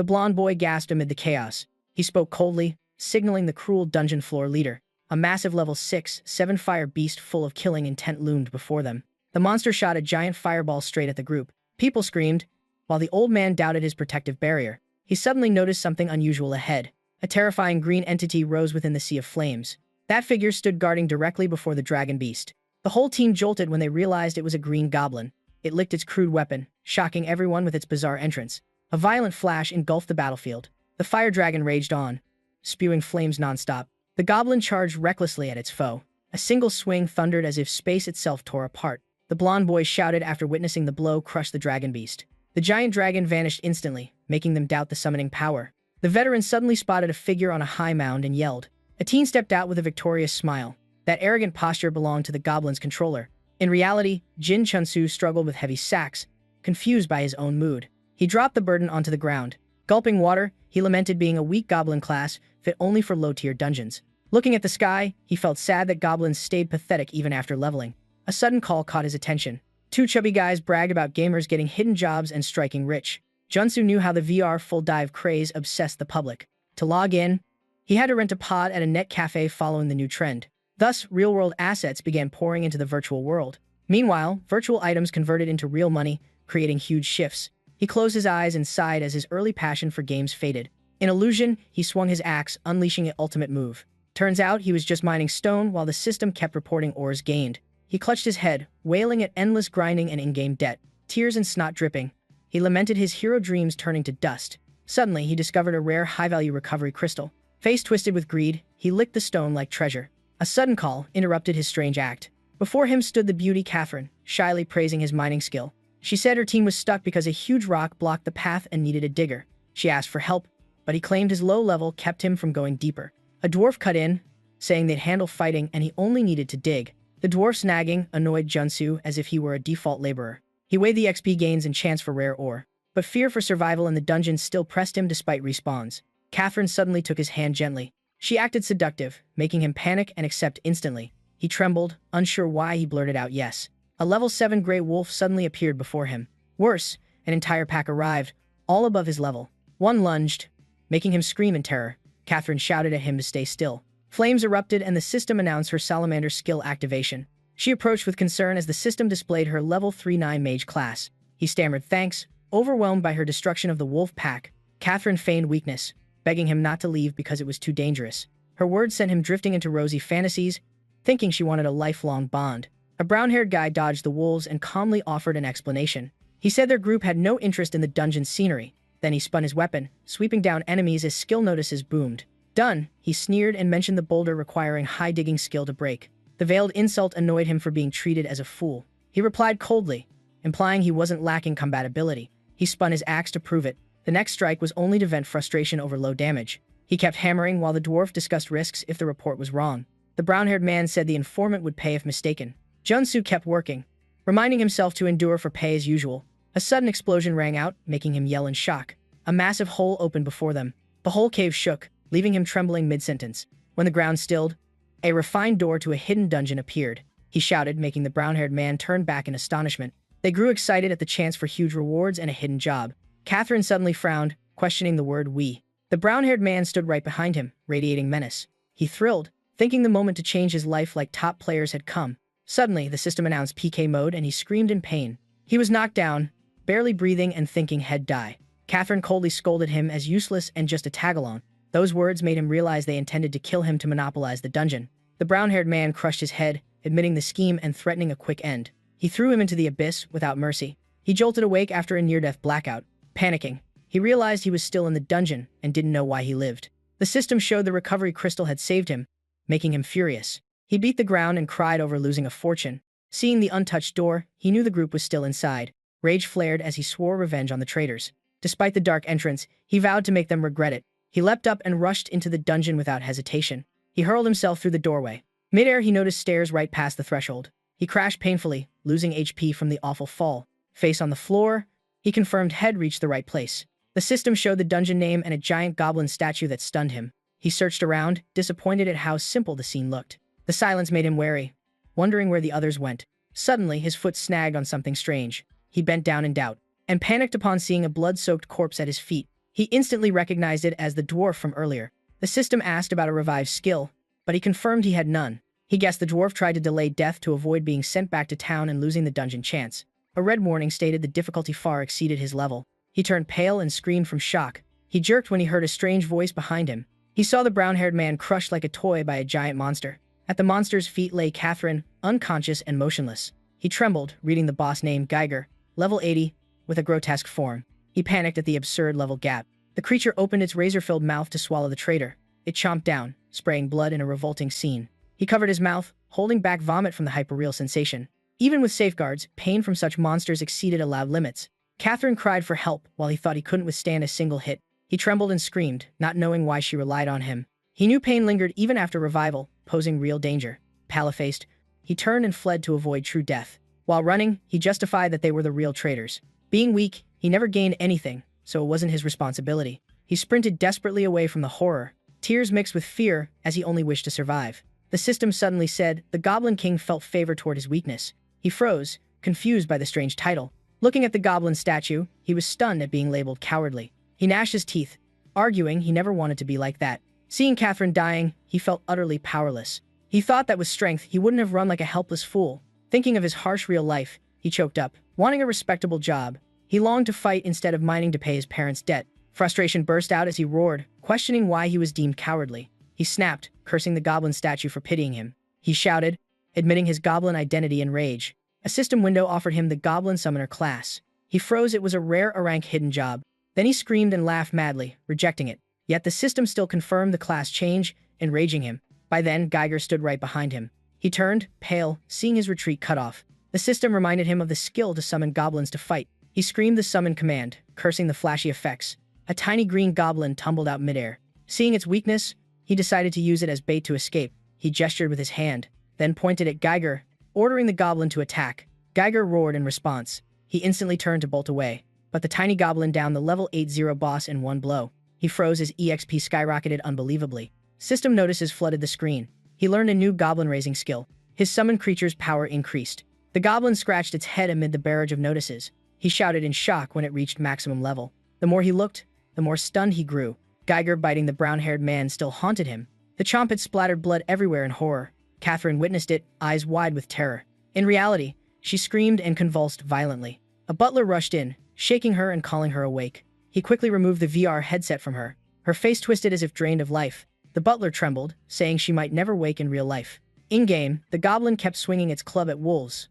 The blond boy gasped amid the chaos. He spoke coldly, signaling the cruel dungeon floor leader. A massive level 6-7 fire beast full of killing intent loomed before them. The monster shot a giant fireball straight at the group. People screamed, while the old man doubted his protective barrier. He suddenly noticed something unusual ahead. A terrifying green entity rose within the sea of flames. That figure stood guarding directly before the dragon beast. The whole team jolted when they realized it was a green goblin. It licked its crude weapon, shocking everyone with its bizarre entrance. A violent flash engulfed the battlefield. The fire dragon raged on, spewing flames nonstop. The goblin charged recklessly at its foe. A single swing thundered as if space itself tore apart. The blond boy shouted after witnessing the blow crush the dragon beast. The giant dragon vanished instantly, making them doubt the summoning power. The veteran suddenly spotted a figure on a high mound and yelled. A teen stepped out with a victorious smile. That arrogant posture belonged to the goblin's controller. In reality, Jin Chunsu struggled with heavy sacks, confused by his own mood. He dropped the burden onto the ground. Gulping water, he lamented being a weak goblin class, fit only for low-tier dungeons. Looking at the sky, he felt sad that goblins stayed pathetic even after leveling. A sudden call caught his attention. Two chubby guys bragged about gamers getting hidden jobs and striking rich. Junsu knew how the VR full-dive craze obsessed the public. To log in, he had to rent a pod at a net cafe following the new trend. Thus, real-world assets began pouring into the virtual world. Meanwhile, virtual items converted into real money, creating huge shifts. He closed his eyes and sighed as his early passion for games faded. In illusion, he swung his axe, unleashing an ultimate move. Turns out he was just mining stone while the system kept reporting ores gained. He clutched his head, wailing at endless grinding and in-game debt, tears and snot dripping. He lamented his hero dreams turning to dust. Suddenly, he discovered a rare high-value recovery crystal. Face twisted with greed, he licked the stone like treasure. A sudden call interrupted his strange act. Before him stood the beauty Catherine, shyly praising his mining skill. She said her team was stuck because a huge rock blocked the path and needed a digger. She asked for help, but he claimed his low level kept him from going deeper. A dwarf cut in, saying they'd handle fighting and he only needed to dig. The dwarf's nagging annoyed Junsu as if he were a default laborer. He weighed the XP gains and chance for rare ore, but fear for survival in the dungeon still pressed him despite respawns. Catherine suddenly took his hand gently. She acted seductive, making him panic and accept instantly. He trembled, unsure why he blurted out yes. A level 7 gray wolf suddenly appeared before him. Worse, an entire pack arrived, all above his level. One lunged, making him scream in terror. Catherine shouted at him to stay still. Flames erupted and the system announced her salamander skill activation. She approached with concern as the system displayed her level 3-9 mage class. He stammered thanks, overwhelmed by her destruction of the wolf pack. Catherine feigned weakness, begging him not to leave because it was too dangerous. Her words sent him drifting into rosy fantasies, thinking she wanted a lifelong bond. A brown-haired guy dodged the wolves and calmly offered an explanation. He said their group had no interest in the dungeon's scenery. Then he spun his weapon, sweeping down enemies as skill notices boomed. Done, he sneered and mentioned the boulder requiring high digging skill to break. The veiled insult annoyed him for being treated as a fool. He replied coldly, implying he wasn't lacking combatability. He spun his axe to prove it. The next strike was only to vent frustration over low damage. He kept hammering while the dwarf discussed risks if the report was wrong. The brown-haired man said the informant would pay if mistaken. Junsu kept working, reminding himself to endure for pay as usual. A sudden explosion rang out, making him yell in shock. A massive hole opened before them. The whole cave shook, leaving him trembling mid-sentence. When the ground stilled, a refined door to a hidden dungeon appeared. He shouted, making the brown-haired man turn back in astonishment. They grew excited at the chance for huge rewards and a hidden job. Catherine suddenly frowned, questioning the word we. The brown-haired man stood right behind him, radiating menace. He thrilled, thinking the moment to change his life like top players had come. Suddenly, the system announced PK mode and he screamed in pain. He was knocked down, barely breathing and thinking he'd die. Catherine coldly scolded him as useless and just a tag-along. Those words made him realize they intended to kill him to monopolize the dungeon. The brown-haired man crushed his head, admitting the scheme and threatening a quick end. He threw him into the abyss without mercy. He jolted awake after a near-death blackout. Panicking, he realized he was still in the dungeon and didn't know why he lived. The system showed the recovery crystal had saved him, making him furious. He beat the ground and cried over losing a fortune. Seeing the untouched door, he knew the group was still inside. Rage flared as he swore revenge on the traitors. Despite the dark entrance, he vowed to make them regret it. He leapt up and rushed into the dungeon without hesitation. He hurled himself through the doorway. Mid-air, he noticed stairs right past the threshold. He crashed painfully, losing HP from the awful fall. Face on the floor, he confirmed head reached the right place. The system showed the dungeon name and a giant goblin statue that stunned him. He searched around, disappointed at how simple the scene looked. The silence made him wary, wondering where the others went. Suddenly, his foot snagged on something strange. He bent down in doubt, and panicked upon seeing a blood-soaked corpse at his feet. He instantly recognized it as the dwarf from earlier. The system asked about a revived skill, but he confirmed he had none. He guessed the dwarf tried to delay death to avoid being sent back to town and losing the dungeon chance. A red warning stated the difficulty far exceeded his level. He turned pale and screamed from shock. He jerked when he heard a strange voice behind him. He saw the brown-haired man crushed like a toy by a giant monster. At the monster's feet lay Catherine, unconscious and motionless. He trembled, reading the boss name Geiger, level 80, with a grotesque form. He panicked at the absurd level gap. The creature opened its razor-filled mouth to swallow the traitor. It chomped down, spraying blood in a revolting scene. He covered his mouth, holding back vomit from the hyperreal sensation. Even with safeguards, pain from such monsters exceeded allowed limits. Catherine cried for help while he thought he couldn't withstand a single hit. He trembled and screamed, not knowing why she relied on him. He knew pain lingered even after revival, posing real danger. Pale-faced, he turned and fled to avoid true death. While running, he justified that they were the real traitors. Being weak, he never gained anything, so it wasn't his responsibility. He sprinted desperately away from the horror, tears mixed with fear as he only wished to survive. The system suddenly said the Goblin King felt favor toward his weakness. He froze, confused by the strange title. Looking at the goblin statue, he was stunned at being labeled cowardly. He gnashed his teeth, arguing he never wanted to be like that. Seeing Catherine dying, he felt utterly powerless. He thought that with strength, he wouldn't have run like a helpless fool. Thinking of his harsh real life, he choked up. Wanting a respectable job, he longed to fight instead of mining to pay his parents' debt. Frustration burst out as he roared, questioning why he was deemed cowardly. He snapped, cursing the goblin statue for pitying him. He shouted, admitting his goblin identity in rage. A system window offered him the Goblin Summoner class. He froze. It was a rare rank hidden job. Then he screamed and laughed madly, rejecting it. Yet the system still confirmed the class change, enraging him. By then, Geiger stood right behind him. He turned, pale, seeing his retreat cut off. The system reminded him of the skill to summon goblins to fight. He screamed the summon command, cursing the flashy effects. A tiny green goblin tumbled out midair. Seeing its weakness, he decided to use it as bait to escape. He gestured with his hand, then pointed at Geiger, ordering the goblin to attack. Geiger roared in response. He instantly turned to bolt away, but the tiny goblin downed the level 80 boss in one blow. He froze as EXP skyrocketed unbelievably. System notices flooded the screen. He learned a new goblin-raising skill. His summoned creature's power increased. The goblin scratched its head amid the barrage of notices. He shouted in shock when it reached maximum level. The more he looked, the more stunned he grew. Geiger biting the brown-haired man still haunted him. The chomp had splattered blood everywhere in horror. Catherine witnessed it, eyes wide with terror. In reality, she screamed and convulsed violently. A butler rushed in, shaking her and calling her awake. He quickly removed the VR headset from her. Her face twisted as if drained of life. The butler trembled, saying she might never wake in real life. In-game, the goblin kept swinging its club at wolves,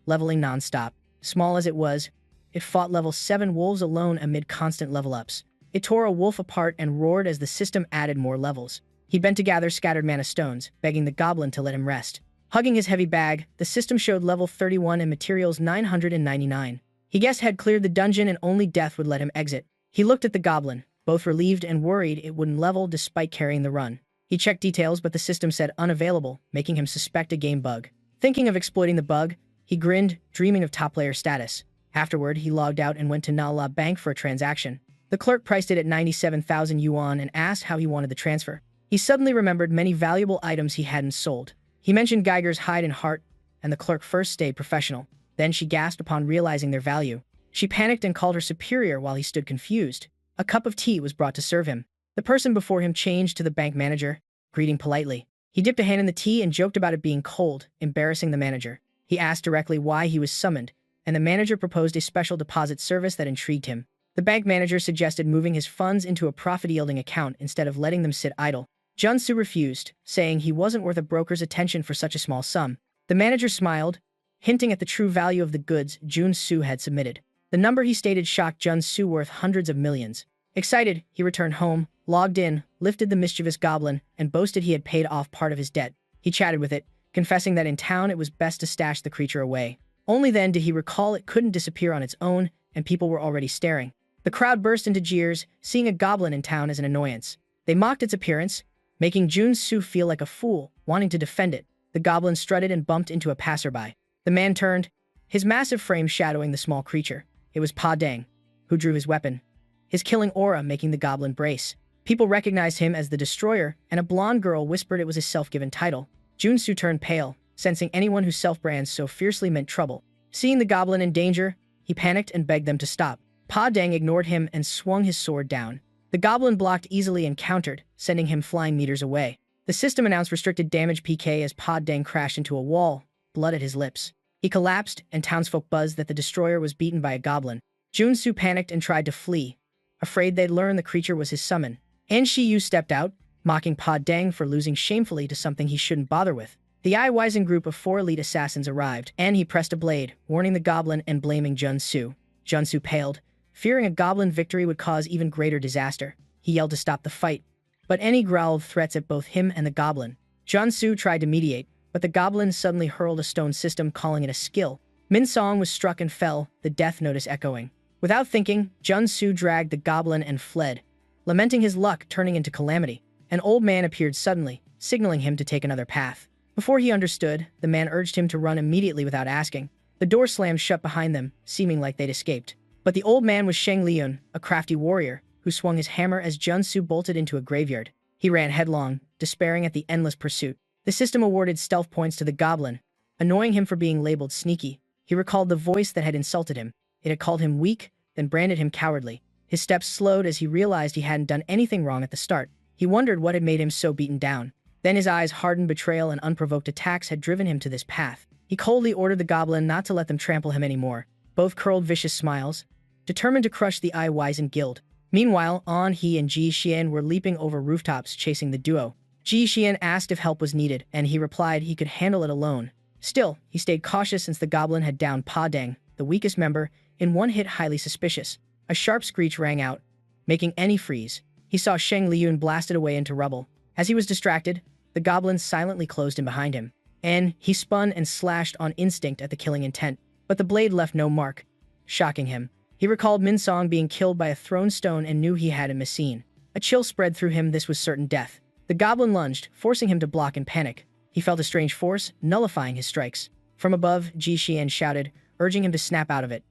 leveling non-stop. Small as it was, it fought level 7 wolves alone amid constant level-ups. It tore a wolf apart and roared as the system added more levels. He bent to gather scattered mana stones, begging the goblin to let him rest. Hugging his heavy bag, the system showed level 31 and materials 999. He guessed had cleared the dungeon and only death would let him exit. He looked at the goblin, both relieved and worried it wouldn't level despite carrying the run. He checked details, but the system said unavailable, making him suspect a game bug. Thinking of exploiting the bug, he grinned, dreaming of top-layer status. Afterward, he logged out and went to Nala Bank for a transaction. The clerk priced it at 97,000 yuan and asked how he wanted the transfer. He suddenly remembered many valuable items he hadn't sold. He mentioned Geiger's hide and heart, and the clerk first stayed professional. Then she gasped upon realizing their value. She panicked and called her superior while he stood confused. A cup of tea was brought to serve him. The person before him changed to the bank manager, greeting politely. He dipped a hand in the tea and joked about it being cold, embarrassing the manager. He asked directly why he was summoned, and the manager proposed a special deposit service that intrigued him. The bank manager suggested moving his funds into a profit-yielding account instead of letting them sit idle. Junsu refused, saying he wasn't worth a broker's attention for such a small sum. The manager smiled, hinting at the true value of the goods Junsu had submitted. The number he stated shocked Junsu, worth hundreds of millions. Excited, he returned home, logged in, lifted the mischievous goblin, and boasted he had paid off part of his debt. He chatted with it, confessing that in town it was best to stash the creature away. Only then did he recall it couldn't disappear on its own, and people were already staring. The crowd burst into jeers, seeing a goblin in town as an annoyance. They mocked its appearance, making Junsu feel like a fool, wanting to defend it. The goblin strutted and bumped into a passerby. The man turned, his massive frame shadowing the small creature. It was Pa Dang, who drew his weapon, his killing aura making the goblin brace. People recognized him as the Destroyer, and a blonde girl whispered it was his self-given title. Junsu turned pale, sensing anyone who self-brands so fiercely meant trouble. Seeing the goblin in danger, he panicked and begged them to stop. Pa Dang ignored him and swung his sword down. The goblin blocked easily and countered, sending him flying meters away. The system announced restricted damage PK as Pod Dang crashed into a wall, blood at his lips. He collapsed, and townsfolk buzzed that the destroyer was beaten by a goblin. Junsu panicked and tried to flee, afraid they'd learn the creature was his summon. And Shiyu stepped out, mocking Pod Dang for losing shamefully to something he shouldn't bother with. The Wisen group of 4 elite assassins arrived, and he pressed a blade, warning the goblin and blaming Junsu. Junsu paled, fearing a goblin victory would cause even greater disaster. He yelled to stop the fight, but Eni growled threats at both him and the goblin. Junsu tried to mediate, but the goblin suddenly hurled a stone system, calling it a skill. Min Song was struck and fell, the death notice echoing. Without thinking, Junsu dragged the goblin and fled, lamenting his luck turning into calamity. An old man appeared suddenly, signaling him to take another path. Before he understood, the man urged him to run immediately without asking. The door slammed shut behind them, seeming like they'd escaped. But the old man was Sheng Liun, a crafty warrior, who swung his hammer as Junsu bolted into a graveyard. He ran headlong, despairing at the endless pursuit. The system awarded stealth points to the goblin, annoying him for being labeled sneaky. He recalled the voice that had insulted him. It had called him weak, then branded him cowardly. His steps slowed as he realized he hadn't done anything wrong at the start. He wondered what had made him so beaten down. Then his eyes hardened. Betrayal and unprovoked attacks had driven him to this path. He coldly ordered the goblin not to let them trample him anymore. Both curled vicious smiles, determined to crush the Wisen guild. Meanwhile, he and Ji Xian were leaping over rooftops chasing the duo. Ji Xian asked if help was needed, and he replied he could handle it alone. Still, he stayed cautious since the goblin had downed Pa Dang, the weakest member, in one hit. Highly suspicious. A sharp screech rang out, making Eni freeze. He saw Sheng Liun blasted away into rubble. As he was distracted, the goblin silently closed in behind him, and he spun and slashed on instinct at the killing intent. But the blade left no mark, shocking him. He recalled Min Song being killed by a thrown stone and knew he had a missine. A chill spread through him. This was certain death. The goblin lunged, forcing him to block in panic. He felt a strange force, nullifying his strikes. From above, Ji Xian shouted, urging him to snap out of it.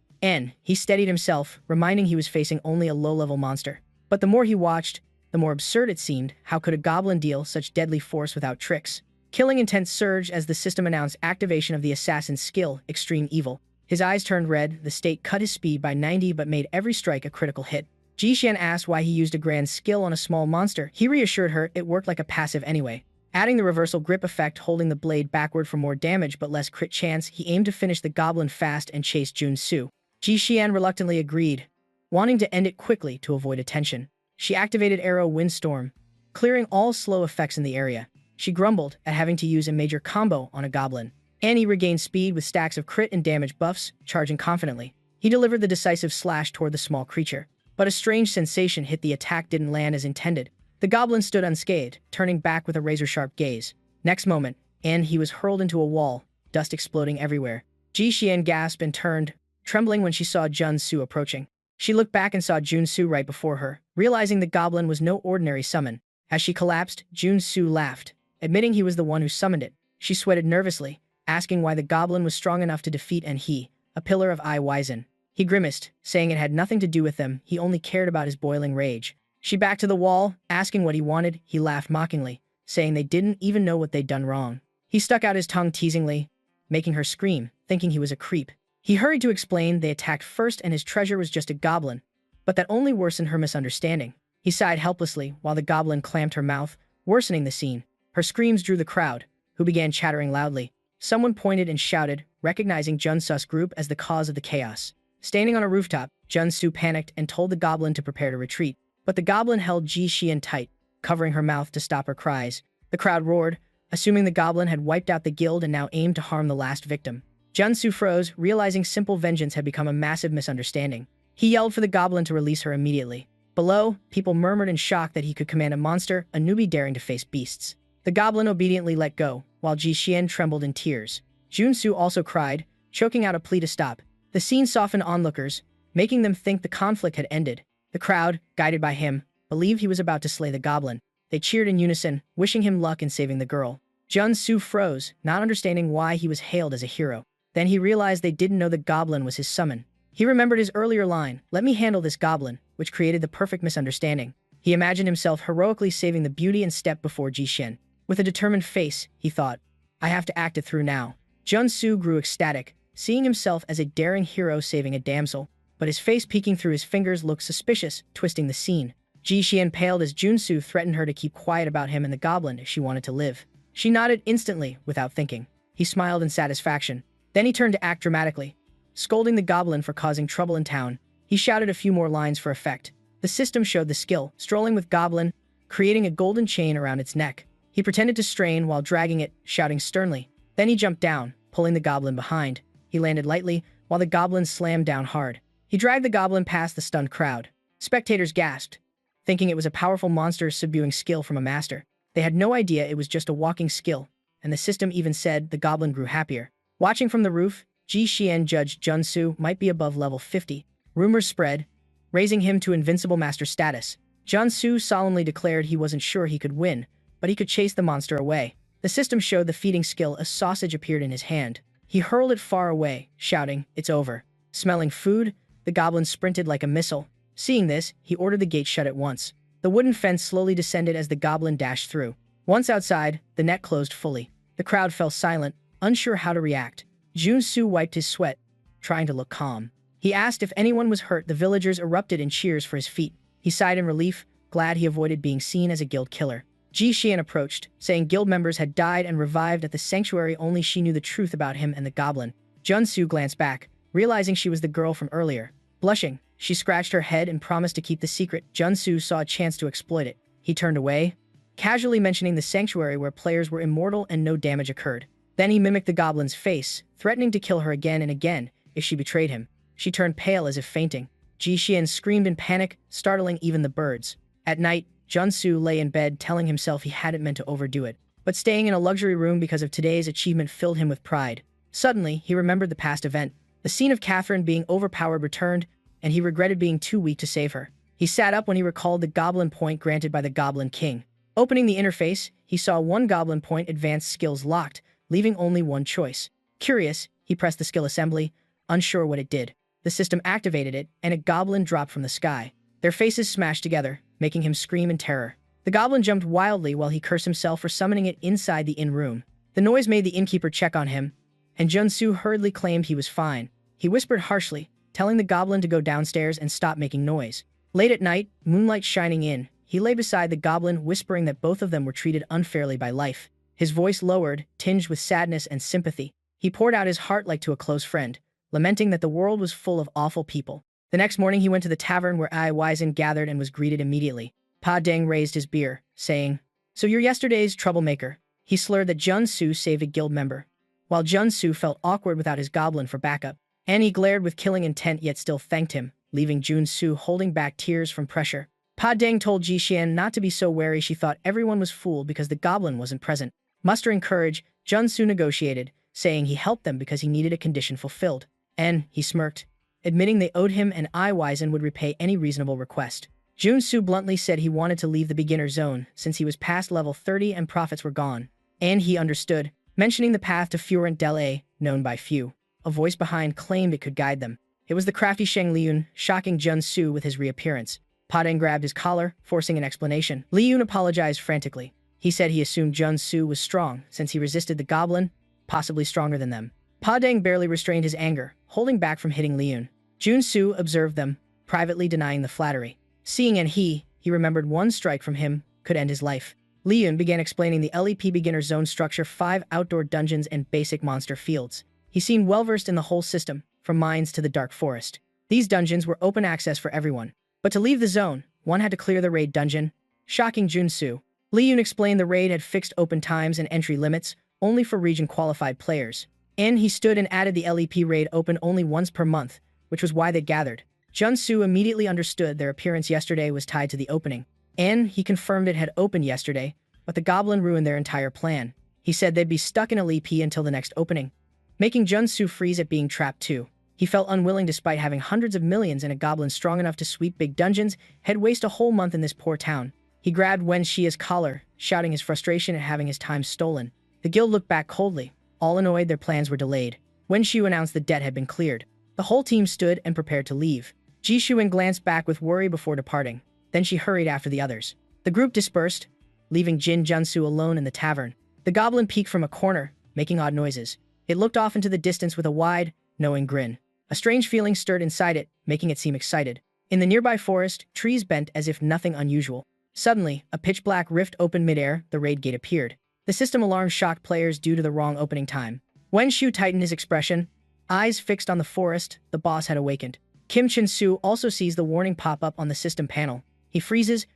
He steadied himself, reminding he was facing only a low-level monster. But the more he watched, the more absurd it seemed. How could a goblin deal such deadly force without tricks? Killing intent surged as the system announced activation of the assassin's skill, Extreme Evil. His eyes turned red. The state cut his speed by 90 but made every strike a critical hit. Ji Xian asked why he used a grand skill on a small monster. He reassured her it worked like a passive anyway. Adding the reversal grip effect, holding the blade backward for more damage but less crit chance, he aimed to finish the goblin fast and chase Junsu. Ji Xian reluctantly agreed, wanting to end it quickly to avoid attention. She activated Arrow Windstorm, clearing all slow effects in the area. She grumbled at having to use a major combo on a goblin. Annie regained speed with stacks of crit and damage buffs, charging confidently. He delivered the decisive slash toward the small creature. But a strange sensation hit. The attack didn't land as intended. The goblin stood unscathed, turning back with a razor-sharp gaze. Next moment, he was hurled into a wall, dust exploding everywhere. Ji Xian gasped and turned, trembling when she saw Junsu approaching. She looked back and saw Junsu right before her, realizing the goblin was no ordinary summon. As she collapsed, Junsu laughed, admitting he was the one who summoned it. She sweated nervously, asking why the goblin was strong enough to defeat he, a pillar of Wisen. He grimaced, saying it had nothing to do with them, he only cared about his boiling rage. She backed to the wall, asking what he wanted. He laughed mockingly, saying they didn't even know what they'd done wrong. He stuck out his tongue teasingly, making her scream, thinking he was a creep. He hurried to explain they attacked first and his treasure was just a goblin, but that only worsened her misunderstanding. He sighed helplessly while the goblin clamped her mouth, worsening the scene. Her screams drew the crowd, who began chattering loudly. Someone pointed and shouted, recognizing Junsu's group as the cause of the chaos. Standing on a rooftop, Junsu panicked and told the goblin to prepare to retreat. But the goblin held Ji Xian tight, covering her mouth to stop her cries. The crowd roared, assuming the goblin had wiped out the guild and now aimed to harm the last victim. Junsu froze, realizing simple vengeance had become a massive misunderstanding. He yelled for the goblin to release her immediately. Below, people murmured in shock that he could command a monster, a newbie daring to face beasts. The goblin obediently let go, while Ji Xian trembled in tears. Junsu also cried, choking out a plea to stop. The scene softened onlookers, making them think the conflict had ended. The crowd, guided by him, believed he was about to slay the goblin. They cheered in unison, wishing him luck in saving the girl. Junsu froze, not understanding why he was hailed as a hero. Then he realized they didn't know the goblin was his summon. He remembered his earlier line, "Let me handle this goblin," which created the perfect misunderstanding. He imagined himself heroically saving the beauty and stepped before Ji Xian. With a determined face, he thought, "I have to act it through now." Junsu grew ecstatic, seeing himself as a daring hero saving a damsel, but his face peeking through his fingers looked suspicious, twisting the scene. Ji Xian paled as Junsu threatened her to keep quiet about him and the goblin if she wanted to live. She nodded instantly, without thinking. He smiled in satisfaction. Then he turned to act dramatically, scolding the goblin for causing trouble in town. He shouted a few more lines for effect. The system showed the skill, strolling with goblin, creating a golden chain around its neck. He pretended to strain while dragging it, shouting sternly. Then he jumped down, pulling the goblin behind. He landed lightly, while the goblin slammed down hard. He dragged the goblin past the stunned crowd. Spectators gasped, thinking it was a powerful monster subduing skill from a master. They had no idea it was just a walking skill, and the system even said the goblin grew happier. Watching from the roof, Ji Xian judged Junsu might be above level 50. Rumors spread, raising him to invincible master status. Junsu solemnly declared he wasn't sure he could win, but he could chase the monster away. The system showed the feeding skill. A sausage appeared in his hand. He hurled it far away, shouting, "It's over." Smelling food, the goblin sprinted like a missile. Seeing this, he ordered the gate shut at once. The wooden fence slowly descended as the goblin dashed through. Once outside, the net closed fully. The crowd fell silent, unsure how to react. Junsu wiped his sweat, trying to look calm. He asked if anyone was hurt. The villagers erupted in cheers for his feat. He sighed in relief, glad he avoided being seen as a guild killer. Ji Xian approached, saying guild members had died and revived at the sanctuary. Only she knew the truth about him and the goblin. Junsu glanced back, realizing she was the girl from earlier. Blushing, she scratched her head and promised to keep the secret. Junsu saw a chance to exploit it. He turned away, casually mentioning the sanctuary where players were immortal and no damage occurred. Then he mimicked the goblin's face, threatening to kill her again and again if she betrayed him. She turned pale as if fainting. Ji Xian screamed in panic, startling even the birds. At night, Junsu lay in bed telling himself he hadn't meant to overdo it. But staying in a luxury room because of today's achievement filled him with pride. Suddenly, he remembered the past event. The scene of Catherine being overpowered returned, and he regretted being too weak to save her. He sat up when he recalled the goblin point granted by the Goblin King. Opening the interface, he saw one goblin point advanced skills locked, leaving only one choice. Curious, he pressed the skill assembly, unsure what it did. The system activated it, and a goblin dropped from the sky. Their faces smashed together, making him scream in terror. The goblin jumped wildly while he cursed himself for summoning it inside the inn room. The noise made the innkeeper check on him, and Junsu hurriedly claimed he was fine. He whispered harshly, telling the goblin to go downstairs and stop making noise. Late at night, moonlight shining in, he lay beside the goblin, whispering that both of them were treated unfairly by life. His voice lowered, tinged with sadness and sympathy. He poured out his heart like to a close friend, lamenting that the world was full of awful people. The next morning he went to the tavern where Ai Weizen gathered and was greeted immediately. Pa Deng raised his beer, saying, "So you're yesterday's troublemaker." He slurred that Junsu saved a guild member, while Junsu felt awkward without his goblin for backup. Annie glared with killing intent yet still thanked him, leaving Junsu holding back tears from pressure. Pa Deng told Ji Xian not to be so wary. She thought everyone was fooled because the goblin wasn't present. Mustering courage, Junsu negotiated, saying he helped them because he needed a condition fulfilled. And he smirked, admitting they owed him and Ai Weizen would repay any reasonable request. Junsu bluntly said he wanted to leave the beginner zone since he was past level 30 and profits were gone. And he understood, mentioning the path to Furent Delay, known by few. A voice behind claimed it could guide them. It was the crafty Sheng Liyun, shocking Junsu with his reappearance. Pa Deng grabbed his collar, forcing an explanation. Liyun apologized frantically. He said he assumed Junsu was strong since he resisted the goblin, possibly stronger than them. Pa Deng barely restrained his anger, holding back from hitting Liyun. Junsu observed them, privately denying the flattery. Seeing he remembered one strike from him could end his life. Liyun began explaining the LEP beginner zone structure, 5 outdoor dungeons and basic monster fields. He seemed well-versed in the whole system, from mines to the dark forest. These dungeons were open access for everyone. But to leave the zone, one had to clear the raid dungeon, shocking Junsu. Liyun explained the raid had fixed open times and entry limits, only for region-qualified players. And he stood and added the LEP raid open only once per month, which was why they gathered. Junsu immediately understood their appearance yesterday was tied to the opening. And he confirmed it had opened yesterday, but the goblin ruined their entire plan. He said they'd be stuck in LEP until the next opening, making Junsu freeze at being trapped too. He felt unwilling despite having hundreds of millions and a goblin strong enough to sweep big dungeons, had waste a whole month in this poor town. He grabbed Wen Xia's collar, shouting his frustration at having his time stolen. The guild looked back coldly, all annoyed their plans were delayed. Wen Xiu announced the debt had been cleared. The whole team stood and prepared to leave. Ji Shuwen glanced back with worry before departing. Then she hurried after the others. The group dispersed, leaving Jin Junsu alone in the tavern. The goblin peeked from a corner, making odd noises. It looked off into the distance with a wide, knowing grin. A strange feeling stirred inside it, making it seem excited. In the nearby forest, trees bent as if nothing unusual. Suddenly, a pitch-black rift opened midair, the raid gate appeared. The system alarm shocked players due to the wrong opening time. When Shu tightened his expression, eyes fixed on the forest, the boss had awakened. Kim Chin-soo also sees the warning pop up on the system panel. He freezes,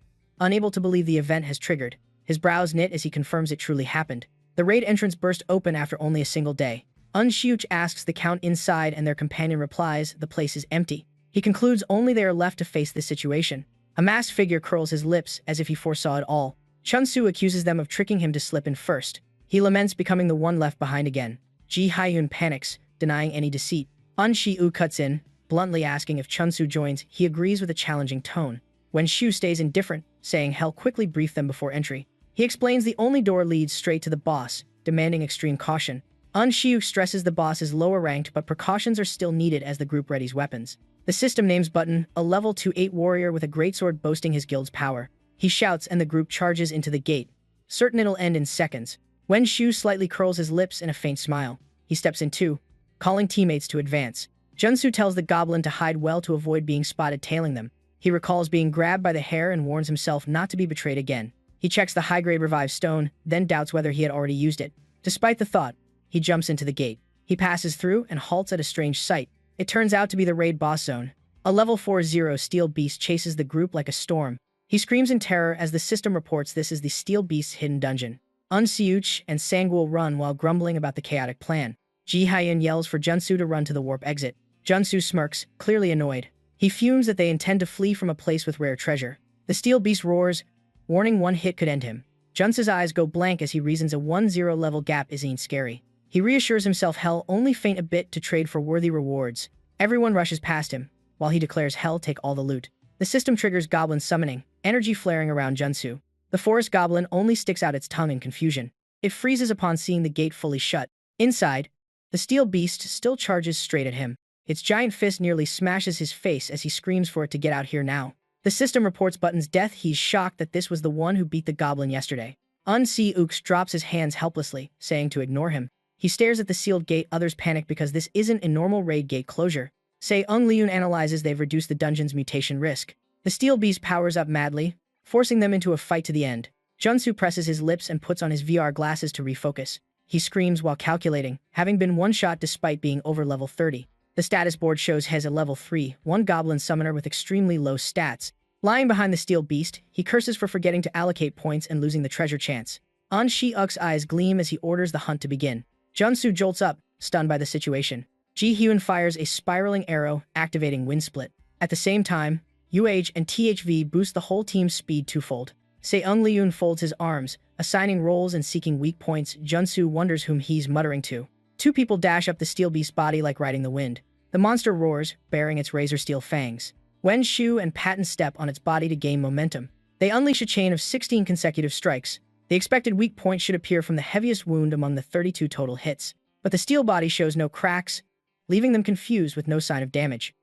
unable to believe the event has triggered. His brows knit as he confirms it truly happened. The raid entrance burst open after only a single day. Unshiuch asks the count inside and their companion replies, the place is empty. He concludes only they are left to face this situation. A masked figure curls his lips as if he foresaw it all. Chun-soo accuses them of tricking him to slip in first. He laments becoming the one left behind again. Ji Hyun panics, denying any deceit. Un Shi-u cuts in, bluntly asking if Chun-soo joins. He agrees with a challenging tone. When Shu stays indifferent, saying he'll quickly brief them before entry. He explains the only door leads straight to the boss, demanding extreme caution. Un Shi-u stresses the boss is lower ranked, but precautions are still needed as the group readies weapons. The system names Button, a level 2-8 warrior with a greatsword boasting his guild's power. He shouts and the group charges into the gate, certain it'll end in seconds. When Shu slightly curls his lips in a faint smile, he steps in too, calling teammates to advance. Junsu tells the goblin to hide well to avoid being spotted tailing them. He recalls being grabbed by the hair and warns himself not to be betrayed again. He checks the high-grade revived stone, then doubts whether he had already used it. Despite the thought, he jumps into the gate. He passes through and halts at a strange sight. It turns out to be the raid boss zone. A level 4-0 steel beast chases the group like a storm. He screams in terror as the system reports this is the steel beast's hidden dungeon. Unsiuch and Sangwoo run while grumbling about the chaotic plan. Ji Hyun yells for Junsu to run to the warp exit. Junsu smirks, clearly annoyed. He fumes that they intend to flee from a place with rare treasure. The steel beast roars, warning one hit could end him. Junsu's eyes go blank as he reasons a 1-0 level gap isn't scary. He reassures himself hell only faint a bit to trade for worthy rewards. Everyone rushes past him, while he declares hell take all the loot. The system triggers goblin summoning, energy flaring around Junsu. The forest goblin only sticks out its tongue in confusion. It freezes upon seeing the gate fully shut. Inside, the steel beast still charges straight at him. Its giant fist nearly smashes his face as he screams for it to get out here now. The system reports Button's death. He's shocked that this was the one who beat the goblin yesterday. Un-si-ux drops his hands helplessly, saying to ignore him. He stares at the sealed gate. Others panic because this isn't a normal raid gate closure. Ung Leun analyzes they've reduced the dungeon's mutation risk. The steel beast powers up madly, forcing them into a fight to the end. Junsu presses his lips and puts on his VR glasses to refocus. He screams while calculating, having been one-shot despite being over level 30. The status board shows Hez at level 3, one goblin summoner with extremely low stats. Lying behind the steel beast, he curses for forgetting to allocate points and losing the treasure chance. An Shi-uk's eyes gleam as he orders the hunt to begin. Junsu jolts up, stunned by the situation. Ji Hyun fires a spiraling arrow, activating Wind Split. At the same time, UH and THV boost the whole team's speed twofold. Ung Leun folds his arms, assigning roles and seeking weak points. Junsu wonders whom he's muttering to. Two people dash up the steel beast's body like riding the wind. The monster roars, baring its razor steel fangs. Wen Shu and Patton step on its body to gain momentum. They unleash a chain of 16 consecutive strikes. The expected weak point should appear from the heaviest wound among the 32 total hits. But the steel body shows no cracks, leaving them confused with no sign of damage.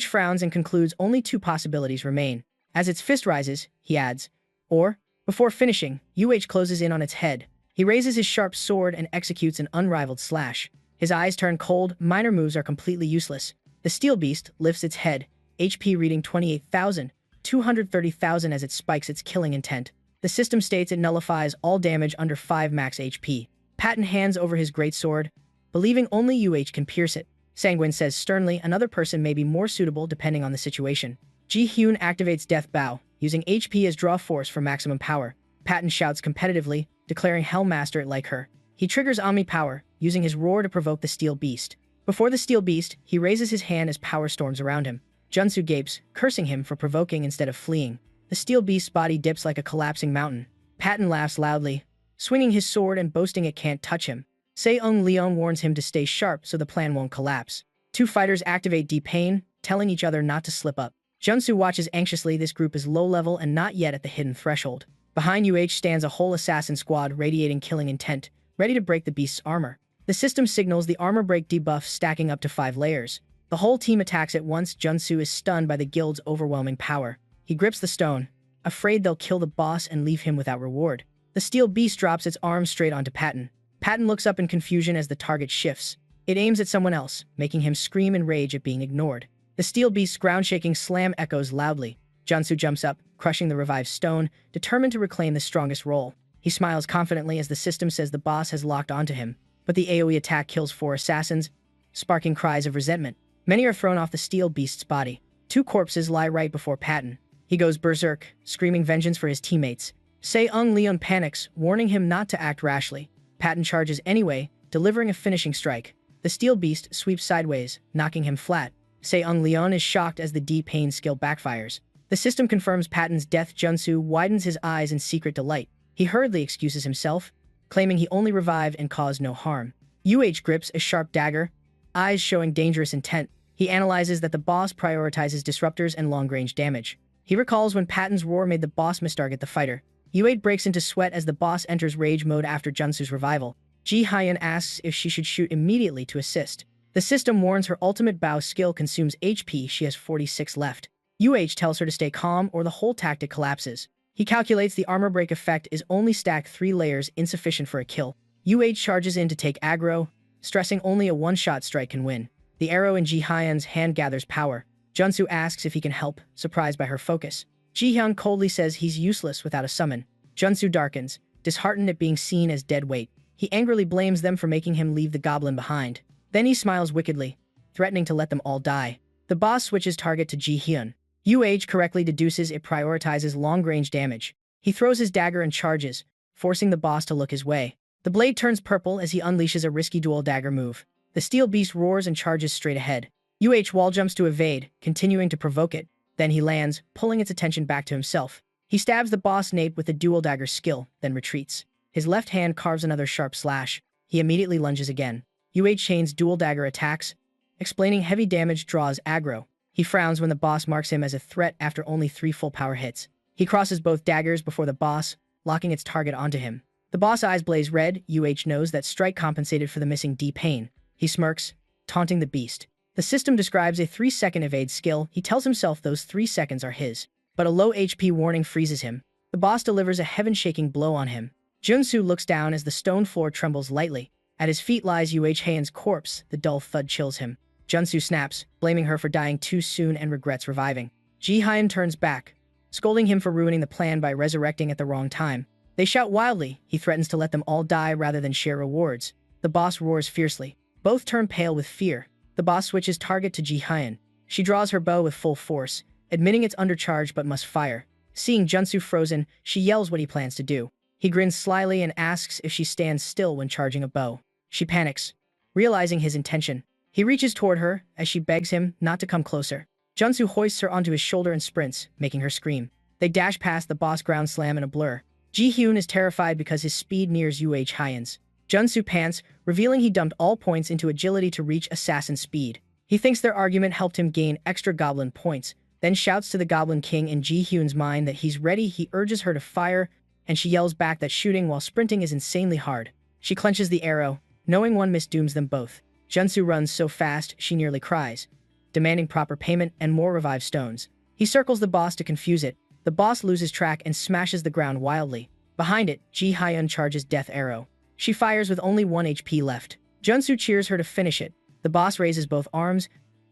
frowns and concludes only two possibilities remain. As its fist rises, he adds, or, before finishing, closes in on its head. He raises his sharp sword and executes an unrivaled slash. His eyes turn cold, minor moves are completely useless. The steel beast lifts its head, HP reading 28,000, 230,000 as it spikes its killing intent. The system states it nullifies all damage under 5 max HP. Patton hands over his greatsword, believing only can pierce it. Sanguine says sternly another person may be more suitable depending on the situation. Ji Hyun activates Death Bow, using HP as draw force for maximum power. Patton shouts competitively, declaring Hellmaster like her. He triggers Omni Power, using his roar to provoke the steel beast. Before the steel beast, he raises his hand as power storms around him. Junsu gapes, cursing him for provoking instead of fleeing. The steel beast's body dips like a collapsing mountain. Patton laughs loudly, swinging his sword and boasting it can't touch him. Ung Leon warns him to stay sharp so the plan won't collapse. Two fighters activate Deep Pain, telling each other not to slip up. Junsu watches anxiously. This group is low level and not yet at the hidden threshold. Behind stands a whole assassin squad radiating killing intent, ready to break the beast's armor. The system signals the armor break debuff stacking up to 5 layers. The whole team attacks at once. Junsu is stunned by the guild's overwhelming power. He grips the stone, afraid they'll kill the boss and leave him without reward. The steel beast drops its arm straight onto Patton. Patton looks up in confusion as the target shifts. It aims at someone else, making him scream in rage at being ignored. The steel beast's ground-shaking slam echoes loudly. Junsu jumps up, crushing the revived stone, determined to reclaim the strongest role. He smiles confidently as the system says the boss has locked onto him, but the AoE attack kills 4 assassins, sparking cries of resentment. Many are thrown off the steel beast's body. 2 corpses lie right before Patton. He goes berserk, screaming vengeance for his teammates. Leon panics, warning him not to act rashly. Patton charges anyway, delivering a finishing strike. The steel beast sweeps sideways, knocking him flat. Leon is shocked as the D-Pain skill backfires. The system confirms Patton's death. Junsu widens his eyes in secret delight. He hurriedly excuses himself, claiming he only revived and caused no harm. Grips a sharp dagger, eyes showing dangerous intent. He analyzes that the boss prioritizes disruptors and long-range damage. He recalls when Patton's roar made the boss mistarget the fighter. Breaks into sweat as the boss enters rage mode after Junsu's revival. Ji Hyun asks if she should shoot immediately to assist. The system warns her ultimate bow skill consumes HP. She has 46 left. Tells her to stay calm or the whole tactic collapses. He calculates the armor break effect is only stacked 3 layers, insufficient for a kill. Charges in to take aggro, stressing only a one-shot strike can win. The arrow in Ji Hyun's hand gathers power. Junsu asks if he can help, surprised by her focus. Ji Hyun coldly says he's useless without a summon. Junsu darkens, disheartened at being seen as dead weight. He angrily blames them for making him leave the goblin behind. Then he smiles wickedly, threatening to let them all die. The boss switches target to Ji Hyun. Correctly deduces it prioritizes long-range damage. He throws his dagger and charges, forcing the boss to look his way. The blade turns purple as he unleashes a risky dual dagger move. The steel beast roars and charges straight ahead. Wall jumps to evade, continuing to provoke it. Then he lands, pulling its attention back to himself. He stabs the boss nape with the dual dagger skill, then retreats. His left hand carves another sharp slash. He immediately lunges again. chains dual dagger attacks, explaining heavy damage draws aggro. He frowns when the boss marks him as a threat after only 3 full power hits. He crosses both daggers before the boss, locking its target onto him. The boss eyes blaze red. Knows that strike compensated for the missing D-Pain. He smirks, taunting the beast. The system describes a 3-second evade skill. He tells himself those 3 seconds are his. But a low HP warning freezes him. The boss delivers a heaven-shaking blow on him. Junsu looks down as the stone floor trembles lightly. At his feet lies Haen's corpse. The dull thud chills him. Junsu snaps, blaming her for dying too soon and regrets reviving. Ji Hyun turns back, scolding him for ruining the plan by resurrecting at the wrong time. They shout wildly. He threatens to let them all die rather than share rewards. The boss roars fiercely. Both turn pale with fear. The boss switches target to Ji Hyun. She draws her bow with full force, admitting it's undercharged but must fire. Seeing Junsu frozen, she yells what he plans to do. He grins slyly and asks if she stands still when charging a bow. She panics, realizing his intention. He reaches toward her as she begs him not to come closer. Junsu hoists her onto his shoulder and sprints, making her scream. They dash past the boss ground slam in a blur. Ji Hyun is terrified because his speed nears Hyun's. Junsu pants, revealing he dumped all points into agility to reach assassin speed. He thinks their argument helped him gain extra goblin points, then shouts to the Goblin King in Ji Hyun's mind that he's ready. He urges her to fire, and she yells back that shooting while sprinting is insanely hard. She clenches the arrow, knowing one miss dooms them both. Junsu runs so fast she nearly cries, demanding proper payment and more revived stones. He circles the boss to confuse it. The boss loses track and smashes the ground wildly. Behind it, Ji Hyun charges Death Arrow. She fires with only 1 HP left. Junsu cheers her to finish it. The boss raises both arms,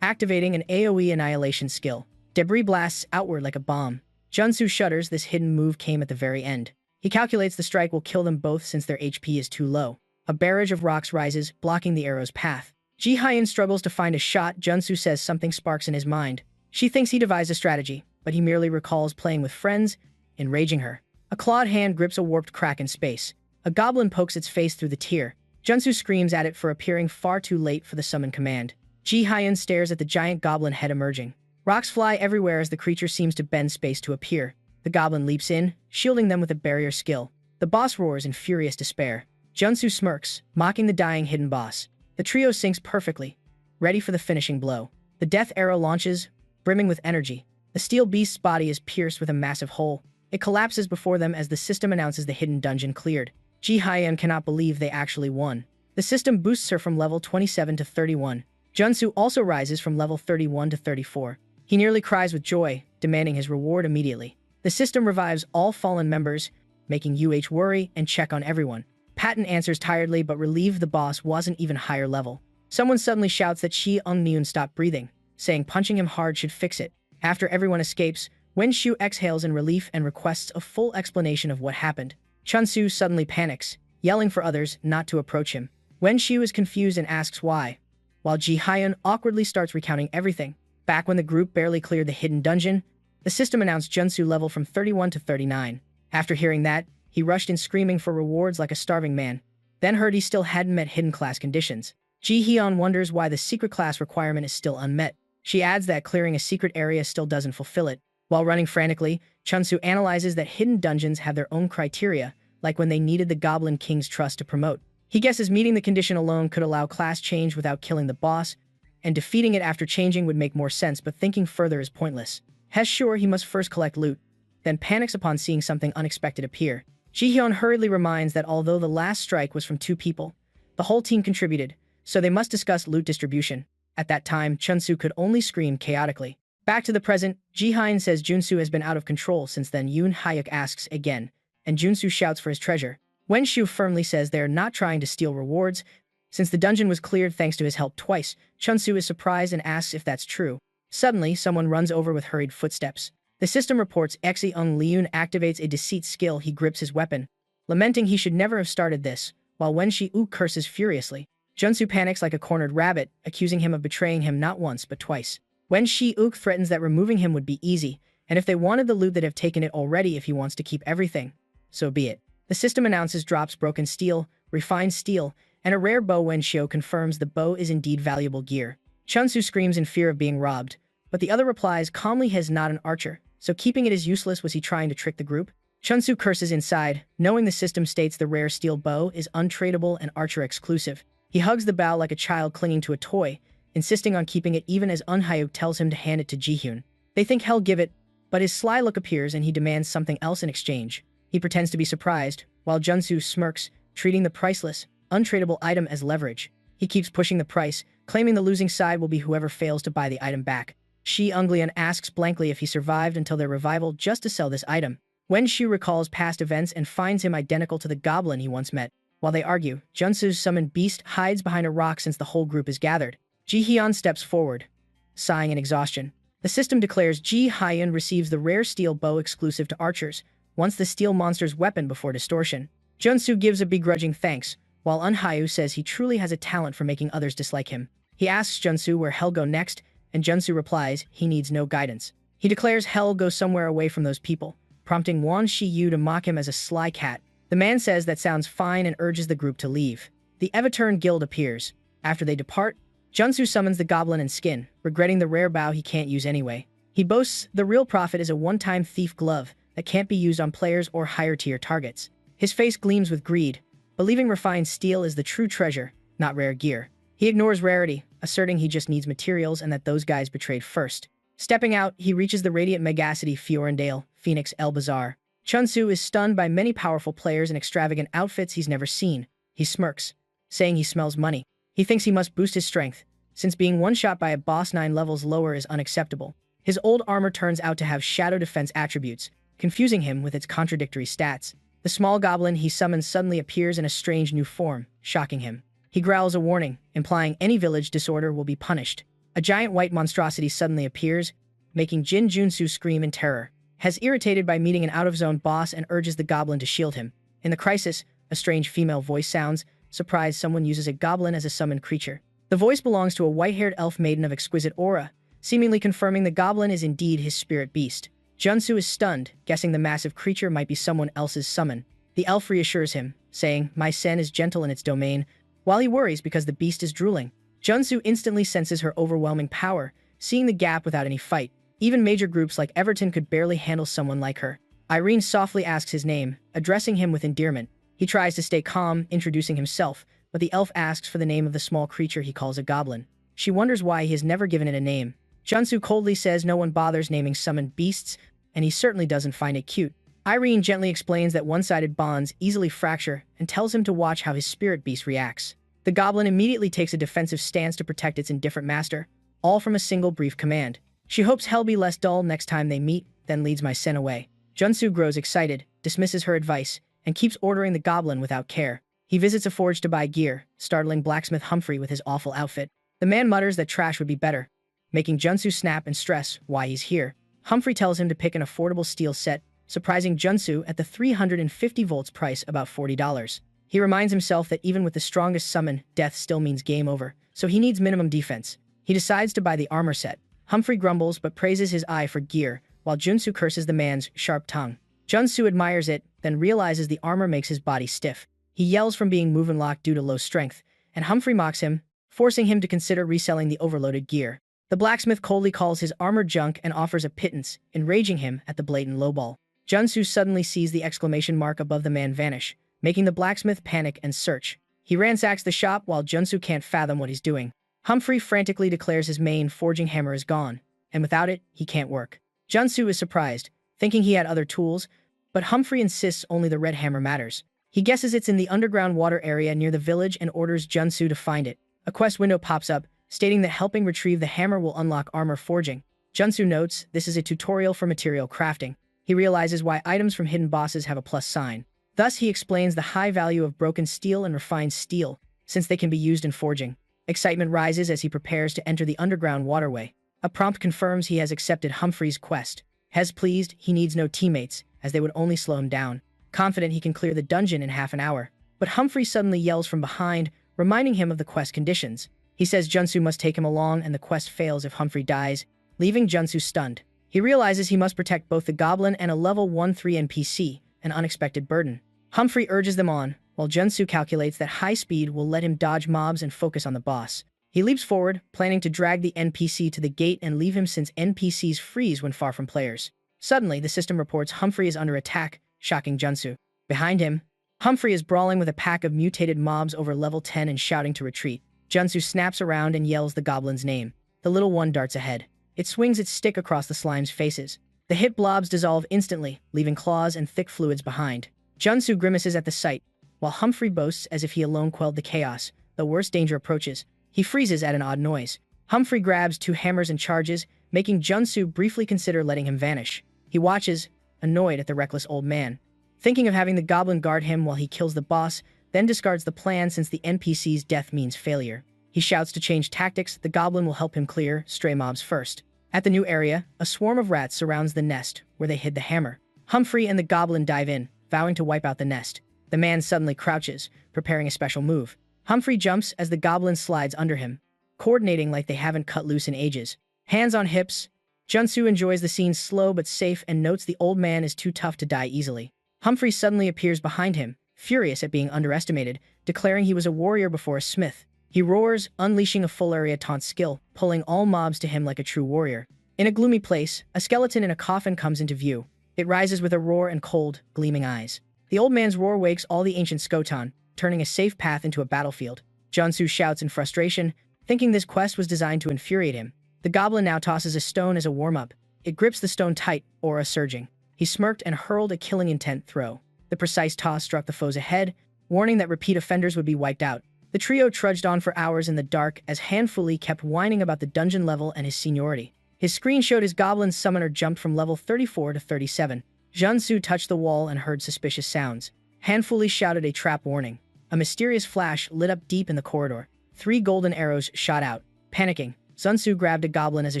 activating an AoE annihilation skill. Debris blasts outward like a bomb. Junsu shudders. This hidden move came at the very end. He calculates the strike will kill them both since their HP is too low. A barrage of rocks rises, blocking the arrow's path. Ji Hyun struggles to find a shot. Junsu says something sparks in his mind. She thinks he devised a strategy, but he merely recalls playing with friends, enraging her. A clawed hand grips a warped crack in space. A goblin pokes its face through the tear. Junsu screams at it for appearing far too late for the summon command. Ji Hyun stares at the giant goblin head emerging. Rocks fly everywhere as the creature seems to bend space to appear. The goblin leaps in, shielding them with a barrier skill. The boss roars in furious despair. Junsu smirks, mocking the dying hidden boss. The trio syncs perfectly, ready for the finishing blow. The death arrow launches, brimming with energy. The steel beast's body is pierced with a massive hole. It collapses before them as the system announces the hidden dungeon cleared. Ji Hyun cannot believe they actually won. The system boosts her from level 27 to 31. Junsu also rises from level 31 to 34. He nearly cries with joy, demanding his reward immediately. The system revives all fallen members, making worry and check on everyone. Patton answers tiredly but relieved the boss wasn't even higher level. Someone suddenly shouts that Shi Ung-Myun stopped breathing. saying punching him hard should fix it. After everyone escapes, Wen-Shu exhales in relief and requests a full explanation of what happened. Chun-Su suddenly panics, yelling for others not to approach him. Wen-Shu is confused and asks why, while Ji Hyun awkwardly starts recounting everything. Back when the group barely cleared the hidden dungeon, the system announced Chun-Su level from 31 to 39. After hearing that, he rushed in screaming for rewards like a starving man, then heard he still hadn't met hidden class conditions. Ji Hyun wonders why the secret class requirement is still unmet. She adds that clearing a secret area still doesn't fulfill it. While running frantically, Chun-Su analyzes that hidden dungeons have their own criteria, like when they needed the Goblin King's trust to promote. He guesses meeting the condition alone could allow class change without killing the boss, and defeating it after changing would make more sense, but thinking further is pointless. He's sure he must first collect loot, then panics upon seeing something unexpected appear. Ji-hyun hurriedly reminds that although the last strike was from 2 people, the whole team contributed, so they must discuss loot distribution. At that time, Chun-Su could only scream chaotically. Back to the present, Ji-hyun says Junsu has been out of control since then. Yoon Hyuk asks again, and Junsu shouts for his treasure. Wen-Shu firmly says they are not trying to steal rewards. Since the dungeon was cleared thanks to his help twice, Chun-Su is surprised and asks if that's true. Suddenly, someone runs over with hurried footsteps. The system reports Exe-ung Leun activates a deceit skill. He grips his weapon, lamenting he should never have started this, while Wen-Shi-uk curses furiously. Junsu panics like a cornered rabbit, accusing him of betraying him not once but twice. Wen-Shi-uk threatens that removing him would be easy, and if they wanted the loot they'd have taken it already. If he wants to keep everything, so be it. The system announces drops broken steel, refined steel, and a rare bow. Wen-Shio confirms the bow is indeed valuable gear. Chun-Su screams in fear of being robbed, but the other replies calmly he's not an archer, so keeping it is useless. Was he trying to trick the group? Chun-Su curses inside, knowing the system states the rare steel bow is untradeable and archer exclusive. He hugs the bow like a child clinging to a toy, insisting on keeping it even as Eun-Hyuk tells him to hand it to Ji-hyun. They think he'll give it, but his sly look appears and he demands something else in exchange. He pretends to be surprised, while Junsu smirks, treating the priceless, untradeable item as leverage. He keeps pushing the price, claiming the losing side will be whoever fails to buy the item back. Shi-Unglian asks blankly if he survived until their revival just to sell this item. Wen-Shu recalls past events and finds him identical to the goblin he once met. While they argue, Junsu's summoned beast hides behind a rock since the whole group is gathered. Ji-hyun steps forward, sighing in exhaustion. The system declares Ji-hyun receives the rare steel bow exclusive to archers, once the steel monster's weapon before distortion. Junsu gives a begrudging thanks, while Eun-Hyu says he truly has a talent for making others dislike him. He asks Junsu where he'll go next, and Junsu replies he needs no guidance. He declares he'll go somewhere away from those people, prompting Wan Shi-yu to mock him as a sly cat. The man says that sounds fine and urges the group to leave. The Evaturn Guild appears. After they depart, Junsu summons the goblin in skin, regretting the rare bow he can't use anyway. He boasts the real profit is a one-time thief glove that can't be used on players or higher-tier targets. His face gleams with greed, believing refined steel is the true treasure, not rare gear. He ignores rarity, asserting he just needs materials and that those guys betrayed first. Stepping out, he reaches the radiant megacity Fiorendale, Phoenix El Bazaar. Chun-Su is stunned by many powerful players in extravagant outfits he's never seen. He smirks, saying he smells money. He thinks he must boost his strength, since being one-shot by a boss 9 levels lower is unacceptable. His old armor turns out to have shadow defense attributes, confusing him with its contradictory stats. The small goblin he summons suddenly appears in a strange new form, shocking him. He growls a warning, implying any village disorder will be punished. A giant white monstrosity suddenly appears, making Jin Junsu scream in terror. Hes irritated by meeting an out-of-zone boss and urges the goblin to shield him. In the crisis, a strange female voice sounds, surprised someone uses a goblin as a summoned creature. The voice belongs to a white-haired elf maiden of exquisite aura, seemingly confirming the goblin is indeed his spirit beast. Junsu is stunned, guessing the massive creature might be someone else's summon. The elf reassures him, saying, "My sen is gentle in its domain," while he worries because the beast is drooling. Junsu instantly senses her overwhelming power, seeing the gap without any fight. Even major groups like Everton could barely handle someone like her. Irene softly asks his name, addressing him with endearment. He tries to stay calm, introducing himself, but the elf asks for the name of the small creature he calls a goblin. She wonders why he has never given it a name. Junsu coldly says no one bothers naming summoned beasts, and he certainly doesn't find it cute. Irene gently explains that one-sided bonds easily fracture and tells him to watch how his spirit beast reacts. The goblin immediately takes a defensive stance to protect its indifferent master, all from a single brief command. She hopes hell be less dull next time they meet, then leads my sen away. Junsu grows excited, dismisses her advice, and keeps ordering the goblin without care. He visits a forge to buy gear, startling blacksmith Humphrey with his awful outfit. The man mutters that trash would be better, making Junsu snap and stress why he's here. Humphrey tells him to pick an affordable steel set, surprising Junsu at the 350 volts price, about $40. He reminds himself that even with the strongest summon, death still means game over, so he needs minimum defense. He decides to buy the armor set. Humphrey grumbles but praises his eye for gear, while Junsu curses the man's sharp tongue. Junsu admires it, then realizes the armor makes his body stiff. He yells from being move and locked due to low strength, and Humphrey mocks him, forcing him to consider reselling the overloaded gear. The blacksmith coldly calls his armor junk and offers a pittance, enraging him at the blatant lowball. Junsu suddenly sees the exclamation mark above the man vanish, making the blacksmith panic and search. He ransacks the shop while Junsu can't fathom what he's doing. Humphrey frantically declares his main forging hammer is gone, and without it, he can't work. Junsu is surprised, thinking he had other tools, but Humphrey insists only the red hammer matters. He guesses it's in the underground water area near the village and orders Junsu to find it. A quest window pops up, stating that helping retrieve the hammer will unlock armor forging. Junsu notes this is a tutorial for material crafting. He realizes why items from hidden bosses have a plus sign. Thus, he explains the high value of broken steel and refined steel, since they can be used in forging. Excitement rises as he prepares to enter the underground waterway. A prompt confirms he has accepted Humphrey's quest. Hez pleased, he needs no teammates, as they would only slow him down. Confident he can clear the dungeon in half an hour. But Humphrey suddenly yells from behind, reminding him of the quest conditions. He says Junsu must take him along and the quest fails if Humphrey dies, leaving Junsu stunned. He realizes he must protect both the goblin and a level 1-3 NPC, an unexpected burden. Humphrey urges them on, while Junsu calculates that high speed will let him dodge mobs and focus on the boss. He leaps forward, planning to drag the NPC to the gate and leave him since NPCs freeze when far from players. Suddenly, the system reports Humphrey is under attack, shocking Junsu. Behind him, Humphrey is brawling with a pack of mutated mobs over level 10 and shouting to retreat. Junsu snaps around and yells the goblin's name. The little one darts ahead. It swings its stick across the slime's faces. The hit blobs dissolve instantly, leaving claws and thick fluids behind. Junsu grimaces at the sight, while Humphrey boasts as if he alone quelled the chaos. The worst danger approaches. He freezes at an odd noise. Humphrey grabs 2 hammers and charges, making Junsu briefly consider letting him vanish. He watches, annoyed at the reckless old man, thinking of having the goblin guard him while he kills the boss, then discards the plan since the NPC's death means failure. He shouts to change tactics. The goblin will help him clear stray mobs first. At the new area, a swarm of rats surrounds the nest, where they hid the hammer. Humphrey and the goblin dive in, vowing to wipe out the nest. The man suddenly crouches, preparing a special move. Humphrey jumps as the goblin slides under him, coordinating like they haven't cut loose in ages. Hands on hips, Junsu enjoys the scene slow but safe and notes the old man is too tough to die easily. Humphrey suddenly appears behind him, furious at being underestimated, declaring he was a warrior before a smith. He roars, unleashing a full area taunt skill, pulling all mobs to him like a true warrior. In a gloomy place, a skeleton in a coffin comes into view. It rises with a roar and cold, gleaming eyes. The old man's roar wakes all the ancient Skotan, turning a safe path into a battlefield. Junsu shouts in frustration, thinking this quest was designed to infuriate him. The goblin now tosses a stone as a warm-up. It grips the stone tight, aura surging. He smirked and hurled a killing intent throw. The precise toss struck the foes ahead, warning that repeat offenders would be wiped out. The trio trudged on for hours in the dark as Handfully kept whining about the dungeon level and his seniority. His screen showed his goblin summoner jumped from level 34 to 37. Junsu touched the wall and heard suspicious sounds. Handfully shouted a trap warning. A mysterious flash lit up deep in the corridor. 3 golden arrows shot out. Panicking, Junsu grabbed a goblin as a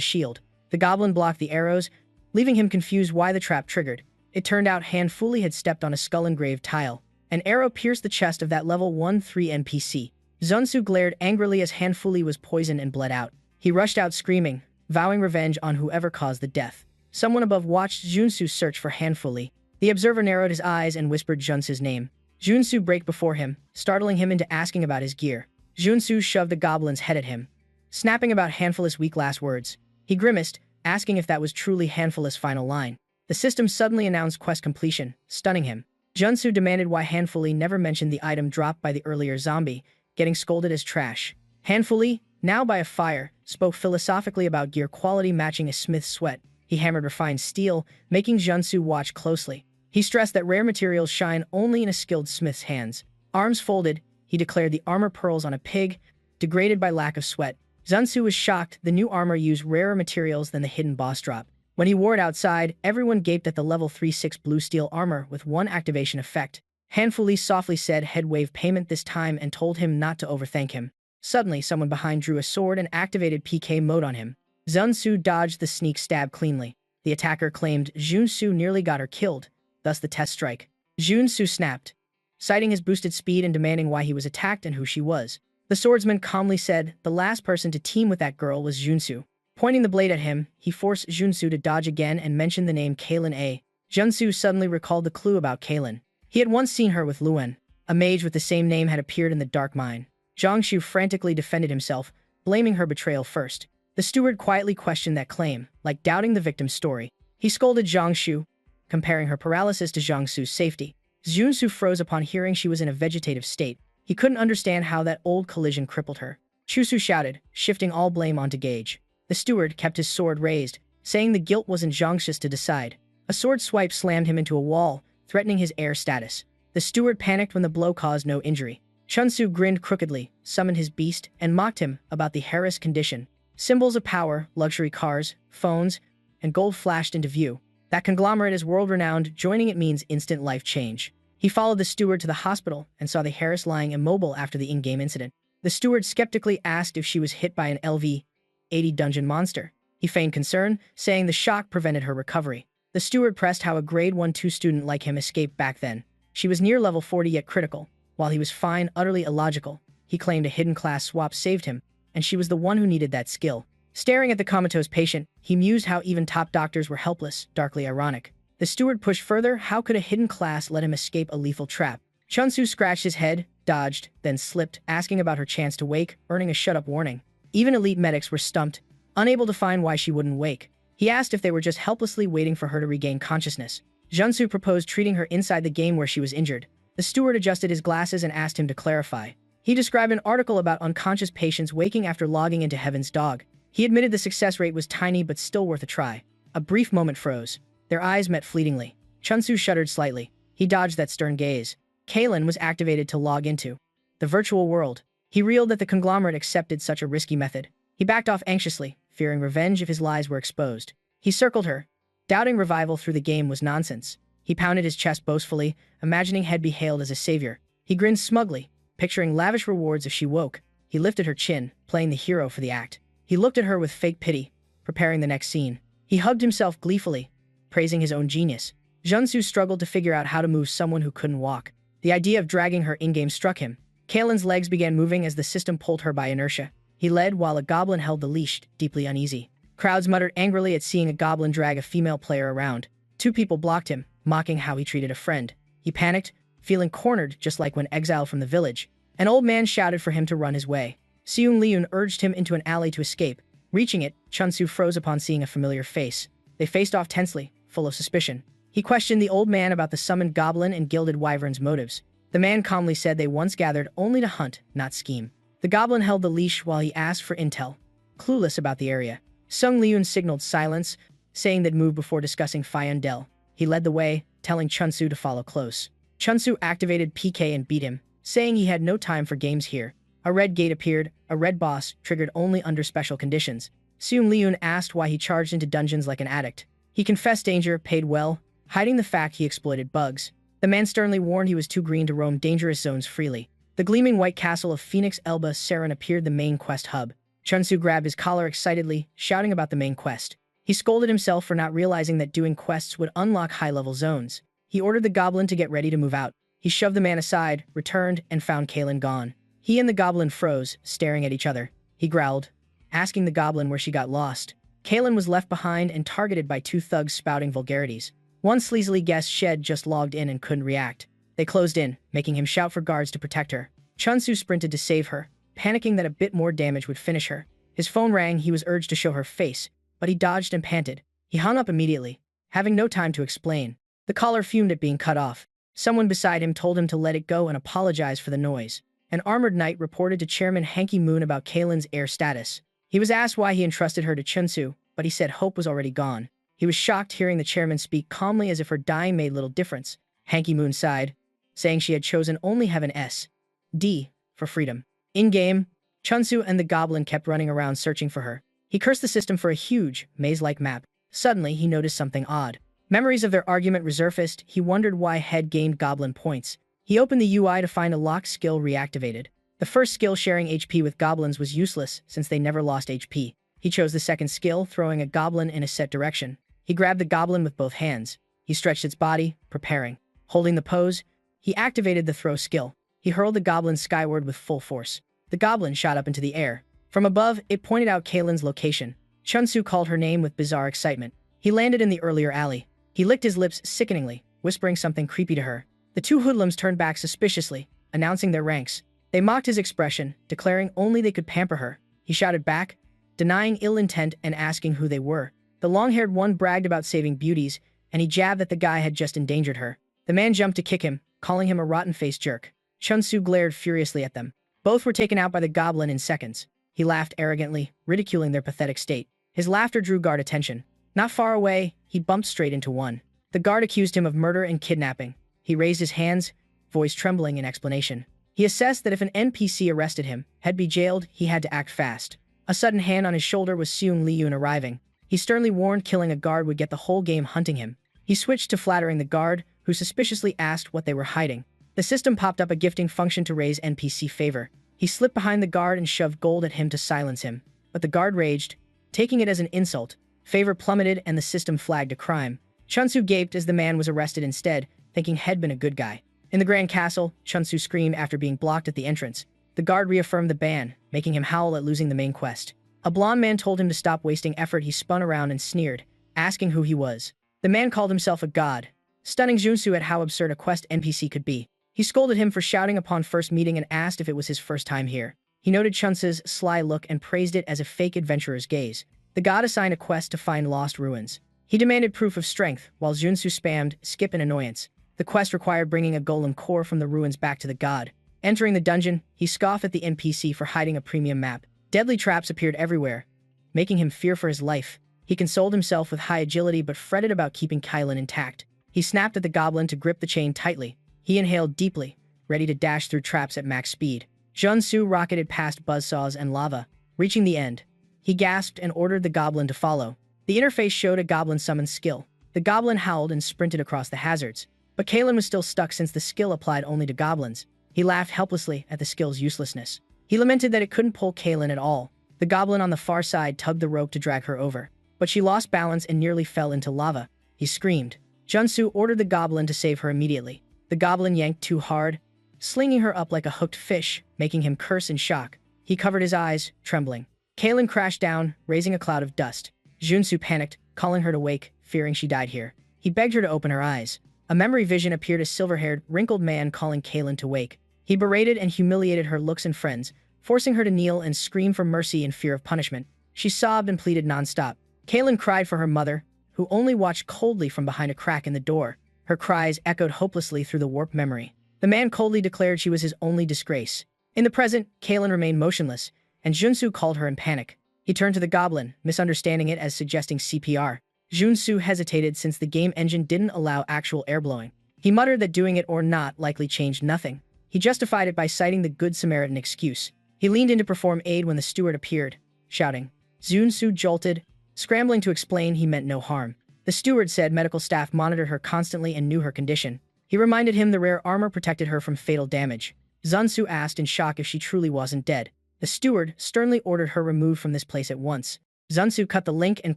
shield. The goblin blocked the arrows, leaving him confused why the trap triggered. It turned out Handfully had stepped on a skull-engraved tile. An arrow pierced the chest of that level 1-3 NPC. Junsu glared angrily as Handfully was poisoned and bled out. He rushed out screaming, vowing revenge on whoever caused the death. Someone above watched Junsu search for Handfully. The observer narrowed his eyes and whispered Junsu's name. Junsu braked before him, startling him into asking about his gear. Junsu shoved the goblin's head at him, snapping about Handfully's weak last words. He grimaced, asking if that was truly Handfully's final line. The system suddenly announced quest completion, stunning him. Junsu demanded why Handfully never mentioned the item dropped by the earlier zombie, getting scolded as trash. Handfully, now by a fire, spoke philosophically about gear quality matching a smith's sweat. He hammered refined steel, making Junsu watch closely. He stressed that rare materials shine only in a skilled smith's hands. Arms folded, he declared the armor pearls on a pig, degraded by lack of sweat. Junsu was shocked. The new armor used rarer materials than the hidden boss drop. When he wore it outside, everyone gaped at the level 3-6 blue steel armor with 1 activation effect. Handfully softly said head wave payment this time and told him not to overthank him. Suddenly, someone behind drew a sword and activated PK mode on him. Zun-Su dodged the sneak stab cleanly. The attacker claimed Jun-Su nearly got her killed, thus the test strike. Jun-Su snapped, citing his boosted speed and demanding why he was attacked and who she was. The swordsman calmly said the last person to team with that girl was Jun-Su. Pointing the blade at him, he forced Jun-Su to dodge again and mentioned the name Kaylin A. Jun-Su suddenly recalled the clue about Kaylin. He had once seen her with Luen. A mage with the same name had appeared in the dark mine. Jiangshu frantically defended himself, blaming her betrayal first. The steward quietly questioned that claim, like doubting the victim's story. He scolded Jiangshu, comparing her paralysis to Jiangsu's safety. Jun-Su froze upon hearing she was in a vegetative state. He couldn't understand how that old collision crippled her. Chusu shouted, shifting all blame onto Gage. The steward kept his sword raised, saying the guilt wasn't Jiangshu's to decide. A sword swipe slammed him into a wall, threatening his heir status. The steward panicked when the blow caused no injury. Chun-Su grinned crookedly, summoned his beast, and mocked him about the harassed condition. Symbols of power, luxury cars, phones, and gold flashed into view. That conglomerate is world-renowned, joining it means instant life change. He followed the steward to the hospital and saw the Harris lying immobile after the in-game incident. The steward skeptically asked if she was hit by an LV-80 dungeon monster. He feigned concern, saying the shock prevented her recovery. The steward pressed how a grade 1-2 student like him escaped back then. She was near level 40 yet critical. While he was fine, utterly illogical. He claimed a hidden class swap saved him, and she was the one who needed that skill. Staring at the comatose patient, he mused how even top doctors were helpless, darkly ironic. The steward pushed further. How could a hidden class let him escape a lethal trap? Chun-Su scratched his head, dodged, then slipped, asking about her chance to wake, earning a shut-up warning. Even elite medics were stumped, unable to find why she wouldn't wake. He asked if they were just helplessly waiting for her to regain consciousness. Chun-Su proposed treating her inside the game where she was injured. The steward adjusted his glasses and asked him to clarify. He described an article about unconscious patients waking after logging into Heaven's Dog. He admitted the success rate was tiny but still worth a try. A brief moment froze. Their eyes met fleetingly. Chun-Su shuddered slightly. He dodged that stern gaze. Kaylin was activated to log into the virtual world. He reeled that the conglomerate accepted such a risky method. He backed off anxiously, fearing revenge if his lies were exposed. He circled her, doubting revival through the game was nonsense. He pounded his chest boastfully, imagining he'd be hailed as a savior. He grinned smugly, picturing lavish rewards if she woke. He lifted her chin, playing the hero for the act. He looked at her with fake pity, preparing the next scene. He hugged himself gleefully, praising his own genius. Jun-Su struggled to figure out how to move someone who couldn't walk. The idea of dragging her in-game struck him. Kaylin's legs began moving as the system pulled her by inertia. He led while a goblin held the leash, deeply uneasy. Crowds muttered angrily at seeing a goblin drag a female player around. 2 people blocked him, mocking how he treated a friend. He panicked, feeling cornered just like when exiled from the village. An old man shouted for him to run his way. Seung Liun urged him into an alley to escape. Reaching it, Chun-Su froze upon seeing a familiar face. They faced off tensely, full of suspicion. He questioned the old man about the summoned goblin and gilded wyvern's motives. The man calmly said they once gathered only to hunt, not scheme. The goblin held the leash while he asked for intel, clueless about the area. Seung Liun signaled silence, saying they'd move before discussing Fyandel. He led the way, telling Chun-Su to follow close. Chun-Su activated PK and beat him, saying he had no time for games here. A red gate appeared, a red boss, triggered only under special conditions. Seung Liun asked why he charged into dungeons like an addict. He confessed danger, paid well, hiding the fact he exploited bugs. The man sternly warned he was too green to roam dangerous zones freely. The gleaming white castle of Phoenix Elba Saren appeared the main quest hub. Chun-Su grabbed his collar excitedly, shouting about the main quest. He scolded himself for not realizing that doing quests would unlock high-level zones. He ordered the goblin to get ready to move out. He shoved the man aside, returned, and found Kaylin gone. He and the goblin froze, staring at each other. He growled, asking the goblin where she got lost. Kaylin was left behind and targeted by 2 thugs spouting vulgarities. One sleazily guest Shed just logged in and couldn't react. They closed in, making him shout for guards to protect her. Chun-Su sprinted to save her, panicking that a bit more damage would finish her. His phone rang. He was urged to show her face, but he dodged and panted. He hung up immediately, having no time to explain. The caller fumed at being cut off. Someone beside him told him to let it go and apologize for the noise. An armored knight reported to Chairman Hanky Moon about Kaylin's heir status. He was asked why he entrusted her to Chun-Su, but he said hope was already gone. He was shocked hearing the chairman speak calmly as if her dying made little difference. Hanky Moon sighed, saying she had chosen only Heaven S.D. for freedom. In-game, Chun-Su and the goblin kept running around searching for her. He cursed the system for a huge, maze-like map. Suddenly, he noticed something odd. Memories of their argument resurfaced. He wondered why Head gained goblin points. He opened the UI to find a locked skill reactivated. The first skill sharing HP with goblins was useless since they never lost HP. He chose the second skill, throwing a goblin in a set direction. He grabbed the goblin with both hands. He stretched its body, preparing. Holding the pose, he activated the throw skill. He hurled the goblin skyward with full force. The goblin shot up into the air. From above, it pointed out Kaylin's location. Chunsu called her name with bizarre excitement. He landed in the earlier alley. He licked his lips sickeningly, whispering something creepy to her. The two hoodlums turned back suspiciously, announcing their ranks. They mocked his expression, declaring only they could pamper her. He shouted back, denying ill intent and asking who they were. The long-haired one bragged about saving beauties, and he jabbed that the guy had just endangered her. The man jumped to kick him, calling him a rotten-faced jerk. Chunsu glared furiously at them. Both were taken out by the goblin in seconds. He laughed arrogantly, ridiculing their pathetic state. His laughter drew guard attention. Not far away, he bumped straight into one. The guard accused him of murder and kidnapping. He raised his hands, voice trembling in explanation. He assessed that if an NPC arrested him, had be jailed, he had to act fast. A sudden hand on his shoulder was Seung Liyun arriving. He sternly warned killing a guard would get the whole game hunting him. He switched to flattering the guard, who suspiciously asked what they were hiding. The system popped up a gifting function to raise NPC favor. He slipped behind the guard and shoved gold at him to silence him. But the guard raged, taking it as an insult. Favor plummeted and the system flagged a crime. Chunsu gaped as the man was arrested instead, thinking he'd been a good guy. In the Grand Castle, Chunsu screamed after being blocked at the entrance. The guard reaffirmed the ban, making him howl at losing the main quest. A blonde man told him to stop wasting effort. He spun around and sneered, asking who he was. The man called himself a god, stunning Junsu at how absurd a quest NPC could be. He scolded him for shouting upon first meeting and asked if it was his first time here. He noted Chunsu's sly look and praised it as a fake adventurer's gaze. The god assigned a quest to find lost ruins. He demanded proof of strength, while Junsu spammed skip in annoyance. The quest required bringing a golem core from the ruins back to the god. Entering the dungeon, he scoffed at the NPC for hiding a premium map. Deadly traps appeared everywhere, making him fear for his life. He consoled himself with high agility but fretted about keeping Kylan intact. He snapped at the goblin to grip the chain tightly. He inhaled deeply, ready to dash through traps at max speed. Junsu rocketed past buzzsaws and lava, reaching the end. He gasped and ordered the goblin to follow. The interface showed a goblin summon skill. The goblin howled and sprinted across the hazards. But Kalen was still stuck since the skill applied only to goblins. He laughed helplessly at the skill's uselessness. He lamented that it couldn't pull Kalen at all. The goblin on the far side tugged the rope to drag her over. But she lost balance and nearly fell into lava. He screamed. Junsu ordered the goblin to save her immediately. The goblin yanked too hard, slinging her up like a hooked fish, making him curse in shock. He covered his eyes, trembling. Kalen crashed down, raising a cloud of dust. Junsu panicked, calling her to wake, fearing she died here. He begged her to open her eyes. A memory vision appeared, a silver-haired, wrinkled man calling Kalen to wake. He berated and humiliated her looks and friends, forcing her to kneel and scream for mercy in fear of punishment. She sobbed and pleaded nonstop. Kalen cried for her mother, who only watched coldly from behind a crack in the door. Her cries echoed hopelessly through the warped memory. The man coldly declared she was his only disgrace. In the present, Kalen remained motionless, and Junsu called her in panic. He turned to the goblin, misunderstanding it as suggesting CPR. Junsu hesitated since the game engine didn't allow actual air blowing. He muttered that doing it or not likely changed nothing. He justified it by citing the Good Samaritan excuse. He leaned in to perform aid when the steward appeared, shouting. Junsu jolted, scrambling to explain he meant no harm. The steward said medical staff monitored her constantly and knew her condition. He reminded him the rare armor protected her from fatal damage. Junsu asked in shock if she truly wasn't dead. The steward sternly ordered her removed from this place at once. Junsu cut the link and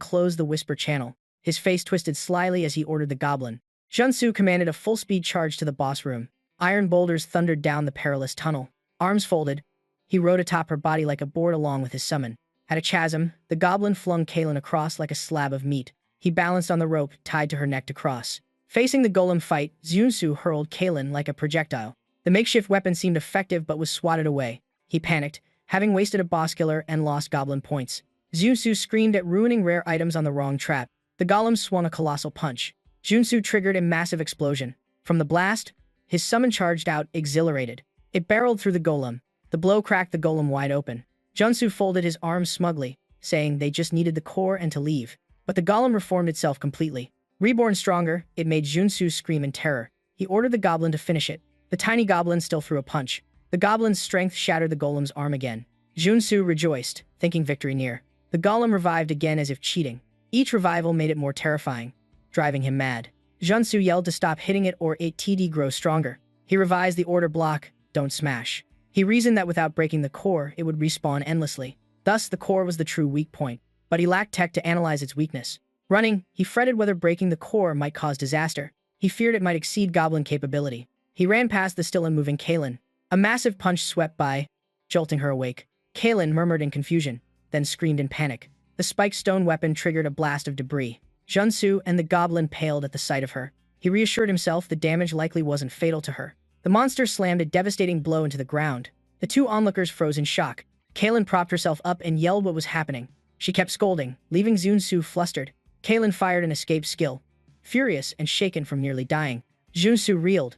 closed the whisper channel. His face twisted slyly as he ordered the goblin. Junsu commanded a full-speed charge to the boss room. Iron boulders thundered down the perilous tunnel. Arms folded, he rode atop her body like a board along with his summon. At a chasm, the goblin flung Kalen across like a slab of meat. He balanced on the rope tied to her neck to cross. Facing the golem fight, Junsu hurled Kalen like a projectile. The makeshift weapon seemed effective but was swatted away. He panicked, having wasted a boss killer and lost goblin points. Junsu screamed at ruining rare items on the wrong trap. The golem swung a colossal punch. Junsu triggered a massive explosion. From the blast, his summon charged out, exhilarated. It barreled through the golem. The blow cracked the golem wide open. Junsu folded his arms smugly, saying they just needed the core and to leave. But the golem reformed itself completely. Reborn stronger, it made Junsu scream in terror. He ordered the goblin to finish it. The tiny goblin still threw a punch. The goblin's strength shattered the golem's arm again. Junsu rejoiced, thinking victory near. The golem revived again as if cheating. Each revival made it more terrifying, driving him mad. Junsu yelled to stop hitting it or it'd grow stronger. He revised the order block, don't smash. He reasoned that without breaking the core, it would respawn endlessly. Thus, the core was the true weak point. but he lacked tech to analyze its weakness. Running, he fretted whether breaking the core might cause disaster. He feared it might exceed goblin capability. He ran past the still unmoving Kaylin. A massive punch swept by, jolting her awake. Kaylin murmured in confusion, then screamed in panic. The spiked stone weapon triggered a blast of debris. Junsu and the goblin paled at the sight of her. He reassured himself the damage likely wasn't fatal to her. The monster slammed a devastating blow into the ground. The two onlookers froze in shock. Kaylin propped herself up and yelled what was happening. She kept scolding, leaving Junsu flustered. Kaylin fired an escape skill. Furious and shaken from nearly dying, Junsu reeled,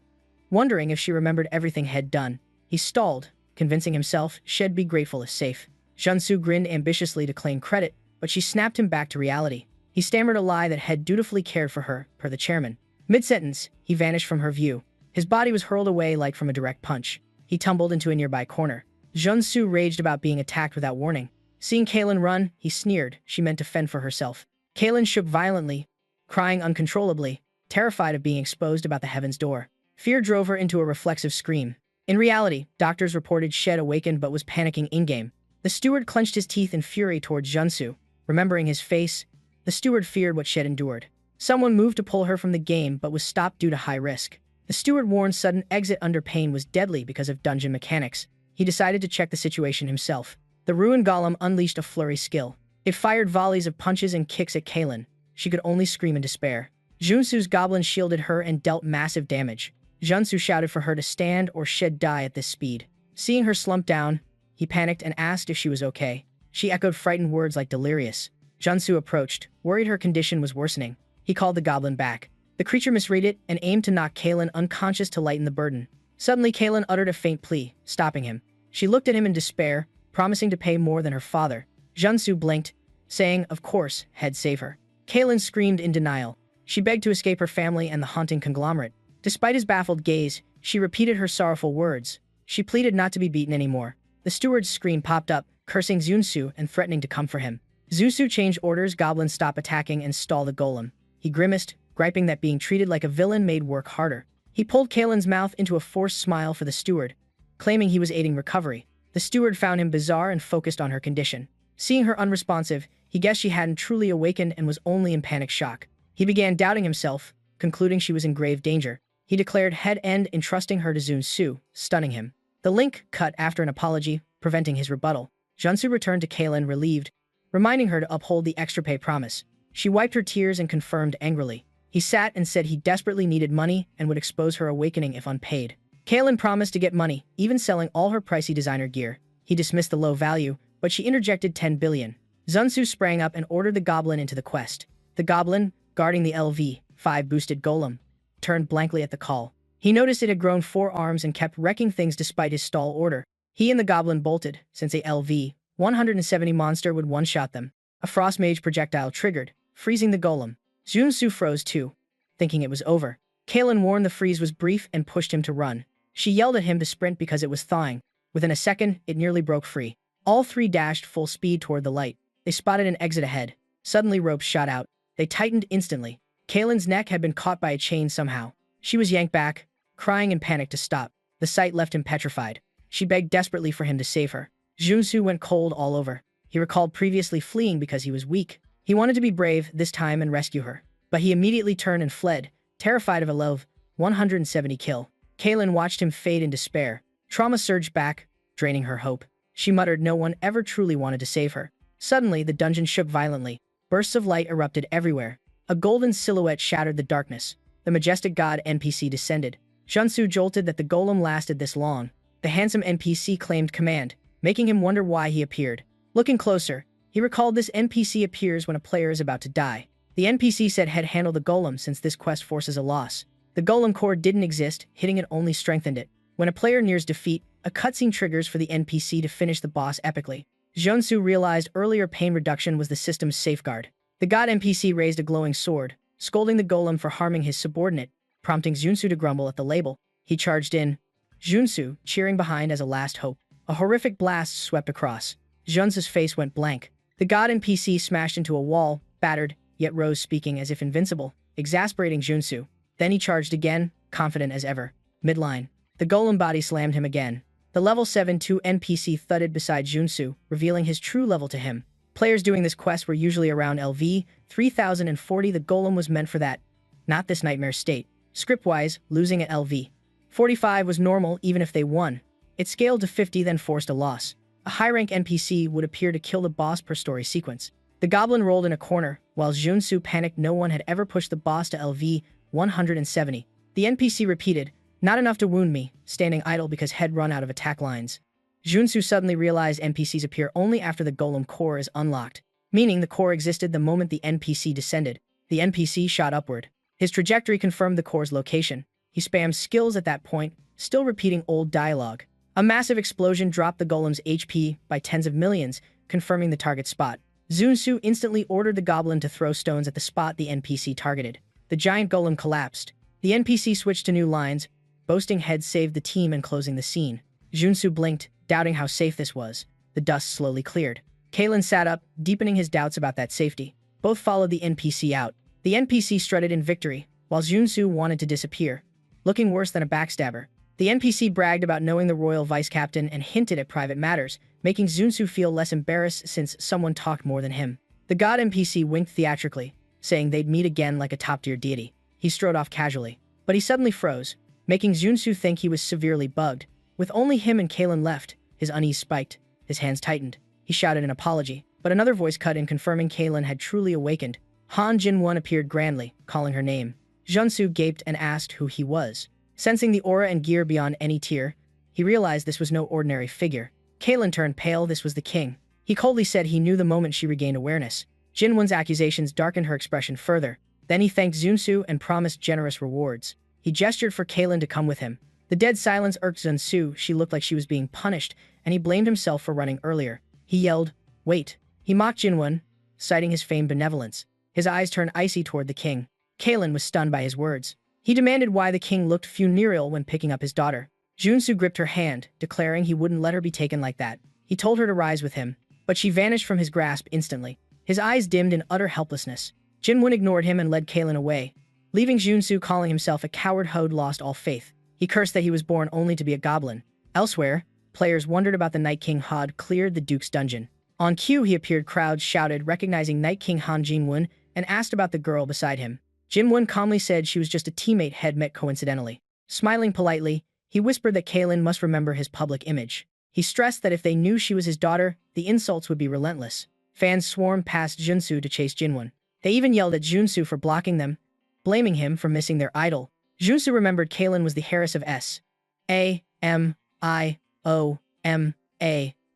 wondering if she remembered everything had done. He stalled, convincing himself she'd be grateful if safe. Junsu grinned ambitiously to claim credit, but she snapped him back to reality. He stammered a lie that had dutifully cared for her, per the chairman. Mid-sentence, he vanished from her view. His body was hurled away like from a direct punch. He tumbled into a nearby corner. Junsu raged about being attacked without warning. Seeing Kaylin run, he sneered. She meant to fend for herself. Kaylin shook violently, crying uncontrollably, terrified of being exposed about the heaven's door. Fear drove her into a reflexive scream. In reality, doctors reported Shed awakened but was panicking in-game. The steward clenched his teeth in fury towards Junsu. Remembering his face, the steward feared what Shed endured. Someone moved to pull her from the game but was stopped due to high risk. The steward warned sudden exit under pain was deadly because of dungeon mechanics. He decided to check the situation himself. The ruined golem unleashed a flurry skill. It fired volleys of punches and kicks at Kaylin. She could only scream in despair. Junsu's goblin shielded her and dealt massive damage. Junsu shouted for her to stand or she'd die at this speed. Seeing her slump down, he panicked and asked if she was okay. She echoed frightened words like delirious. Junsu approached, worried her condition was worsening. He called the goblin back. The creature misread it and aimed to knock Kaylin unconscious to lighten the burden. Suddenly, Kaylin uttered a faint plea, stopping him. She looked at him in despair, promising to pay more than her father. Junsu blinked, saying, of course, he'd save her. Kaylin screamed in denial. She begged to escape her family and the haunting conglomerate. Despite his baffled gaze, she repeated her sorrowful words. She pleaded not to be beaten anymore. The steward's screen popped up, cursing Junsu and threatening to come for him. Junsu changed orders, goblins stop attacking and stall the golem. He grimaced, griping that being treated like a villain made work harder. He pulled Kaylin's mouth into a forced smile for the steward, claiming he was aiding recovery. The steward found him bizarre and focused on her condition. Seeing her unresponsive, he guessed she hadn't truly awakened and was only in panic shock. He began doubting himself, concluding she was in grave danger. He declared head end entrusting her to Junsu, stunning him. The link cut after an apology, preventing his rebuttal. Junsu returned to Kaylin relieved, reminding her to uphold the extra pay promise. She wiped her tears and confirmed angrily. He sat and said he desperately needed money and would expose her awakening if unpaid. Kaylin promised to get money, even selling all her pricey designer gear. He dismissed the low value, but she interjected 10 billion. Junsu sprang up and ordered the goblin into the quest. The goblin, guarding the LV-5 boosted golem, turned blankly at the call. He noticed it had grown 4 arms and kept wrecking things despite his stall order. He and the goblin bolted, since a LV-170 monster would one-shot them. A frost mage projectile triggered, freezing the golem. Junsu froze too, thinking it was over. Kaylin warned the freeze was brief and pushed him to run. She yelled at him to sprint because it was thawing. Within a second, it nearly broke free. All 3 dashed full speed toward the light. They spotted an exit ahead. Suddenly ropes shot out. They tightened instantly. Kaylin's neck had been caught by a chain somehow. She was yanked back, crying in panic to stop. The sight left him petrified. She begged desperately for him to save her. Junsu went cold all over. He recalled previously fleeing because he was weak. He wanted to be brave this time and rescue her. But he immediately turned and fled, terrified of a low 170 kill. Kaylin watched him fade in despair. Trauma surged back, draining her hope. She muttered no one ever truly wanted to save her. Suddenly, the dungeon shook violently. Bursts of light erupted everywhere. A golden silhouette shattered the darkness. The majestic god NPC descended. Junsu jolted that the golem lasted this long. The handsome NPC claimed command, making him wonder why he appeared. Looking closer, he recalled this NPC appears when a player is about to die. The NPC said he'd handle the golem since this quest forces a loss. The golem core didn't exist, hitting it only strengthened it. When a player nears defeat, a cutscene triggers for the NPC to finish the boss epically. Junsu realized earlier pain reduction was the system's safeguard. The god NPC raised a glowing sword, scolding the golem for harming his subordinate, prompting Junsu to grumble at the label. He charged in, Junsu cheering behind as a last hope. A horrific blast swept across. Junsu's face went blank. The god NPC smashed into a wall, battered, yet rose speaking as if invincible, exasperating Junsu. Then he charged again, confident as ever. Midline. The golem body slammed him again. The level 7-2 NPC thudded beside Junsu, revealing his true level to him. Players doing this quest were usually around LV 3040. The golem was meant for that, not this nightmare state. Script-wise, losing at LV 45 was normal even if they won. It scaled to 50 then forced a loss. A high-rank NPC would appear to kill the boss per story sequence. The goblin rolled in a corner, while Junsu panicked. No one had ever pushed the boss to LV 170. The NPC repeated, "Not enough to wound me," standing idle because head run out of attack lines. Junsu suddenly realized NPCs appear only after the golem core is unlocked, meaning the core existed the moment the NPC descended. The NPC shot upward. His trajectory confirmed the core's location. He spammed skills at that point, still repeating old dialogue. A massive explosion dropped the golem's HP by tens of millions, confirming the target spot. Junsu instantly ordered the goblin to throw stones at the spot the NPC targeted. The giant golem collapsed. The NPC switched to new lines, boasting head saved the team and closing the scene. Junsu blinked, doubting how safe this was. The dust slowly cleared. Kalen sat up, deepening his doubts about that safety. Both followed the NPC out. The NPC strutted in victory, while Junsu wanted to disappear, looking worse than a backstabber. The NPC bragged about knowing the royal vice captain and hinted at private matters, making Junsu feel less embarrassed since someone talked more than him. The god NPC winked theatrically, saying they'd meet again like a top-tier deity. He strode off casually, but he suddenly froze, making Junsu think he was severely bugged. With only him and Kalen left, his unease spiked. His hands tightened. He shouted an apology, but another voice cut in confirming Kalen had truly awakened. Han Jin-won appeared grandly, calling her name. Junsu gaped and asked who he was. Sensing the aura and gear beyond any tier, he realized this was no ordinary figure. Kalen turned pale. This was the king. He coldly said he knew the moment she regained awareness. Jin-won's accusations darkened her expression further. Then he thanked Junsu and promised generous rewards. He gestured for Kalen to come with him. The dead silence irked Junsu. She looked like she was being punished, and he blamed himself for running earlier. He yelled, "Wait." He mocked Jin-won, citing his famed benevolence. His eyes turned icy toward the king. Kalen was stunned by his words. He demanded why the king looked funereal when picking up his daughter. Junsu gripped her hand, declaring he wouldn't let her be taken like that. He told her to rise with him, but she vanished from his grasp instantly. His eyes dimmed in utter helplessness. Jin-won ignored him and led Kalen away, leaving Junsu calling himself a coward who'd lost all faith. He cursed that he was born only to be a goblin. Elsewhere, players wondered about the Night King had cleared the Duke's dungeon. On cue he appeared. Crowds shouted, recognizing Night King Han Jin-won, and asked about the girl beside him. Jin-won calmly said she was just a teammate had met coincidentally. Smiling politely, he whispered that Kalen must remember his public image. He stressed that if they knew she was his daughter, the insults would be relentless. Fans swarmed past Junsu to chase Jin-won. They even yelled at Junsu for blocking them, blaming him for missing their idol. Junsu remembered Kalen was the heiress of S.A.M.I.O.M.A.,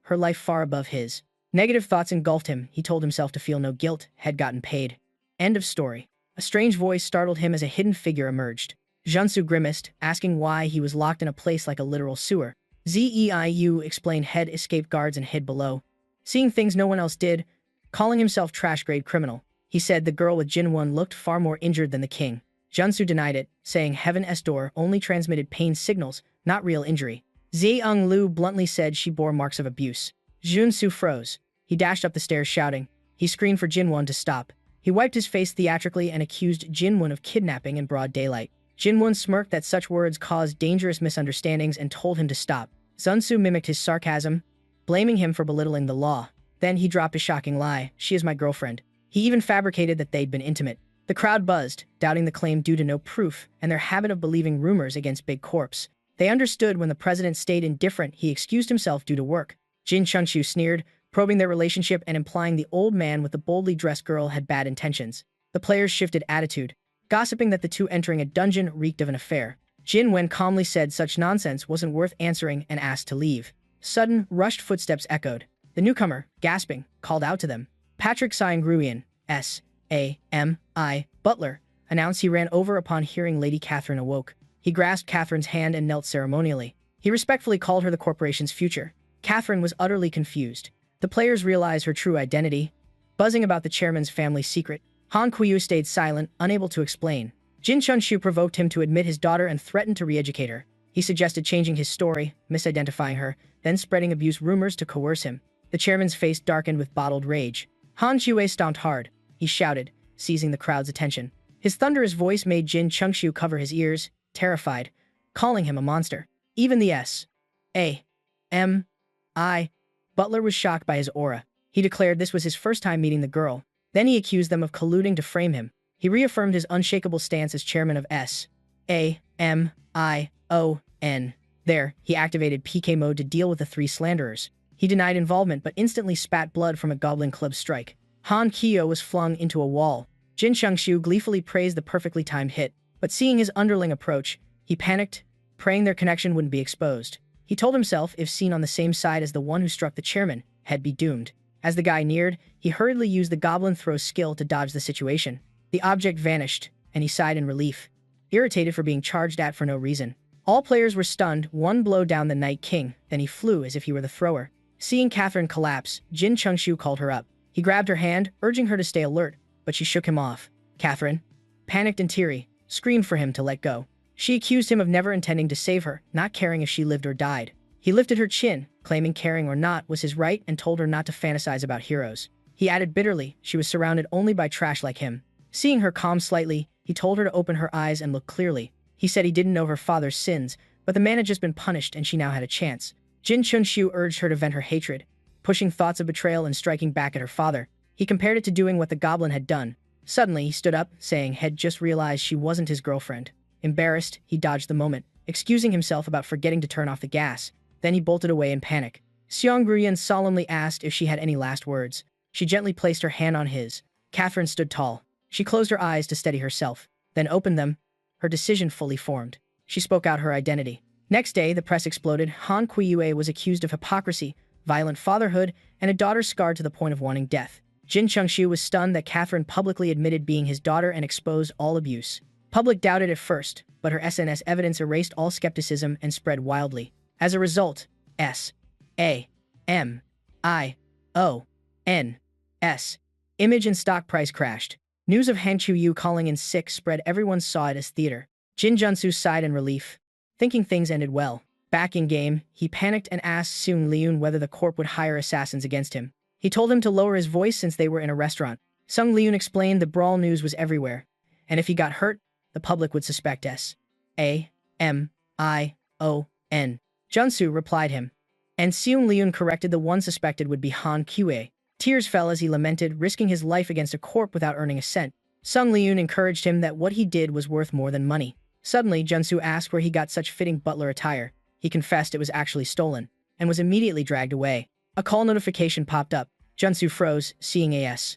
her life far above his. Negative thoughts engulfed him. He told himself to feel no guilt, had gotten paid. End of story. A strange voice startled him as a hidden figure emerged. Junsu grimaced, asking why he was locked in a place like a literal sewer. Zeiu explained head escaped guards and hid below, seeing things no one else did, calling himself trash-grade criminal. He said the girl with Jin-won looked far more injured than the king. Junsu denied it, saying Heaven's door only transmitted pain signals, not real injury. Zeung Lu bluntly said she bore marks of abuse. Junsu froze. He dashed up the stairs shouting. He screamed for Jin-won to stop. He wiped his face theatrically and accused Jin-won of kidnapping in broad daylight. Jin-won smirked that such words caused dangerous misunderstandings and told him to stop. Junsu mimicked his sarcasm, blaming him for belittling the law. Then he dropped a shocking lie. She is my girlfriend. He even fabricated that they'd been intimate. The crowd buzzed, doubting the claim due to no proof and their habit of believing rumors against big corps. They understood when the president stayed indifferent, he excused himself due to work. Jin Chungshu sneered, probing their relationship and implying the old man with the boldly dressed girl had bad intentions. The players shifted attitude, gossiping that the two entering a dungeon reeked of an affair. Jin Wen calmly said such nonsense wasn't worth answering and asked to leave. Sudden, rushed footsteps echoed. The newcomer, gasping, called out to them. Patrick Sang-Gruian, S.A.M.I. Butler, announced. He ran over upon hearing Lady Catherine awoke. He grasped Catherine's hand and knelt ceremonially. He respectfully called her the corporation's future. Catherine was utterly confused. The players realized her true identity, buzzing about the chairman's family secret. Han Kuiyu stayed silent, unable to explain. Jin Chunshu provoked him to admit his daughter and threatened to re-educate her. He suggested changing his story, misidentifying her, then spreading abuse rumors to coerce him. The chairman's face darkened with bottled rage. Han Chue stomped hard. He shouted, seizing the crowd's attention. His thunderous voice made Jin Chungshu cover his ears, terrified, calling him a monster. Even the S.A.M.I. Butler was shocked by his aura. He declared this was his first time meeting the girl. Then he accused them of colluding to frame him. He reaffirmed his unshakable stance as chairman of S.A.M.I.O.N. There, he activated PK mode to deal with the three slanderers. He denied involvement but instantly spat blood from a Goblin Club strike. Han Kyo was flung into a wall. Jin Chengxiu gleefully praised the perfectly timed hit, but seeing his underling approach, he panicked, praying their connection wouldn't be exposed. He told himself if seen on the same side as the one who struck the chairman, he'd be doomed. As the guy neared, he hurriedly used the Goblin Throw skill to dodge the situation. The object vanished, and he sighed in relief, irritated for being charged at for no reason. All players were stunned, one blow down the Night King, then he flew as if he were the thrower. Seeing Catherine collapse, Jin Chengxiu called her up. He grabbed her hand, urging her to stay alert, but she shook him off. Catherine, panicked and teary, screamed for him to let go. She accused him of never intending to save her, not caring if she lived or died. He lifted her chin, claiming caring or not was his right, and told her not to fantasize about heroes. He added bitterly, she was surrounded only by trash like him. Seeing her calm slightly, he told her to open her eyes and look clearly. He said he didn't know her father's sins, but the man had just been punished and she now had a chance. Jin Chengxiu urged her to vent her hatred, pushing thoughts of betrayal and striking back at her father. He compared it to doing what the goblin had done. Suddenly, he stood up, saying he'd just realized she wasn't his girlfriend. Embarrassed, he dodged the moment, excusing himself about forgetting to turn off the gas. Then he bolted away in panic. Xiong Ruyan solemnly asked if she had any last words. She gently placed her hand on his. Catherine stood tall. She closed her eyes to steady herself, then opened them, her decision fully formed. She spoke out her identity. Next day, the press exploded. Han Kuiyue was accused of hypocrisy, violent fatherhood, and a daughter scarred to the point of wanting death. Jin Chengxiu was stunned that Catherine publicly admitted being his daughter and exposed all abuse. Public doubted at first, but her SNS evidence erased all skepticism and spread wildly. As a result, S.A.M.I.O.N.'s image and stock price crashed. News of Han Chuyu calling in sick spread. Everyone saw it as theater. Jin Junsu sighed in relief, thinking things ended well. Back in game, he panicked and asked Sung Liun whether the corp would hire assassins against him. He told him to lower his voice since they were in a restaurant. Sung Liun explained the brawl news was everywhere, and if he got hurt, the public would suspect S.A.M.I.O.N. Junsu replied him, and Seung Liun corrected the one suspected would be Han Kue. Tears fell as he lamented, risking his life against a corp without earning a cent. Sung Liun encouraged him that what he did was worth more than money. Suddenly, Junsu asked where he got such fitting butler attire. He confessed it was actually stolen, and was immediately dragged away. A call notification popped up. Junsu froze, seeing A.S.A.M.I.O.N.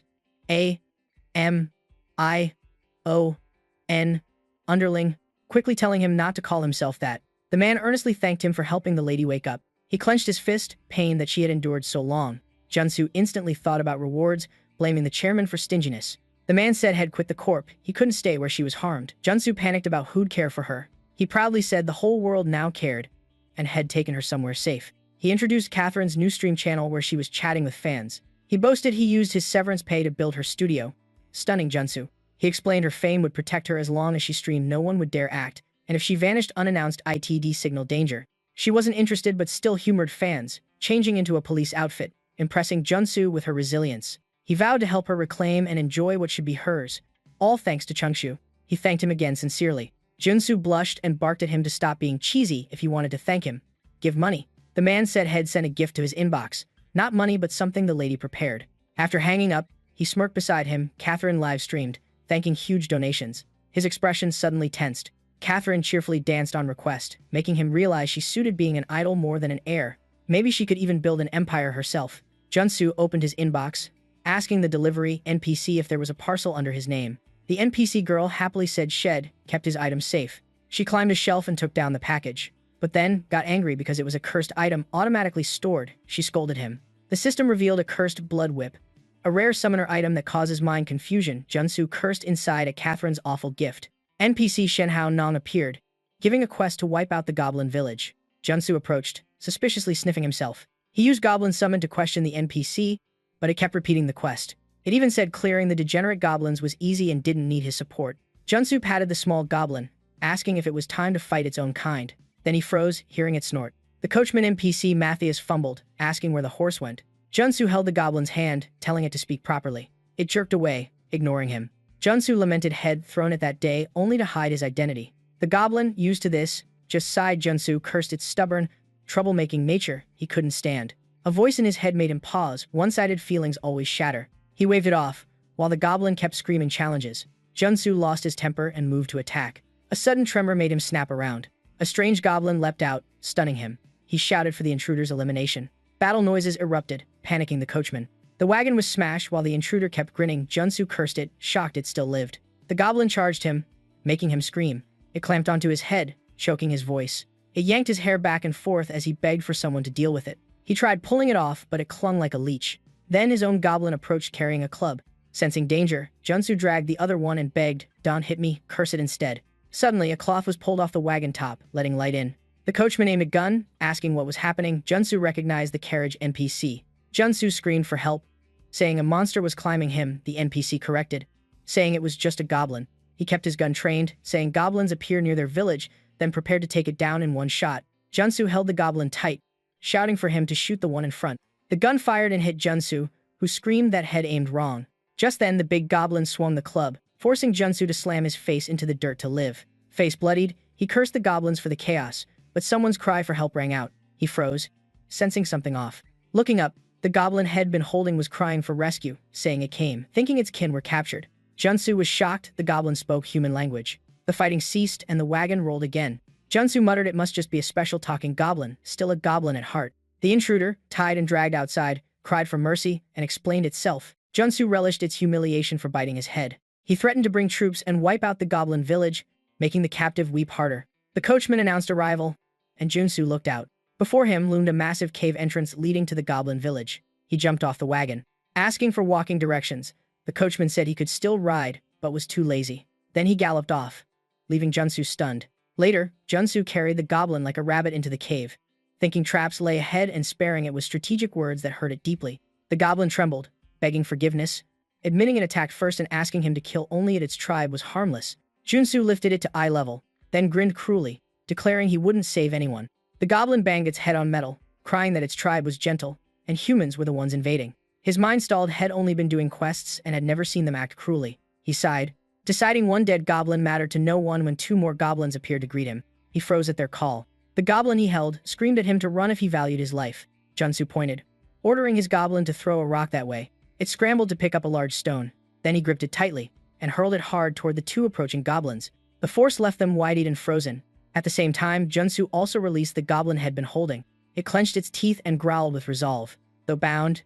underling, quickly telling him not to call himself that. The man earnestly thanked him for helping the lady wake up. He clenched his fist, pain that she had endured so long. Junsu instantly thought about rewards, blaming the chairman for stinginess. The man said he'd quit the corp. He couldn't stay where she was harmed. Junsu panicked about who'd care for her. He proudly said the whole world now cared, and had taken her somewhere safe. He introduced Catherine's new stream channel where she was chatting with fans. He boasted he used his severance pay to build her studio, stunning Junsu. He explained her fame would protect her as long as she streamed no one would dare act, and if she vanished unannounced ITD signaled danger. She wasn't interested but still humored fans, changing into a police outfit, impressing Junsu with her resilience. He vowed to help her reclaim and enjoy what should be hers, all thanks to Chengxiu. He thanked him again sincerely. Junsu blushed and barked at him to stop being cheesy if he wanted to thank him. Give money. The man said he'd sent a gift to his inbox. Not money but something the lady prepared. After hanging up, he smirked beside him. Catherine live-streamed, thanking huge donations. His expression suddenly tensed. Catherine cheerfully danced on request, making him realize she suited being an idol more than an heir. Maybe she could even build an empire herself. Junsu opened his inbox, asking the delivery NPC if there was a parcel under his name. The NPC girl happily said shed, kept his item safe. She climbed a shelf and took down the package, but then got angry because it was a cursed item automatically stored. She scolded him. The system revealed a cursed blood whip, a rare summoner item that causes mind confusion. Junsu cursed inside at Catherine's awful gift. NPC Shenhao Nong appeared, giving a quest to wipe out the goblin village. Junsu approached, suspiciously sniffing himself. He used Goblin Summon to question the NPC, but it kept repeating the quest. It even said clearing the degenerate goblins was easy and didn't need his support. Junsu patted the small goblin, asking if it was time to fight its own kind. Then he froze, hearing it snort. The coachman NPC Matthias fumbled, asking where the horse went. Junsu held the goblin's hand, telling it to speak properly. It jerked away, ignoring him. Junsu lamented head thrown at that day only to hide his identity. The goblin, used to this, just sighed. Junsu cursed its stubborn, troublemaking nature he couldn't stand. A voice in his head made him pause. One-sided feelings always shatter. He waved it off, while the goblin kept screaming challenges. Junsu lost his temper and moved to attack. A sudden tremor made him snap around. A strange goblin leapt out, stunning him. He shouted for the intruder's elimination. Battle noises erupted, panicking the coachman. The wagon was smashed while the intruder kept grinning. Junsu cursed it, shocked it still lived. The goblin charged him, making him scream. It clamped onto his head, choking his voice. It yanked his hair back and forth as he begged for someone to deal with it. He tried pulling it off, but it clung like a leech. Then his own goblin approached carrying a club. Sensing danger, Junsu dragged the other one and begged, "Don't hit me, curse it instead." Suddenly, a cloth was pulled off the wagon top, letting light in. The coachman aimed a gun, asking what was happening. Junsu recognized the carriage NPC. Junsu screamed for help, saying a monster was climbing him. The NPC corrected, saying it was just a goblin. He kept his gun trained, saying goblins appear near their village, then prepared to take it down in one shot. Junsu held the goblin tight, shouting for him to shoot the one in front. The gun fired and hit Junsu, who screamed that head aimed wrong. Just then, the big goblin swung the club, forcing Junsu to slam his face into the dirt to live. Face bloodied, he cursed the goblins for the chaos, but someone's cry for help rang out. He froze, sensing something off. Looking up, the goblin he'd been holding was crying for rescue, saying it came, thinking its kin were captured. Junsu was shocked. The goblin spoke human language. The fighting ceased and the wagon rolled again. Junsu muttered it must just be a special talking goblin, still a goblin at heart. The intruder, tied and dragged outside, cried for mercy and explained itself. Junsu relished its humiliation for biting his head. He threatened to bring troops and wipe out the goblin village, making the captive weep harder. The coachman announced arrival, and Junsu looked out. Before him loomed a massive cave entrance leading to the goblin village. He jumped off the wagon, asking for walking directions. The coachman said he could still ride, but was too lazy. Then he galloped off, leaving Junsu stunned. Later, Junsu carried the goblin like a rabbit into the cave, thinking traps lay ahead and sparing it with strategic words that hurt it deeply. The goblin trembled, begging forgiveness, admitting it attacked first and asking him to kill only its tribe was harmless. Junsu lifted it to eye level, then grinned cruelly, declaring he wouldn't save anyone. The goblin banged its head on metal, crying that its tribe was gentle, and humans were the ones invading. His mind stalled. Had only been doing quests and had never seen them act cruelly. He sighed, deciding one dead goblin mattered to no one when two more goblins appeared to greet him. He froze at their call. The goblin he held screamed at him to run if he valued his life. Junsu pointed, ordering his goblin to throw a rock that way. It scrambled to pick up a large stone. Then he gripped it tightly and hurled it hard toward the two approaching goblins. The force left them wide-eyed and frozen. At the same time, Junsu also released the goblin had been holding. It clenched its teeth and growled with resolve. Though bound,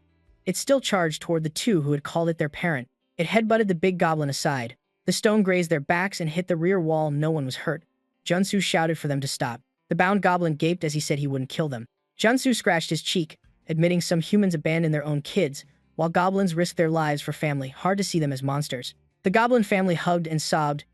it still charged toward the two who had called it their parent. It headbutted the big goblin aside. The stone grazed their backs and hit the rear wall. No one was hurt. Junsu shouted for them to stop. The bound goblin gaped as he said he wouldn't kill them. Junsu scratched his cheek, admitting some humans abandon their own kids, while goblins risk their lives for family. Hard to see them as monsters. The goblin family hugged and sobbed,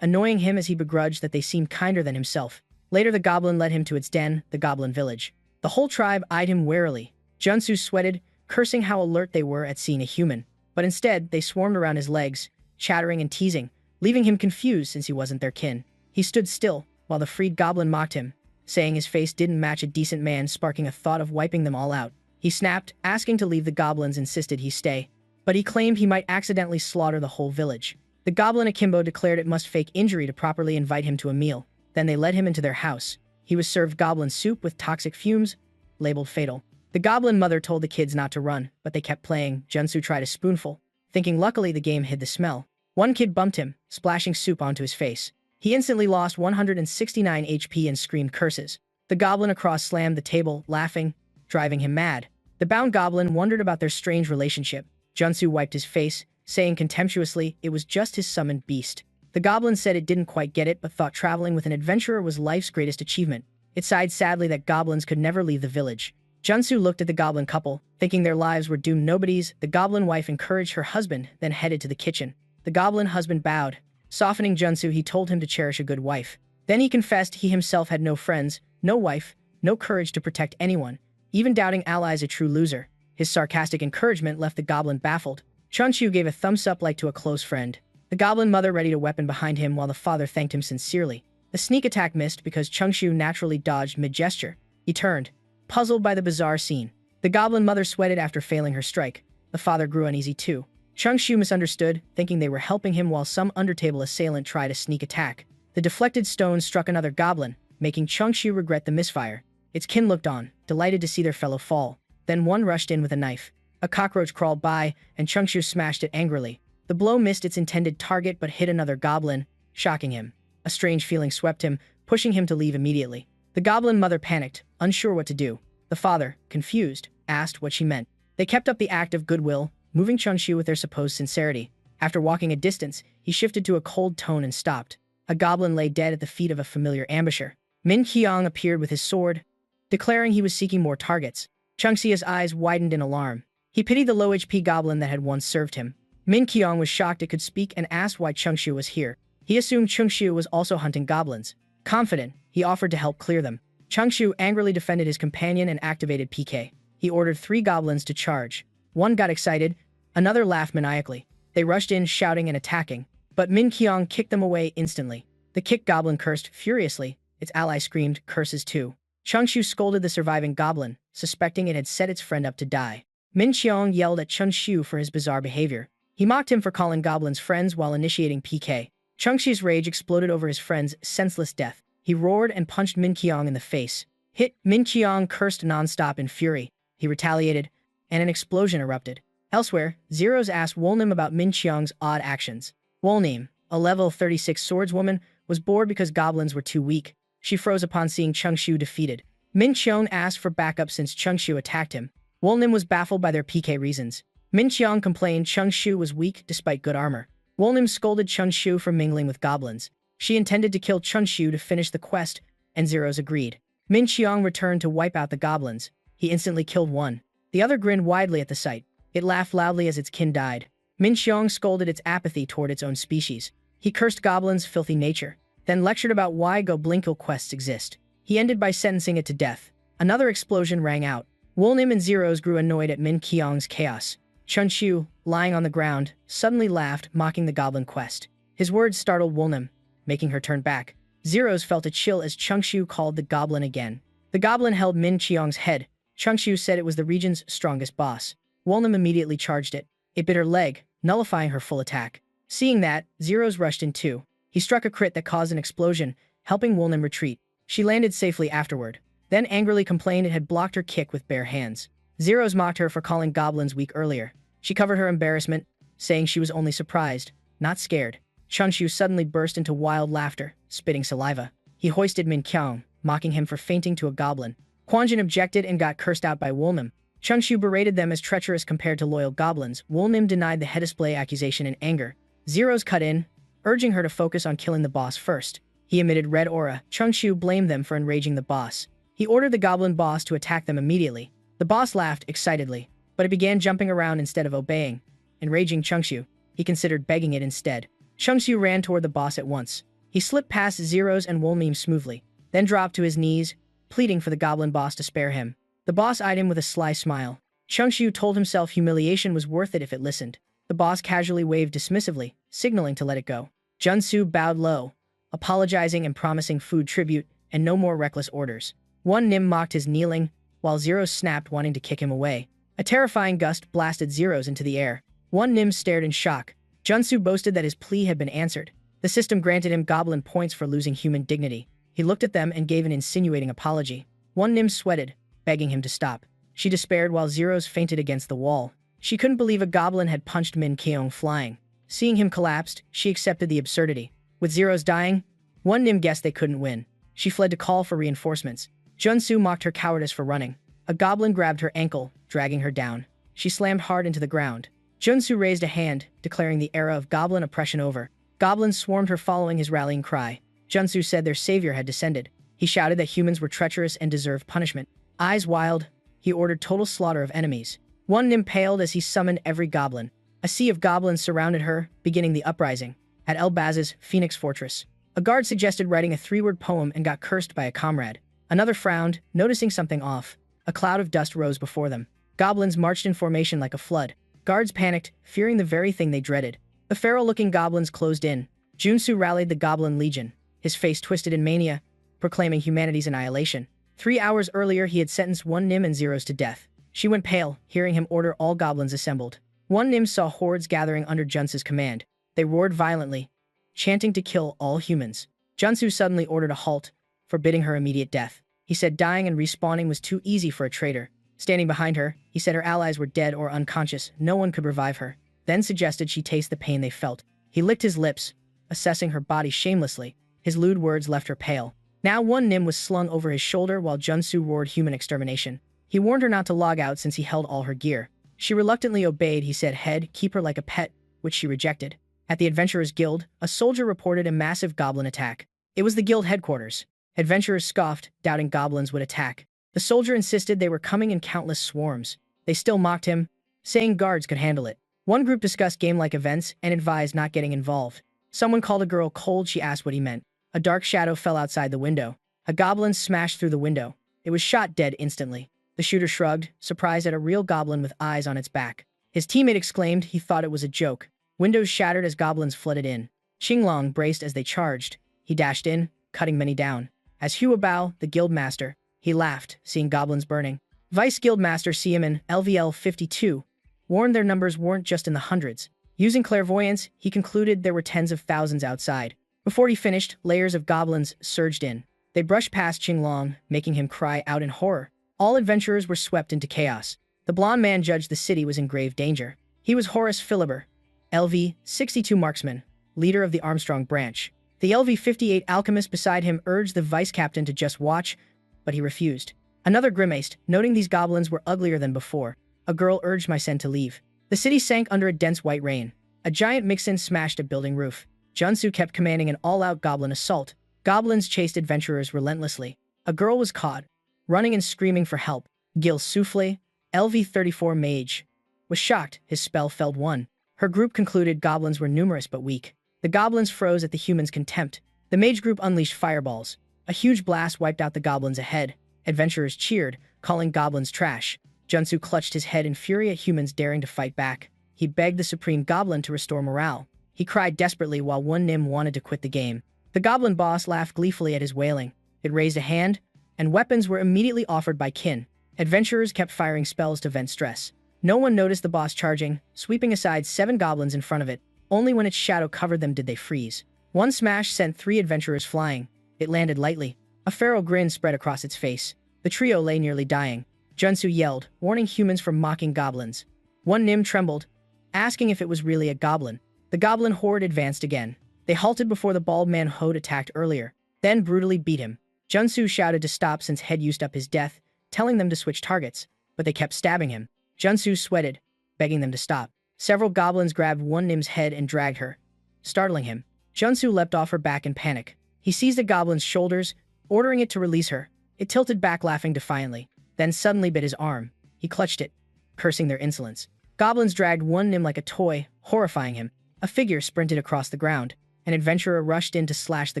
annoying him as he begrudged that they seemed kinder than himself. Later, the goblin led him to its den, the goblin village. The whole tribe eyed him warily. Junsu sweated, cursing how alert they were at seeing a human. But instead, they swarmed around his legs, chattering and teasing, leaving him confused since he wasn't their kin. He stood still, while the freed goblin mocked him, saying his face didn't match a decent man, sparking a thought of wiping them all out. He snapped, asking to leave. The goblins insisted he stay, but he claimed he might accidentally slaughter the whole village. The goblin akimbo declared it must fake injury to properly invite him to a meal. Then they led him into their house. He was served goblin soup with toxic fumes, labeled fatal. The goblin mother told the kids not to run, but they kept playing. Junsu tried a spoonful, thinking luckily the game hid the smell. One kid bumped him, splashing soup onto his face. He instantly lost 169 HP and screamed curses. The goblin across slammed the table, laughing, driving him mad. The bound goblin wondered about their strange relationship. Junsu wiped his face, saying contemptuously it was just his summoned beast. The goblin said it didn't quite get it, but thought traveling with an adventurer was life's greatest achievement. It sighed sadly that goblins could never leave the village. Junsu looked at the goblin couple, thinking their lives were doomed nobodies. The goblin wife encouraged her husband, then headed to the kitchen. The goblin husband bowed. Softening Junsu, he told him to cherish a good wife. Then he confessed he himself had no friends, no wife, no courage to protect anyone, even doubting allies. A true loser. His sarcastic encouragement left the goblin baffled. Chunchu gave a thumbs up like to a close friend. The goblin mother readied a weapon behind him while the father thanked him sincerely. The sneak attack missed because Chungshu naturally dodged mid-gesture. He turned, puzzled by the bizarre scene. The goblin mother sweated after failing her strike. The father grew uneasy too. Chungshu misunderstood, thinking they were helping him while some undertable assailant tried a sneak attack. The deflected stone struck another goblin, making Chungshu regret the misfire. Its kin looked on, delighted to see their fellow fall. Then one rushed in with a knife. A cockroach crawled by, and Chungshu smashed it angrily. The blow missed its intended target but hit another goblin, shocking him. A strange feeling swept him, pushing him to leave immediately. The goblin mother panicked, unsure what to do. The father, confused, asked what she meant. They kept up the act of goodwill, moving Chungshu with their supposed sincerity. After walking a distance, he shifted to a cold tone and stopped. A goblin lay dead at the feet of a familiar ambusher. Min Qiang appeared with his sword, declaring he was seeking more targets. Chungxia's eyes widened in alarm. He pitied the low HP goblin that had once served him. Min Qiang was shocked it could speak and asked why Chungshu was here. He assumed Chungshu was also hunting goblins. Confident, he offered to help clear them. Chungshu angrily defended his companion and activated PK. He ordered 3 goblins to charge. One got excited, another laughed maniacally. They rushed in, shouting and attacking, but Min Qiang kicked them away instantly. The kick goblin cursed furiously. Its ally screamed, curses too. Chungshu scolded the surviving goblin, suspecting it had set its friend up to die. Min Qiang yelled at Chungshu for his bizarre behavior. He mocked him for calling goblins friends while initiating PK. Chungshu's rage exploded over his friend's senseless death. He roared and punched Min Qiang in the face. Hit! Min Qiang cursed nonstop in fury. He retaliated, and an explosion erupted. Elsewhere, Zeros asked Wolnim about Min Qiang's odd actions. Wolnim, a level 36 swordswoman, was bored because goblins were too weak. She froze upon seeing Chungshu defeated. Min Qiang asked for backup since Chungshu attacked him. Wolnim was baffled by their PK reasons. Min Qiang complained Chungshu was weak despite good armor. Wolnim scolded Chungshu for mingling with goblins. She intended to kill Chungshu to finish the quest, and Zeros agreed. Min Qiang returned to wipe out the goblins. He instantly killed one. The other grinned widely at the sight. It laughed loudly as its kin died. Min Qiang scolded its apathy toward its own species. He cursed goblins' filthy nature, then lectured about why Goblinkil quests exist. He ended by sentencing it to death. Another explosion rang out. Wolnim and Zeros grew annoyed at Min Qiang's chaos. Chungshu, lying on the ground, suddenly laughed, mocking the goblin quest. His words startled Wolnim, making her turn back. Zeros felt a chill as Chungshu called the goblin again. The goblin held Min Qiang's head. Chungshu said it was the region's strongest boss. Wolnim immediately charged it. It bit her leg, nullifying her full attack. Seeing that, Zeros rushed in too. He struck a crit that caused an explosion, helping Wolnim retreat. She landed safely afterward, then angrily complained it had blocked her kick with bare hands. Zeros mocked her for calling goblins weak earlier. She covered her embarrassment, saying she was only surprised, not scared. Chungshu suddenly burst into wild laughter, spitting saliva. He hoisted Min Qiang, mocking him for fainting to a goblin. Quanjin objected and got cursed out by Wolnim. Chungshu berated them as treacherous compared to loyal goblins. Wolnim denied the head display accusation in anger. Zeros cut in, urging her to focus on killing the boss first. He emitted red aura. Chungshu blamed them for enraging the boss. He ordered the goblin boss to attack them immediately. The boss laughed excitedly, but it began jumping around instead of obeying. Enraging Chungshu, he considered begging it instead. Chungshu ran toward the boss at once. He slipped past Zeros and Wolnim smoothly, then dropped to his knees, pleading for the goblin boss to spare him. The boss eyed him with a sly smile. Chungshu told himself humiliation was worth it if it listened. The boss casually waved dismissively, signaling to let it go. Junsu bowed low, apologizing and promising food tribute and no more reckless orders. One Nim mocked his kneeling, while Zeros snapped, wanting to kick him away. A terrifying gust blasted Zeros into the air. One Nim stared in shock. Junsu boasted that his plea had been answered. The system granted him goblin points for losing human dignity. He looked at them and gave an insinuating apology. One Nim sweated, begging him to stop. She despaired while Zeros fainted against the wall. She couldn't believe a goblin had punched Min Qiang flying. Seeing him collapsed, she accepted the absurdity. With Zeros dying, One Nim guessed they couldn't win. She fled to call for reinforcements. Junsu mocked her cowardice for running. A goblin grabbed her ankle, dragging her down. She slammed hard into the ground. Junsu raised a hand, declaring the era of goblin oppression over. Goblins swarmed her following his rallying cry. Junsu said their savior had descended. He shouted that humans were treacherous and deserved punishment. Eyes wild, he ordered total slaughter of enemies. One Nim paled as he summoned every goblin. A sea of goblins surrounded her, beginning the uprising. At Elbaz's Phoenix Fortress, a guard suggested writing a 3-word poem and got cursed by a comrade. Another frowned, noticing something off. A cloud of dust rose before them. Goblins marched in formation like a flood. Guards panicked, fearing the very thing they dreaded. The feral-looking goblins closed in. Junsu rallied the Goblin Legion, his face twisted in mania, proclaiming humanity's annihilation. 3 hours earlier, he had sentenced One Nim and Zeros to death. She went pale, hearing him order all goblins assembled. One Nim saw hordes gathering under Junsu's command. They roared violently, chanting to kill all humans. Junsu suddenly ordered a halt, forbidding her immediate death. He said dying and respawning was too easy for a traitor. Standing behind her, he said her allies were dead or unconscious. No one could revive her. Then suggested she taste the pain they felt. He licked his lips, assessing her body shamelessly. His lewd words left her pale. Now one Nim was slung over his shoulder while Junsu roared human extermination. He warned her not to log out since he held all her gear. She reluctantly obeyed. He said he'd keep her like a pet, which she rejected. At the Adventurers Guild, a soldier reported a massive goblin attack. It was the guild headquarters. Adventurers scoffed, doubting goblins would attack. The soldier insisted they were coming in countless swarms. They still mocked him, saying guards could handle it. One group discussed game-like events and advised not getting involved. Someone called a girl cold. She asked what he meant. A dark shadow fell outside the window. A goblin smashed through the window. It was shot dead instantly. The shooter shrugged, surprised at a real goblin with eyes on its back. His teammate exclaimed he thought it was a joke. Windows shattered as goblins flooded in. Qinglong braced as they charged. He dashed in, cutting many down. As Hua Bao, the guild master, he laughed, seeing goblins burning. Vice Guild Master Siaman, LVL 52, warned their numbers weren't just in the hundreds. Using clairvoyance, he concluded there were tens of thousands outside. Before he finished, layers of goblins surged in. They brushed past Qinglong, making him cry out in horror. All adventurers were swept into chaos. The blonde man judged the city was in grave danger. He was Horace Philiber, LV 62 marksman, leader of the Armstrong branch. The LV 58 alchemist beside him urged the vice captain to just watch, but he refused. Another grimaced, noting these goblins were uglier than before. A girl urged my sen to leave. The city sank under a dense white rain. A giant mixin smashed a building roof. Junsu kept commanding an all-out goblin assault. Goblins chased adventurers relentlessly. A girl was caught, running and screaming for help. Gil Souffle, LV 34 mage, was shocked. His spell felled one. Her group concluded goblins were numerous but weak. The goblins froze at the humans' contempt. The mage group unleashed fireballs. A huge blast wiped out the goblins ahead. Adventurers cheered, calling goblins trash. Junsu clutched his head in fury at humans daring to fight back. He begged the supreme goblin to restore morale. He cried desperately while one Nim wanted to quit the game. The goblin boss laughed gleefully at his wailing. It raised a hand, and weapons were immediately offered by Qin. Adventurers kept firing spells to vent stress. No one noticed the boss charging, sweeping aside 7 goblins in front of it. Only when its shadow covered them did they freeze. One smash sent 3 adventurers flying. It landed lightly. A feral grin spread across its face. The trio lay nearly dying. Junsu yelled, warning humans from mocking goblins. One Nim trembled, asking if it was really a goblin. The goblin horde advanced again. They halted before the bald man Hode attacked earlier, then brutally beat him. Junsu shouted to stop since Head used up his death, telling them to switch targets, but they kept stabbing him. Junsu sweated, begging them to stop. Several goblins grabbed one Nim's head and dragged her, startling him. Junsu leapt off her back in panic. He seized the goblin's shoulders, ordering it to release her. It tilted back, laughing defiantly, then suddenly bit his arm. He clutched it, cursing their insolence. Goblins dragged one Nim like a toy, horrifying him. A figure sprinted across the ground. An adventurer rushed in to slash the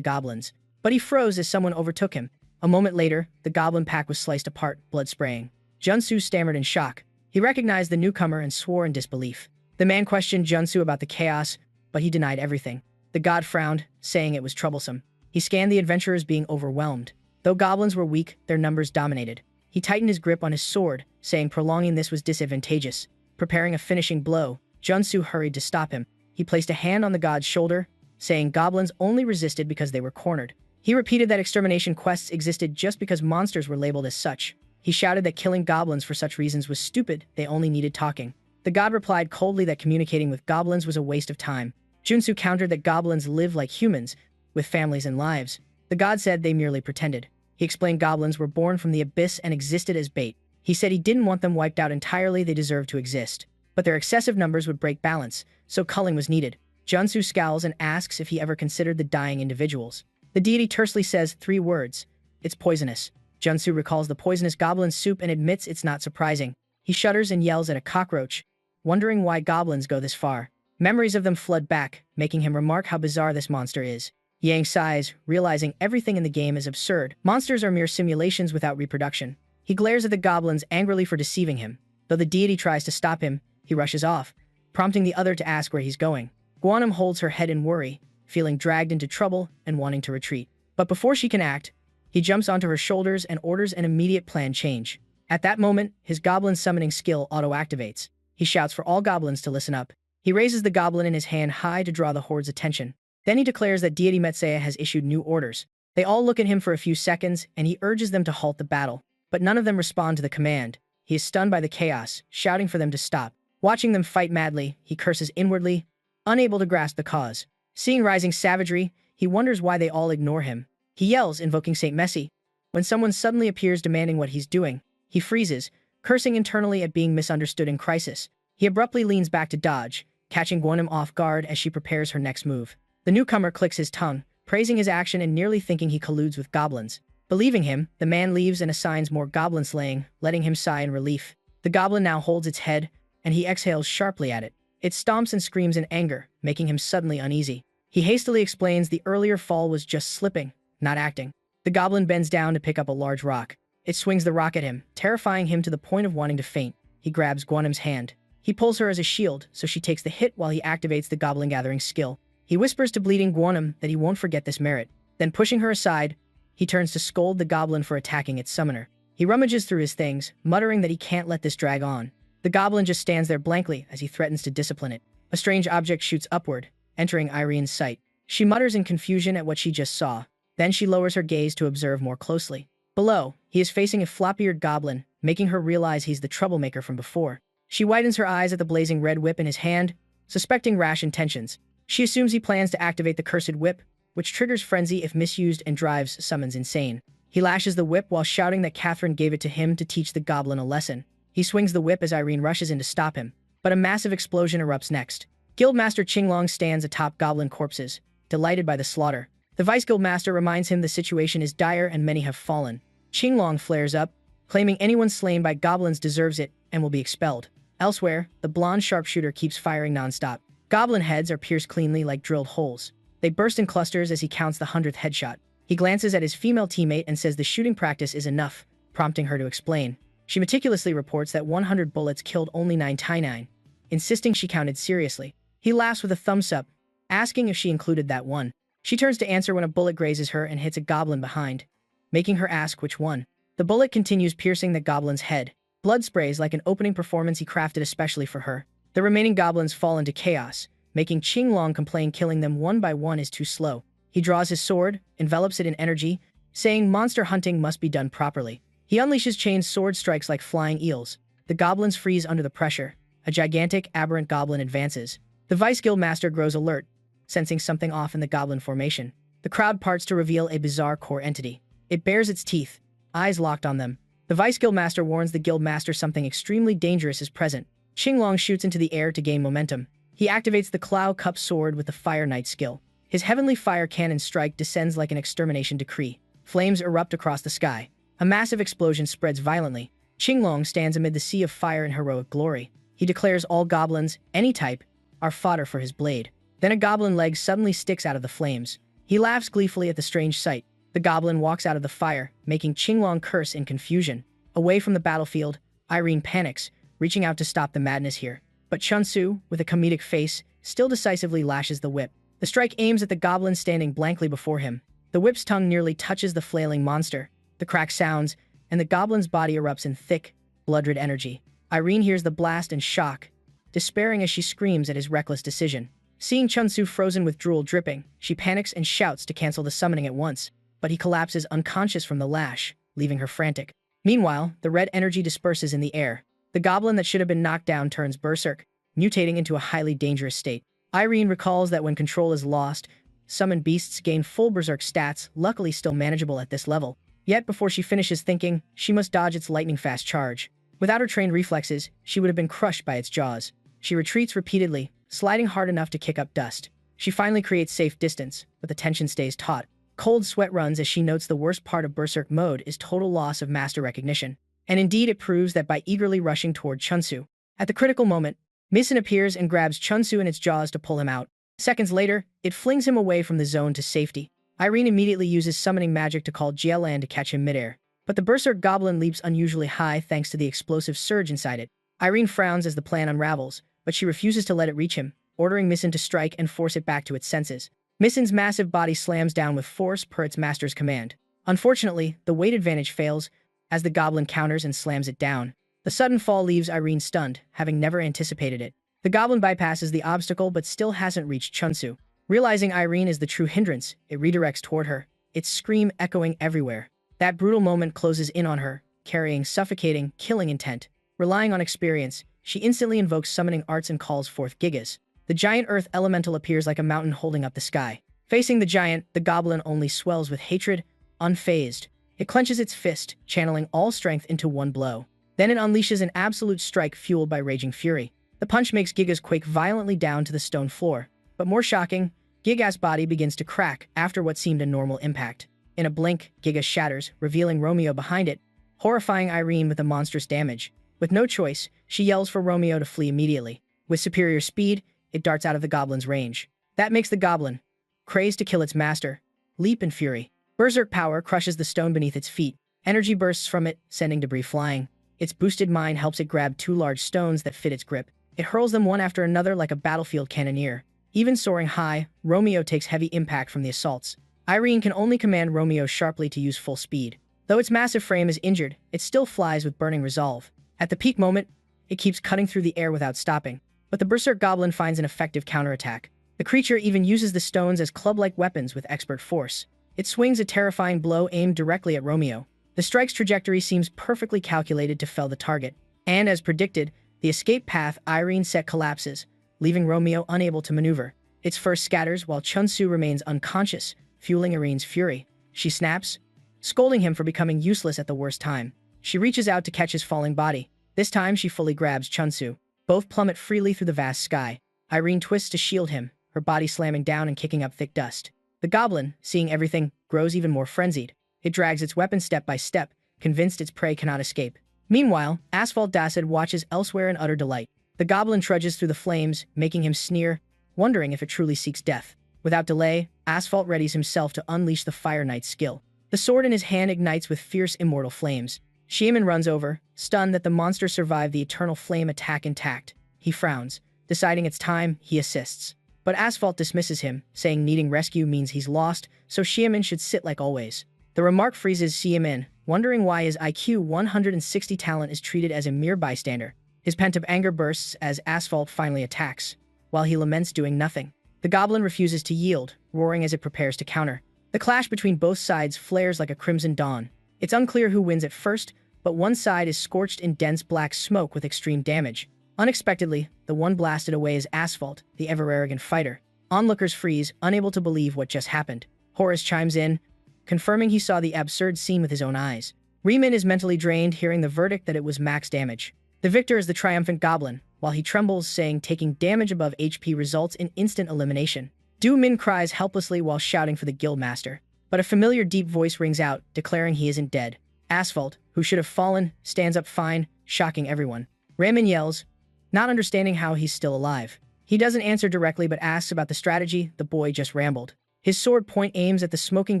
goblins, but he froze as someone overtook him. A moment later, the goblin pack was sliced apart, blood spraying. Junsu stammered in shock. He recognized the newcomer and swore in disbelief. The man questioned Junsu about the chaos, but he denied everything. The god frowned, saying it was troublesome. He scanned the adventurers being overwhelmed. Though goblins were weak, their numbers dominated. He tightened his grip on his sword, saying prolonging this was disadvantageous. Preparing a finishing blow, Junsu hurried to stop him. He placed a hand on the god's shoulder, saying goblins only resisted because they were cornered. He repeated that extermination quests existed just because monsters were labeled as such. He shouted that killing goblins for such reasons was stupid, they only needed talking. The god replied coldly that communicating with goblins was a waste of time. Junsu countered that goblins live like humans, with families and lives. The god said they merely pretended. He explained goblins were born from the abyss and existed as bait. He said he didn't want them wiped out entirely, they deserved to exist. But their excessive numbers would break balance, so culling was needed. Junsu scowls and asks if he ever considered the dying individuals. The deity tersely says 3 words. It's poisonous. Junsu recalls the poisonous goblin soup and admits it's not surprising. He shudders and yells at a cockroach, wondering why goblins go this far. Memories of them flood back, making him remark how bizarre this monster is. Yang sighs, realizing everything in the game is absurd. Monsters are mere simulations without reproduction. He glares at the goblins angrily for deceiving him. Though the deity tries to stop him, he rushes off, prompting the other to ask where he's going. Guanam holds her head in worry, feeling dragged into trouble and wanting to retreat. But before she can act, he jumps onto her shoulders and orders an immediate plan change. At that moment, his goblin summoning skill auto-activates. He shouts for all goblins to listen up. He raises the goblin in his hand high to draw the horde's attention. Then he declares that deity Metsea has issued new orders. They all look at him for a few seconds, and he urges them to halt the battle. But none of them respond to the command. He is stunned by the chaos, shouting for them to stop. Watching them fight madly, he curses inwardly, unable to grasp the cause. Seeing rising savagery, he wonders why they all ignore him. He yells, invoking Saint Messi. When someone suddenly appears demanding what he's doing, he freezes, cursing internally at being misunderstood in crisis. He abruptly leans back to dodge, catching Gwenem off guard as she prepares her next move. The newcomer clicks his tongue, praising his action and nearly thinking he colludes with goblins. Believing him, the man leaves and assigns more goblin slaying, letting him sigh in relief. The goblin now holds its head, and he exhales sharply at it. It stomps and screams in anger, making him suddenly uneasy. He hastily explains the earlier fall was just slipping, not acting. The goblin bends down to pick up a large rock. It swings the rock at him, terrifying him to the point of wanting to faint. He grabs Gwenem's hand. He pulls her as a shield, so she takes the hit while he activates the goblin gathering skill. He whispers to bleeding Gwenem that he won't forget this merit. Then pushing her aside, he turns to scold the goblin for attacking its summoner. He rummages through his things, muttering that he can't let this drag on. The goblin just stands there blankly as he threatens to discipline it. A strange object shoots upward, entering Irene's sight. She mutters in confusion at what she just saw. Then she lowers her gaze to observe more closely. Below, he is facing a flop-eared goblin, making her realize he's the troublemaker from before. She widens her eyes at the blazing red whip in his hand, suspecting rash intentions. She assumes he plans to activate the cursed whip, which triggers frenzy if misused and drives summons insane. He lashes the whip while shouting that Catherine gave it to him to teach the goblin a lesson. He swings the whip as Irene rushes in to stop him, but a massive explosion erupts next. Guildmaster Qinglong stands atop goblin corpses, delighted by the slaughter. The Vice Guildmaster reminds him the situation is dire and many have fallen. Qinglong flares up, claiming anyone slain by goblins deserves it and will be expelled. Elsewhere, the blonde sharpshooter keeps firing nonstop. Goblin heads are pierced cleanly like drilled holes. They burst in clusters as he counts the 100th headshot. He glances at his female teammate and says the shooting practice is enough, prompting her to explain. She meticulously reports that 100 bullets killed only 99, insisting she counted seriously. He laughs with a thumbs up, asking if she included that one. She turns to answer when a bullet grazes her and hits a goblin behind, making her ask which one. The bullet continues piercing the goblin's head. Blood sprays like an opening performance he crafted especially for her. The remaining goblins fall into chaos, making Qinglong complain killing them one by one is too slow. He draws his sword, envelops it in energy, saying monster hunting must be done properly. He unleashes chain sword strikes like flying eels. The goblins freeze under the pressure. A gigantic, aberrant goblin advances. The Vice Guildmaster grows alert, sensing something off in the goblin formation. The crowd parts to reveal a bizarre core entity. It bares its teeth, eyes locked on them. The Vice Guildmaster warns the Guildmaster something extremely dangerous is present. Qinglong shoots into the air to gain momentum. He activates the Cloud Cup sword with the Fire Knight skill. His heavenly fire cannon strike descends like an extermination decree. Flames erupt across the sky. A massive explosion spreads violently. Qinglong stands amid the sea of fire in heroic glory. He declares all goblins, any type, are fodder for his blade. Then a goblin leg suddenly sticks out of the flames. He laughs gleefully at the strange sight. The goblin walks out of the fire, making Qinglong curse in confusion. Away from the battlefield, Irene panics, reaching out to stop the madness here. But Chunsu, with a comedic face, still decisively lashes the whip. The strike aims at the goblin standing blankly before him. The whip's tongue nearly touches the flailing monster. The crack sounds, and the goblin's body erupts in thick, blood-red energy. Irene hears the blast in shock, despairing as she screams at his reckless decision. Seeing Chunsu frozen with drool dripping, she panics and shouts to cancel the summoning at once, but he collapses unconscious from the lash, leaving her frantic. Meanwhile, the red energy disperses in the air. The goblin that should have been knocked down turns berserk, mutating into a highly dangerous state. Irene recalls that when control is lost, summoned beasts gain full berserk stats, luckily still manageable at this level. Yet before she finishes thinking, she must dodge its lightning-fast charge. Without her trained reflexes, she would have been crushed by its jaws. She retreats repeatedly, sliding hard enough to kick up dust. She finally creates safe distance, but the tension stays taut. Cold sweat runs as she notes the worst part of berserk mode is total loss of master recognition. And indeed it proves that by eagerly rushing toward Chunsu. At the critical moment, Misin appears and grabs Chunsu in its jaws to pull him out. Seconds later, it flings him away from the zone to safety. Irene immediately uses summoning magic to call Jielan to catch him midair. But the berserk goblin leaps unusually high thanks to the explosive surge inside it. Irene frowns as the plan unravels, but she refuses to let it reach him, ordering Misin to strike and force it back to its senses. Misin's massive body slams down with force per its master's command. Unfortunately, the weight advantage fails, as the goblin counters and slams it down. The sudden fall leaves Irene stunned, having never anticipated it. The goblin bypasses the obstacle but still hasn't reached Chunsu. Realizing Irene is the true hindrance, it redirects toward her, its scream echoing everywhere. That brutal moment closes in on her, carrying suffocating, killing intent. Relying on experience, she instantly invokes summoning arts and calls forth Gigas. The giant earth elemental appears like a mountain holding up the sky. Facing the giant, the goblin only swells with hatred, unfazed. It clenches its fist, channeling all strength into one blow. Then it unleashes an absolute strike fueled by raging fury. The punch makes Gigas quake violently down to the stone floor. But more shocking, Gigas' body begins to crack after what seemed a normal impact. In a blink, Gigas shatters, revealing Romeo behind it, horrifying Irene with the monstrous damage. With no choice, she yells for Romeo to flee immediately. With superior speed, it darts out of the goblin's range. That makes the goblin, crazed to kill its master, leap in fury. Berserk power crushes the stone beneath its feet. Energy bursts from it, sending debris flying. Its boosted mind helps it grab two large stones that fit its grip. It hurls them one after another like a battlefield cannoneer. Even soaring high, Romeo takes heavy impact from the assaults. Irene can only command Romeo sharply to use full speed. Though its massive frame is injured, it still flies with burning resolve. At the peak moment, it keeps cutting through the air without stopping. But the Berserk Goblin finds an effective counterattack. The creature even uses the stones as club-like weapons with expert force. It swings a terrifying blow aimed directly at Romeo. The strike's trajectory seems perfectly calculated to fell the target. And as predicted, the escape path Irene set collapses, leaving Romeo unable to maneuver. Its first scatters while Chunsu remains unconscious, fueling Irene's fury. She snaps, scolding him for becoming useless at the worst time. She reaches out to catch his falling body. This time she fully grabs Chunsu. Both plummet freely through the vast sky. Irene twists to shield him, her body slamming down and kicking up thick dust. The goblin, seeing everything, grows even more frenzied. It drags its weapon step by step, convinced its prey cannot escape. Meanwhile, Asphalt Dacid watches elsewhere in utter delight. The goblin trudges through the flames, making him sneer, wondering if it truly seeks death. Without delay, Asphalt readies himself to unleash the Fire Knight's skill. The sword in his hand ignites with fierce immortal flames. Shiemin runs over, stunned that the monster survived the eternal flame attack intact. He frowns. Deciding it's time, he assists. But Asphalt dismisses him, saying needing rescue means he's lost, so Shiemin should sit like always. The remark freezes Shiemin, wondering why his IQ 160 talent is treated as a mere bystander. His pent-up anger bursts as Asphalt finally attacks, while he laments doing nothing. The goblin refuses to yield, roaring as it prepares to counter. The clash between both sides flares like a crimson dawn. It's unclear who wins at first, but one side is scorched in dense black smoke with extreme damage. Unexpectedly, the one blasted away is Asphalt, the ever-arrogant fighter. Onlookers freeze, unable to believe what just happened. Horace chimes in, confirming he saw the absurd scene with his own eyes. Riemann is mentally drained, hearing the verdict that it was max damage. The victor is the triumphant goblin, while he trembles, saying taking damage above HP results in instant elimination. Du Min cries helplessly while shouting for the guildmaster. But a familiar deep voice rings out, declaring he isn't dead. Asphalt, who should have fallen, stands up fine, shocking everyone. Raymond yells, not understanding how he's still alive. He doesn't answer directly but asks about the strategy the boy just rambled. His sword point aims at the smoking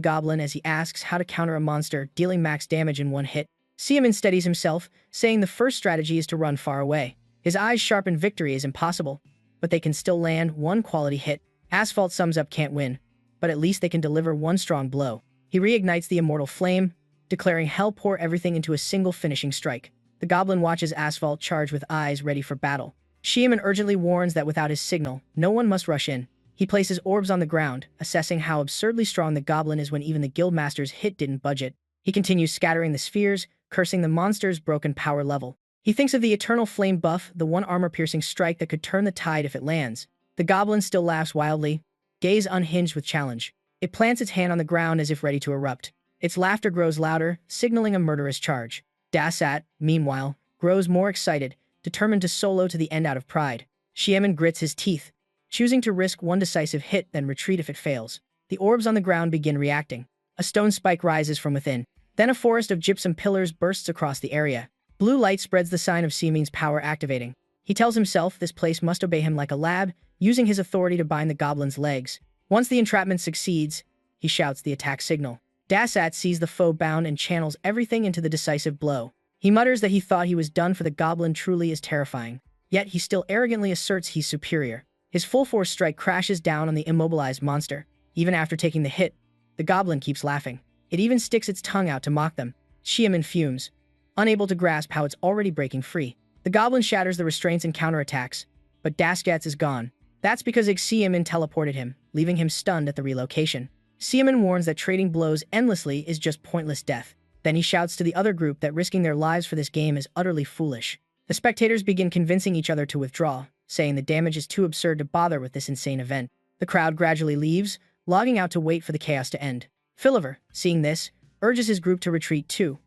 goblin as he asks how to counter a monster, dealing max damage in one hit. Siamin steadies himself, saying the first strategy is to run far away. His eyes sharpen victory is impossible, but they can still land one quality hit. Asphalt sums up can't win, but at least they can deliver one strong blow. He reignites the immortal flame, declaring hell pour everything into a single finishing strike. The goblin watches Asphalt charge with eyes ready for battle. Shiemin urgently warns that without his signal, no one must rush in. He places orbs on the ground, assessing how absurdly strong the goblin is when even the guildmaster's hit didn't budget. He continues scattering the spheres, cursing the monster's broken power level. He thinks of the eternal flame buff, the one armor-piercing strike that could turn the tide if it lands. The goblin still laughs wildly, gaze unhinged with challenge. It plants its hand on the ground as if ready to erupt. Its laughter grows louder, signaling a murderous charge. Dasat, meanwhile, grows more excited, determined to solo to the end out of pride. Shiemin grits his teeth, choosing to risk one decisive hit then retreat if it fails. The orbs on the ground begin reacting. A stone spike rises from within. Then a forest of gypsum pillars bursts across the area. Blue light spreads the sign of Simin's power activating. He tells himself this place must obey him like a lab, using his authority to bind the goblin's legs. Once the entrapment succeeds, he shouts the attack signal. Dasat sees the foe bound and channels everything into the decisive blow. He mutters that he thought he was done, for the goblin truly is terrifying. Yet he still arrogantly asserts he's superior. His full-force strike crashes down on the immobilized monster. Even after taking the hit, the goblin keeps laughing. It even sticks its tongue out to mock them. Shiemin fumes, unable to grasp how it's already breaking free. The goblin shatters the restraints and counterattacks, but Daskats is gone. That's because Xiamin teleported him, leaving him stunned at the relocation. Siamin warns that trading blows endlessly is just pointless death. Then he shouts to the other group that risking their lives for this game is utterly foolish. The spectators begin convincing each other to withdraw, saying the damage is too absurd to bother with this insane event. The crowd gradually leaves, logging out to wait for the chaos to end. Philiver, seeing this, urges his group to retreat too,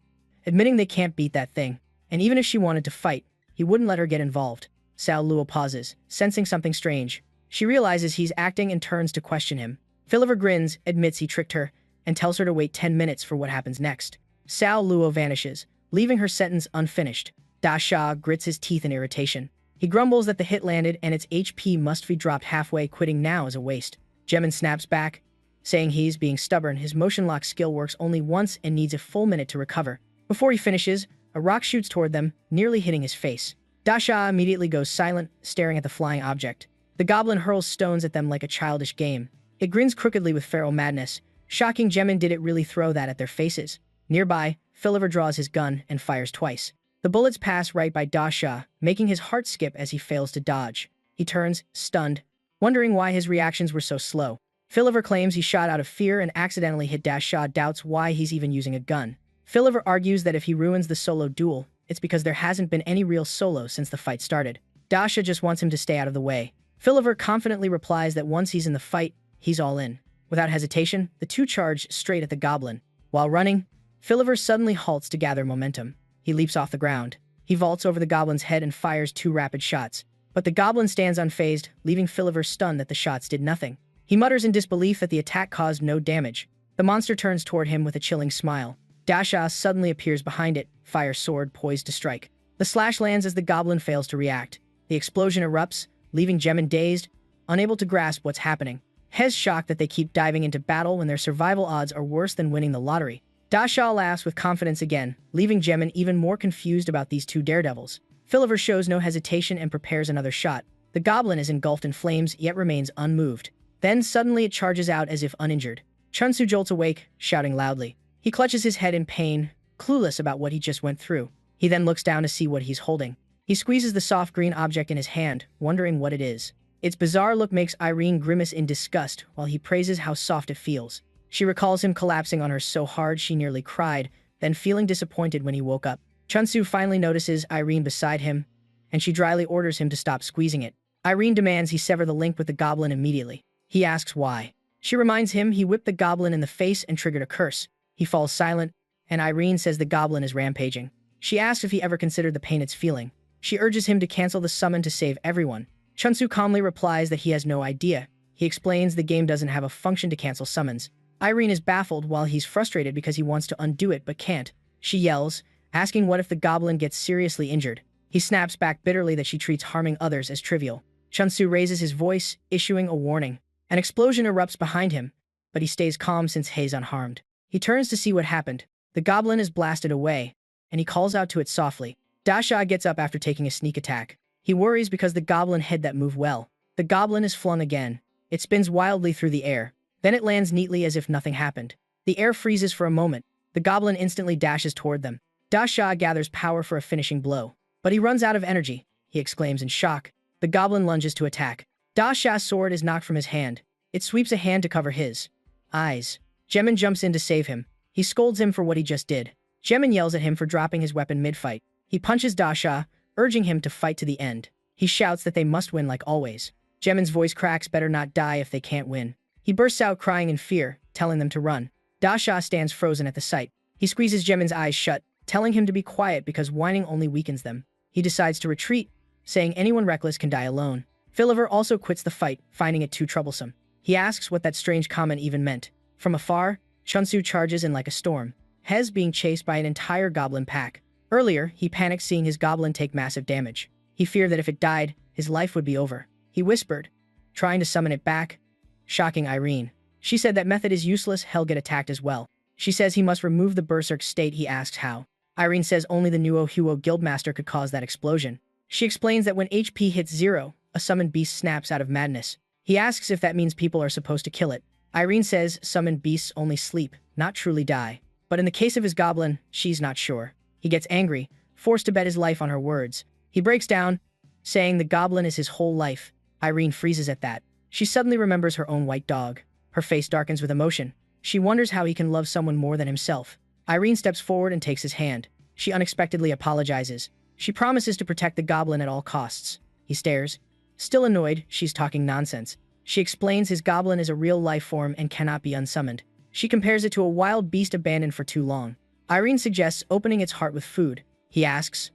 admitting they can't beat that thing, and even if she wanted to fight, he wouldn't let her get involved. Sao Luo pauses, sensing something strange. She realizes he's acting and turns to question him. Philiver grins, admits he tricked her, and tells her to wait 10 minutes for what happens next. Sao Luo vanishes, leaving her sentence unfinished. Da Sha grits his teeth in irritation. He grumbles that the hit landed and its HP must be dropped halfway, quitting now is a waste. Jemin snaps back, saying he's being stubborn. His motion lock skill works only once and needs a full minute to recover. Before he finishes, a rock shoots toward them, nearly hitting his face. Da Sha immediately goes silent, staring at the flying object. The goblin hurls stones at them like a childish game. It grins crookedly with feral madness. Shocking, Jemin, did it really throw that at their faces? Nearby, Philiver draws his gun and fires twice. The bullets pass right by Da Sha, making his heart skip as he fails to dodge. He turns, stunned, wondering why his reactions were so slow. Philiver claims he shot out of fear and accidentally hit Da Sha, doubts why he's even using a gun. Philiver argues that if he ruins the solo duel, it's because there hasn't been any real solo since the fight started. Da Sha just wants him to stay out of the way. Philiver confidently replies that once he's in the fight, he's all in. Without hesitation, the two charge straight at the goblin. While running, Philiver suddenly halts to gather momentum. He leaps off the ground. He vaults over the goblin's head and fires 2 rapid shots. But the goblin stands unfazed, leaving Philiver stunned that the shots did nothing. He mutters in disbelief that the attack caused no damage. The monster turns toward him with a chilling smile. Da Sha suddenly appears behind it, fire sword poised to strike. The slash lands as the goblin fails to react. The explosion erupts, leaving Jemin dazed, unable to grasp what's happening. Hez shocked that they keep diving into battle when their survival odds are worse than winning the lottery. Da Sha laughs with confidence again, leaving Jemin even more confused about these two daredevils. Philiver shows no hesitation and prepares another shot. The goblin is engulfed in flames, yet remains unmoved. Then suddenly it charges out as if uninjured. Chunsu jolts awake, shouting loudly. He clutches his head in pain, clueless about what he just went through. He then looks down to see what he's holding. He squeezes the soft green object in his hand, wondering what it is. Its bizarre look makes Irene grimace in disgust while he praises how soft it feels. She recalls him collapsing on her so hard she nearly cried, then feeling disappointed when he woke up. Chunsu finally notices Irene beside him, and she dryly orders him to stop squeezing it. Irene demands he sever the link with the goblin immediately. He asks why. She reminds him he whipped the goblin in the face and triggered a curse. He falls silent, and Irene says the goblin is rampaging. She asks if he ever considered the pain it's feeling. She urges him to cancel the summon to save everyone. Chunsu calmly replies that he has no idea. He explains the game doesn't have a function to cancel summons. Irene is baffled while he's frustrated because he wants to undo it but can't. She yells, asking what if the goblin gets seriously injured. He snaps back bitterly that she treats harming others as trivial. Chunsu raises his voice, issuing a warning. An explosion erupts behind him, but he stays calm since Hei's unharmed. He turns to see what happened. The goblin is blasted away, and he calls out to it softly. Da Sha gets up after taking a sneak attack. He worries because the goblin hid that move well. The goblin is flung again. It spins wildly through the air. Then it lands neatly as if nothing happened. The air freezes for a moment. The goblin instantly dashes toward them. Da Sha gathers power for a finishing blow. But he runs out of energy, he exclaims in shock. The goblin lunges to attack. Da Sha's sword is knocked from his hand. It sweeps a hand to cover his eyes. Jemin jumps in to save him. He scolds him for what he just did. Jemin yells at him for dropping his weapon mid-fight. He punches Da Sha, urging him to fight to the end. He shouts that they must win like always. Jemin's voice cracks, better not die if they can't win. He bursts out crying in fear, telling them to run. Da Sha stands frozen at the sight. He squeezes Jemin's eyes shut, telling him to be quiet because whining only weakens them. He decides to retreat, saying anyone reckless can die alone. Philiver also quits the fight, finding it too troublesome. He asks what that strange comment even meant. From afar, Chunsu charges in like a storm. Hez being chased by an entire goblin pack. Earlier, he panicked seeing his goblin take massive damage. He feared that if it died, his life would be over. He whispered, trying to summon it back, shocking Irene. She said that method is useless. He'll get attacked as well. She says he must remove the berserk state. He asks how. Irene says only the Nuo Huo Guildmaster could cause that explosion. She explains that when HP hits 0, a summoned beast snaps out of madness. He asks if that means people are supposed to kill it. Irene says summoned beasts only sleep, not truly die. But in the case of his goblin, she's not sure. He gets angry, forced to bet his life on her words. He breaks down, saying the goblin is his whole life. Irene freezes at that. She suddenly remembers her own white dog. Her face darkens with emotion. She wonders how he can love someone more than himself. Irene steps forward and takes his hand. She unexpectedly apologizes. She promises to protect the goblin at all costs. He stares. Still annoyed, she's talking nonsense. She explains his goblin is a real life form and cannot be unsummoned. She compares it to a wild beast abandoned for too long. Irene suggests opening its heart with food. He asks,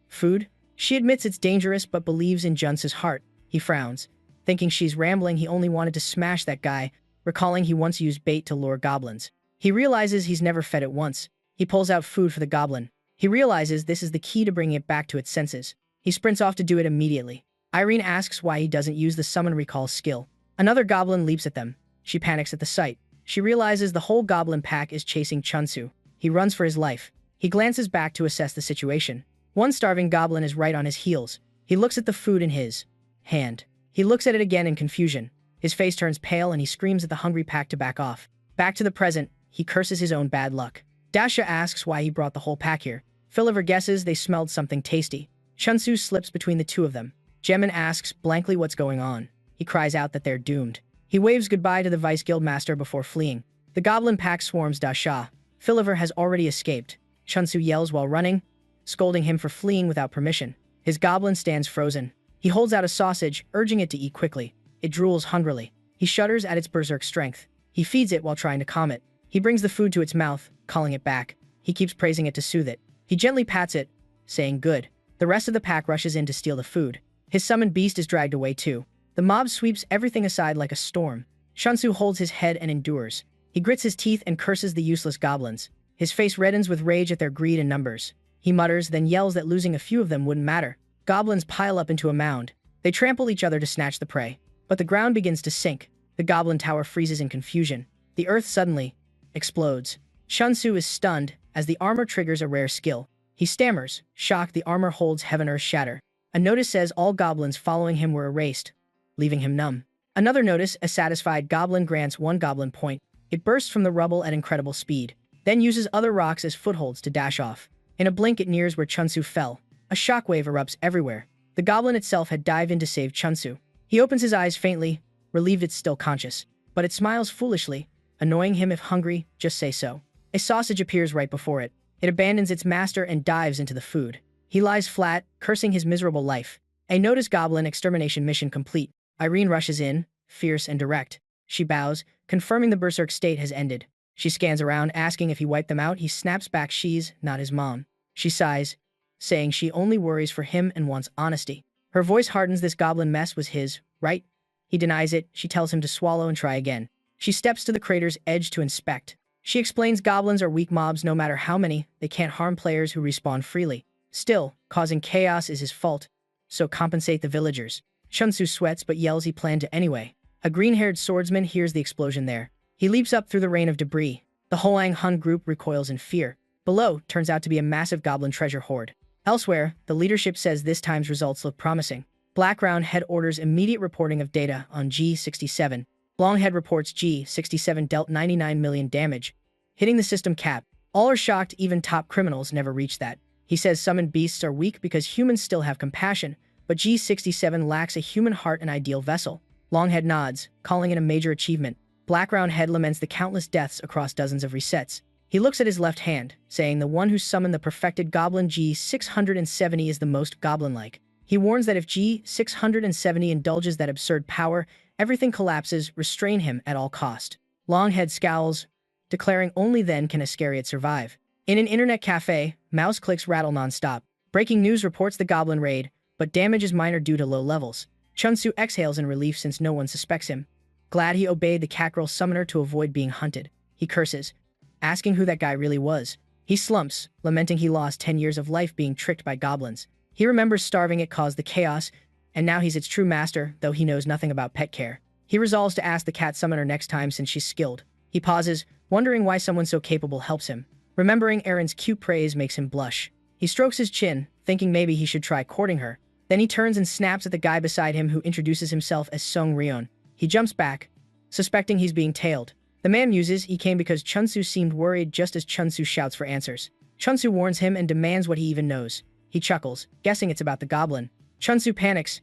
"Food?" She admits it's dangerous but believes in Junsu's heart. He frowns. Thinking she's rambling, he only wanted to smash that guy, recalling he once used bait to lure goblins. He realizes he's never fed it once. He pulls out food for the goblin. He realizes this is the key to bringing it back to its senses. He sprints off to do it immediately. Irene asks why he doesn't use the summon recall skill. Another goblin leaps at them. She panics at the sight. She realizes the whole goblin pack is chasing Chunsu. He runs for his life. He glances back to assess the situation. One starving goblin is right on his heels. He looks at the food in his hand. He looks at it again in confusion. His face turns pale and he screams at the hungry pack to back off. Back to the present, he curses his own bad luck. Dasha asks why he brought the whole pack here. Philiver guesses they smelled something tasty. Chunsu slips between the two of them. Jemin asks blankly what's going on. He cries out that they're doomed. He waves goodbye to the vice guildmaster before fleeing. The goblin pack swarms Dasha. Philiver has already escaped. Chunsu yells while running, scolding him for fleeing without permission. His goblin stands frozen. He holds out a sausage, urging it to eat quickly. It drools hungrily. He shudders at its berserk strength. He feeds it while trying to calm it. He brings the food to its mouth, calling it back. He keeps praising it to soothe it. He gently pats it, saying good. The rest of the pack rushes in to steal the food. His summoned beast is dragged away too. The mob sweeps everything aside like a storm. Chunsu holds his head and endures. He grits his teeth and curses the useless goblins. His face reddens with rage at their greed and numbers. He mutters, then yells that losing a few of them wouldn't matter. Goblins pile up into a mound. They trample each other to snatch the prey. But the ground begins to sink. The goblin tower freezes in confusion. The earth suddenly explodes. Chunsu is stunned as the armor triggers a rare skill. He stammers. Shocked, the armor holds heaven earth shatter. A notice says all goblins following him were erased, leaving him numb. Another notice, a satisfied goblin grants 1 goblin point. It bursts from the rubble at incredible speed, then uses other rocks as footholds to dash off. In a blink, it nears where Chunsu fell. A shockwave erupts everywhere. The goblin itself had dived in to save Chunsu. He opens his eyes faintly, relieved it's still conscious. But it smiles foolishly, annoying him. If hungry, just say so. A sausage appears right before it. It abandons its master and dives into the food. He lies flat, cursing his miserable life. A notice goblin extermination mission complete. Irene rushes in, fierce and direct. She bows, confirming the berserk state has ended. She scans around, asking if he wiped them out. He snaps back she's not his mom. She sighs, saying she only worries for him and wants honesty. Her voice hardens. This goblin mess was his, right? He denies it. She tells him to swallow and try again. She steps to the crater's edge to inspect. She explains goblins are weak mobs. No matter how many, they can't harm players who respawn freely. Still, causing chaos is his fault, so compensate the villagers. Chunsu sweats but yells he planned to anyway. A green-haired swordsman hears the explosion there. He leaps up through the rain of debris. The Hoang Hun group recoils in fear. Below turns out to be a massive goblin treasure hoard. Elsewhere, the leadership says this time's results look promising. Blackround Head orders immediate reporting of data on G67. Longhead reports G67 dealt 99 million damage, hitting the system cap. All are shocked. Even top criminals never reach that. He says summoned beasts are weak because humans still have compassion, but G67 lacks a human heart and ideal vessel. Longhead nods, calling it a major achievement. Blackround Head laments the countless deaths across dozens of resets. He looks at his left hand, saying the one who summoned the perfected goblin G670 is the most goblin-like. He warns that if G670 indulges that absurd power, everything collapses. Restrain him at all cost. Longhead scowls, declaring only then can Iscariot survive. In an internet cafe, mouse clicks rattle non-stop. Breaking news reports the goblin raid, but damage is minor due to low levels. Chunsu exhales in relief since no one suspects him. Glad he obeyed the catgirl summoner to avoid being hunted. He curses, asking who that guy really was. He slumps, lamenting he lost 10 years of life being tricked by goblins. He remembers starving it caused the chaos, and now he's its true master, though he knows nothing about pet care. He resolves to ask the cat summoner next time since she's skilled. He pauses, wondering why someone so capable helps him. Remembering Erin's cute praise makes him blush. He strokes his chin, thinking maybe he should try courting her. Then he turns and snaps at the guy beside him who introduces himself as Sung Ryeon. He jumps back, suspecting he's being tailed. The man muses he came because Chunsu seemed worried just as Chunsu shouts for answers. Chunsu warns him and demands what he even knows. He chuckles, guessing it's about the goblin. Chunsu panics,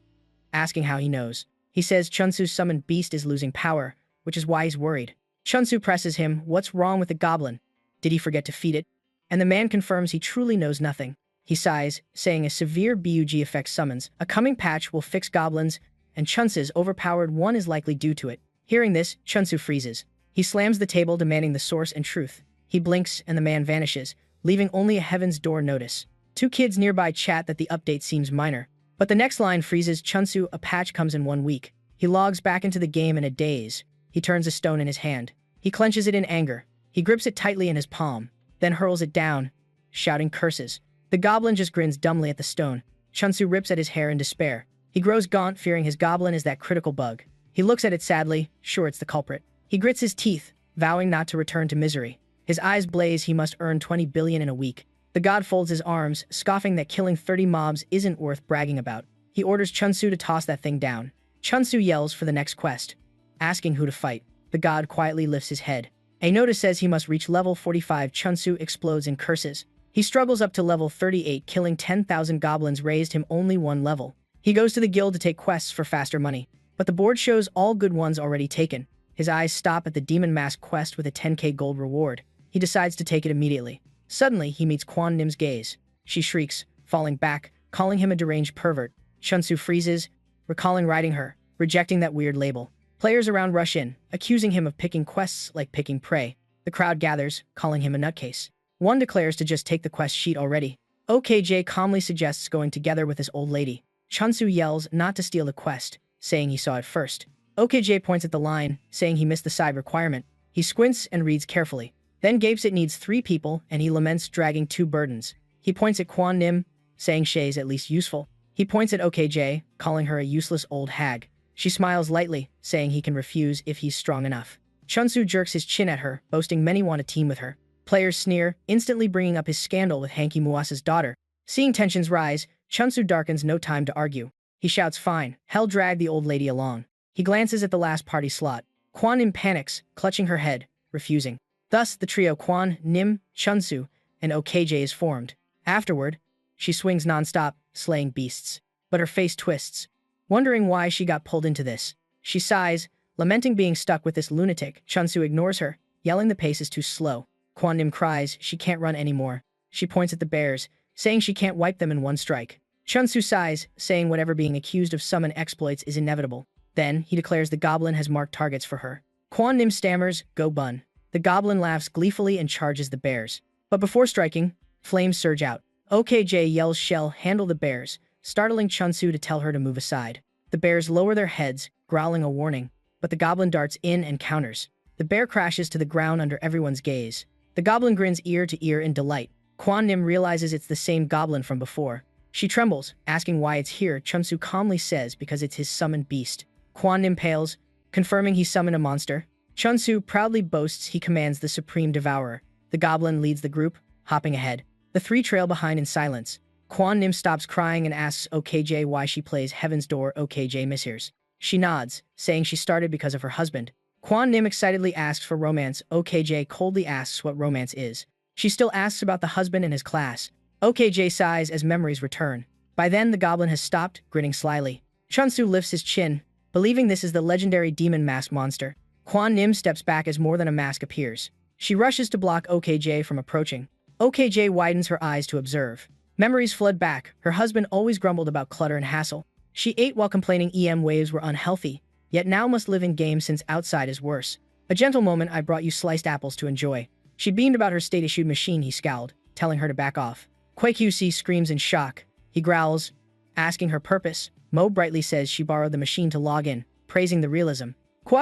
asking how he knows. He says Chunsu's summoned beast is losing power, which is why he's worried. Chunsu presses him, what's wrong with the goblin? Did he forget to feed it? And the man confirms he truly knows nothing. He sighs, saying a severe bug effect summons. A coming patch will fix goblins, and Chunsu's overpowered one is likely due to it. Hearing this, Chunsu freezes. He slams the table, demanding the source and truth. He blinks, and the man vanishes, leaving only a Heaven's Door notice. Two kids nearby chat that the update seems minor. But the next line freezes Chunsu. A patch comes in 1 week. He logs back into the game in a daze. He turns a stone in his hand. He clenches it in anger. He grips it tightly in his palm, then hurls it down, shouting curses. The goblin just grins dumbly at the stone. Chunsu rips at his hair in despair. He grows gaunt, fearing his goblin is that critical bug. He looks at it sadly, sure it's the culprit. He grits his teeth, vowing not to return to misery. His eyes blaze. He must earn 20 billion in a week. The god folds his arms, scoffing that killing 30 mobs isn't worth bragging about. He orders Chunsu to toss that thing down. Chunsu yells for the next quest, asking who to fight. The god quietly lifts his head. A notice says he must reach level 45. Chunsu explodes in curses. He struggles up to level 38. Killing 10,000 goblins raised him only 1 level. He goes to the guild to take quests for faster money, but the board shows all good ones already taken. His eyes stop at the Demon Mask quest with a 10k gold reward. He decides to take it immediately. Suddenly, he meets Quan Nim's gaze. She shrieks, falling back, calling him a deranged pervert. Chunsu freezes, recalling writing her, rejecting that weird label. Players around rush in, accusing him of picking quests like picking prey. The crowd gathers, calling him a nutcase. One declares to just take the quest sheet already. OKJ calmly suggests going together with this old lady. Chunsu yells not to steal the quest, saying he saw it first. OKJ points at the line, saying he missed the side requirement. He squints and reads carefully, then gapes it needs 3 people, and he laments dragging 2 burdens. He points at Quan Nim, saying Shay's at least useful. He points at OKJ, calling her a useless old hag. She smiles lightly, saying he can refuse if he's strong enough. Chunsu jerks his chin at her, boasting many want to team with her. Players sneer, instantly bringing up his scandal with Hanky Muasa's daughter. Seeing tensions rise, Chunsu darkens no time to argue. He shouts fine, hell drag the old lady along. He glances at the last party slot. Quan Nim panics, clutching her head, refusing. Thus, the trio Quan, Nim, Chunsu, and OKJ is formed. Afterward, she swings non-stop, slaying beasts. But her face twists, wondering why she got pulled into this. She sighs, lamenting being stuck with this lunatic. Chunsu ignores her, yelling the pace is too slow. Quan Nim cries she can't run anymore. She points at the bears, saying she can't wipe them in 1 strike. Chunsu sighs, saying whatever being accused of summon exploits is inevitable. Then, he declares the goblin has marked targets for her. Quan Nim stammers, go bun. The goblin laughs gleefully and charges the bears. But before striking, flames surge out. OKJ yells shell handle the bears, startling Chunsu to tell her to move aside. The bears lower their heads, growling a warning, but the goblin darts in and counters. The bear crashes to the ground under everyone's gaze. The goblin grins ear to ear in delight. Quan Nim realizes it's the same goblin from before. She trembles, asking why it's here. Chunsu calmly says because it's his summoned beast. Quan Nim pales, confirming he summoned a monster. Chunsu proudly boasts he commands the Supreme Devourer. The goblin leads the group, hopping ahead. The 3 trail behind in silence. Quan Nim stops crying and asks OKJ why she plays Heaven's Door. OKJ mishears. She nods, saying she started because of her husband. Quan Nim excitedly asks for romance. OKJ coldly asks what romance is. She still asks about the husband and his class. OKJ sighs as memories return. By then, the goblin has stopped, grinning slyly. Chunsu lifts his chin, believing this is the legendary demon mask monster. Quan Nim steps back as more than a mask appears. She rushes to block OKJ from approaching. OKJ widens her eyes to observe. Memories flood back. Her husband always grumbled about clutter and hassle. She ate while complaining EM waves were unhealthy, yet now must live in game since outside is worse. A gentle moment, I brought you sliced apples to enjoy. She beamed about her state-issued machine. He scowled, telling her to back off. QC screams in shock. He growls, asking her purpose. Mo brightly says she borrowed the machine to log in, praising the realism.